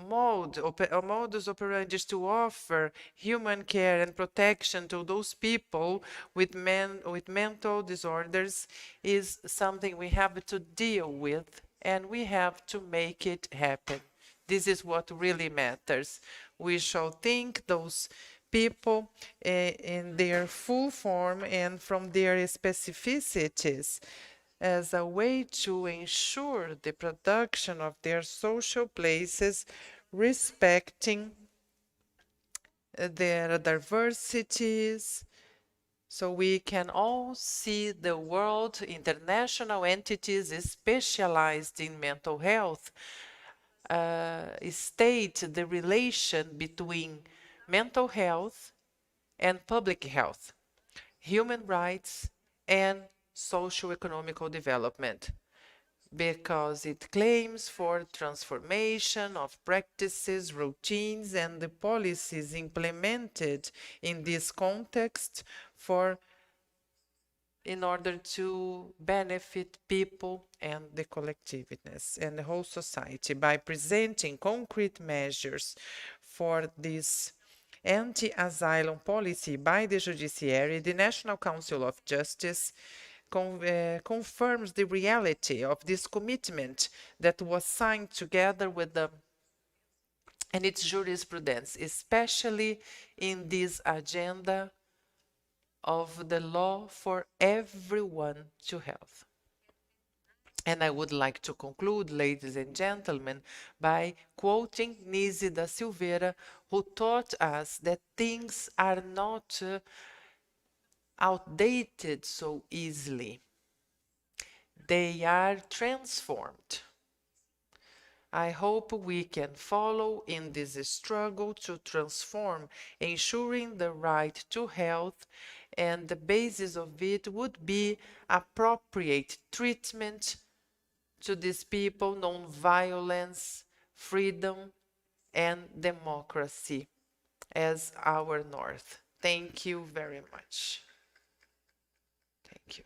modus operandi to offer human care and protection to those people with mental disorders is something we have to deal with, and we have to make it happen. This is what really matters. We shall think those people in their full form and from their specificities as a way to ensure the production of their social places, respecting their diversities, so we can all see the world, international entities specialized in mental health, state the relation between mental health and public health, human rights, and socio-economical development. because it claims for transformation of practices, routines, and the policies implemented in this context in order to benefit people and the collectiveness and the whole society by presenting concrete measures for this anti-asylum policy by the judiciary. The National Council of Justice confirms the reality of this commitment that was signed together with the and its jurisprudence, especially in this agenda of the law for everyone to health. And I would like to conclude, ladies and gentlemen, by quoting Nise da Silveira, who taught us that things are not outdated so easily. They are transformed. I hope we can follow in this struggle to transform, ensuring the right to health, and the basis of it would be appropriate treatment to these people, non-violence, freedom, and democracy as our north. Thank you very much. Thank you.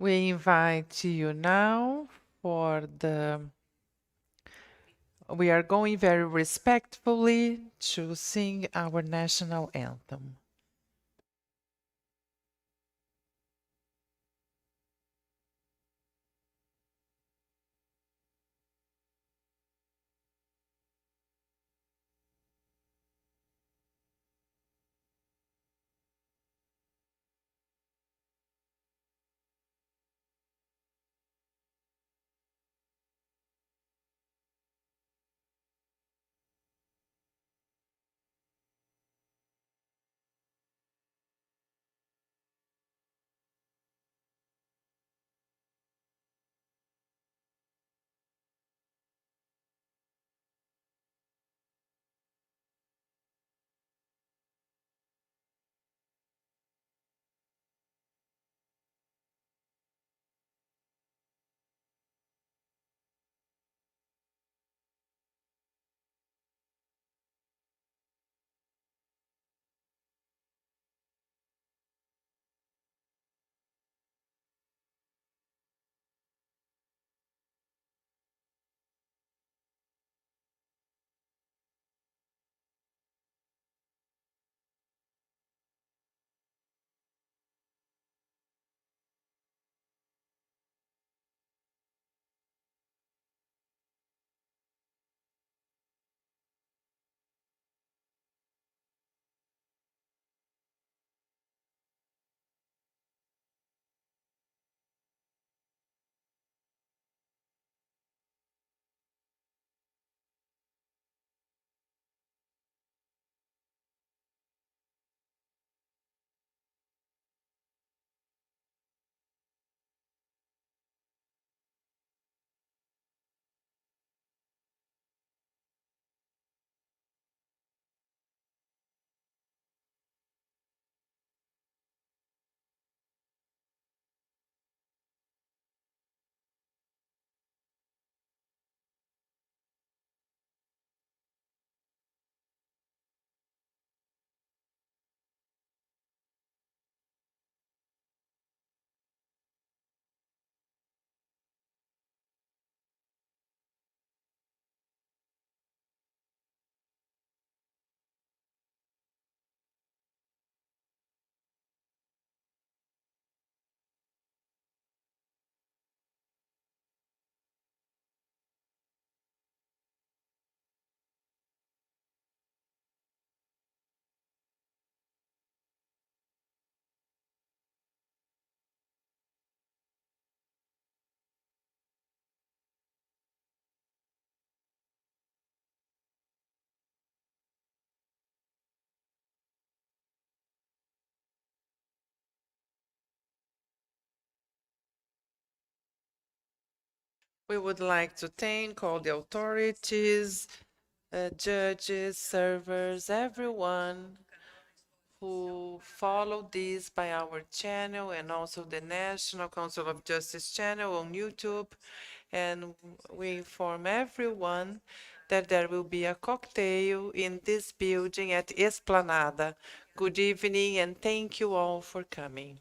We invite you now for we are going very respectfully to sing our national anthem. We would like to thank all the authorities, judges, servers, everyone who followed this by our channel and also the National Council of Justice channel on YouTube. And we inform everyone that there will be a cocktail in this building at Esplanada. Good evening and thank you all for coming.